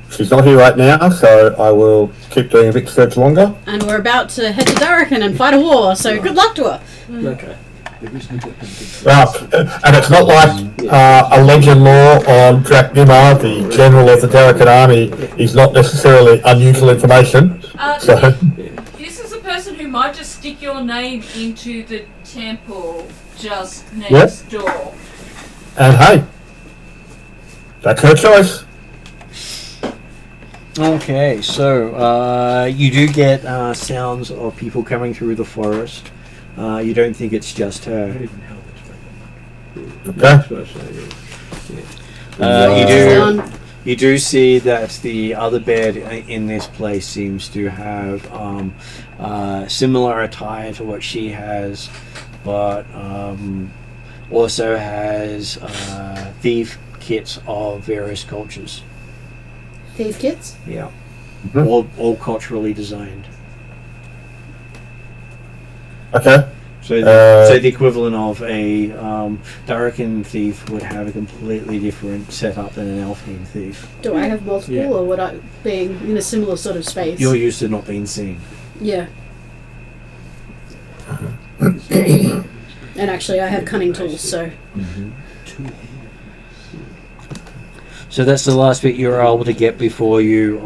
she's not here right now, so I will keep doing a bit search longer. And we're about to head to Darrakan and fight a war, so good luck to her. Okay. There is no weapon. And it's not like a legend lore on Dracnima, the general of the Darrakan army, is not necessarily unusual information. So, This is a person who might just stick your name into the temple just next Yep. door. and hey, that's her choice. Okay, so you do get sounds of people coming through the forest. You don't think it's just Not her. even hell, that's very Okay. You do see that the other bed in this place seems to have similar attire to what she has, but also has thief kits of various cultures. Thief kits? Yeah. Mhm. All culturally designed. Okay. So the equivalent of a Darkin thief would have a completely different setup than an Elfhane thief. Do I have multiple, Yeah. or would I be in a similar sort of space? You're used to not being seen. Yeah. And actually, I have cunning tools, so So that's the last bit you were able to get before you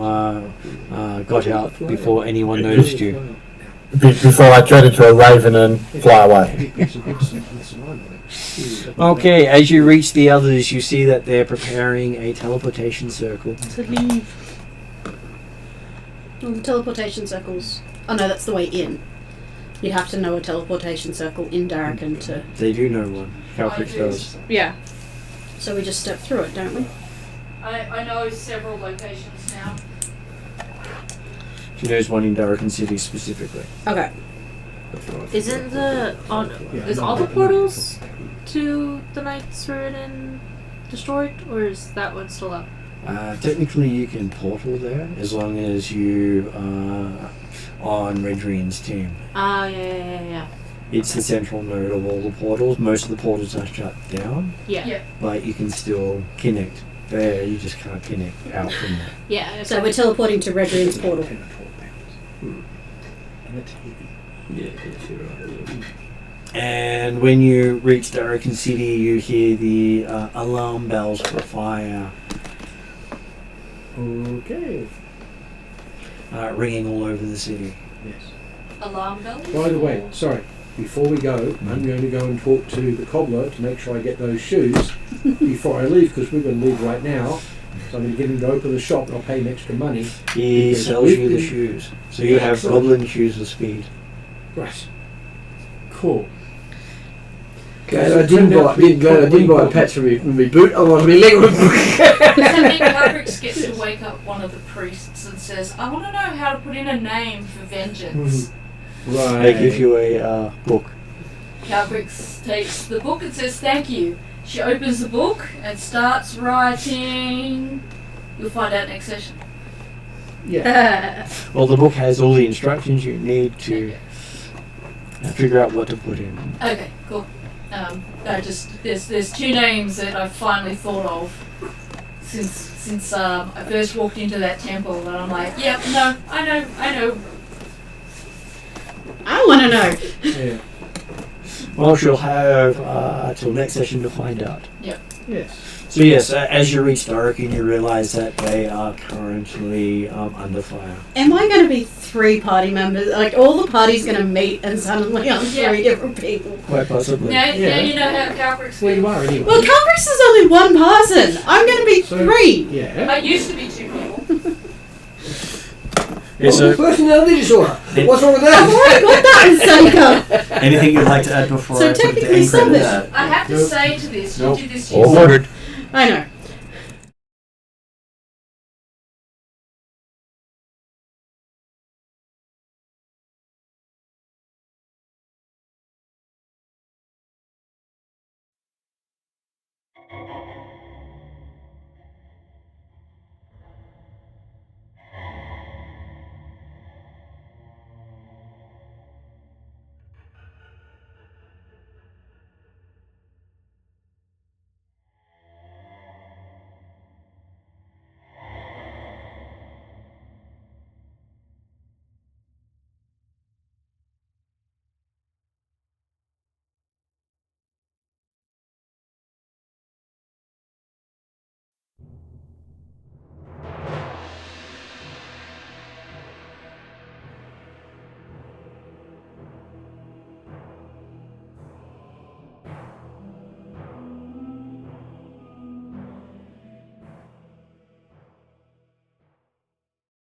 got out, before anyone noticed you. Before I turn into a raven and fly away. Okay, as you reach the others, you see that they're preparing a teleportation circle. To leave. well, the teleportation circles. Oh no, that's the way in. You'd have to know a teleportation circle in Darkin to. They do know one. Calcrix do. does. Yeah. So we just step through it, don't we? I know several locations now. She knows one in Darkin City specifically. Okay. Isn't is all the portals to the Knights Ridden destroyed, or is that one still up? Technically, you can portal there as long as you are on Redrian's team. Yeah. It's the central node of all the portals. Most of the portals are shut down, Yeah. but you can still connect there. You just can't connect out from there. Yeah. So we're teleporting to Redrian's portal. And when you reach Darkin City, you hear the alarm bells for fire Okay. ringing all over the city. Yes. Alarm bells? By the way, sorry, before we go, I'm going to go and talk to the cobbler to make sure I get those shoes before I leave, because we're going to leave right now. So I'm going to get him to open the shop and I'll pay him extra money. He Because sells we've you the been- shoes. So you have Excellent. goblin shoes with speed. Right. Cool. Glad I didn't buy a patch for me boot, otherwise my leg would. Does that mean Calcrix gets to wake up one of the priests and says, I want to know how to put in a name for vengeance? Right. They give you a book. Calcrix takes the book and says, thank you. She opens the book and starts writing. You'll find out next session. Yeah. Well, the book has all the instructions you need to figure out what to put in. Okay, cool. There's two names that I've finally thought of since I first walked into that temple, and I'm like, yep, no, I know. I want to know. Yeah. Well, she'll have till next session to find out. Yes. So yes, as you reach Darkin, you realise that they are currently under fire. Am I going to be 3 party members? Like, all the party's going to meet and suddenly I'm 3 different people. Quite possibly. Now Yeah. you know how Calcrix Well, you feels. are anyway. Well, Calcrix is only 1 person. I'm going to be So- 3. Yeah. I used to be 2 people. Yeah, so Personality disorder. What's wrong with I've that? already got that in Seika. anything you'd like to add before So I put the technically end credits? seven. I have to Nope. say to this, Nope. you did this All yourself. ordered. I know.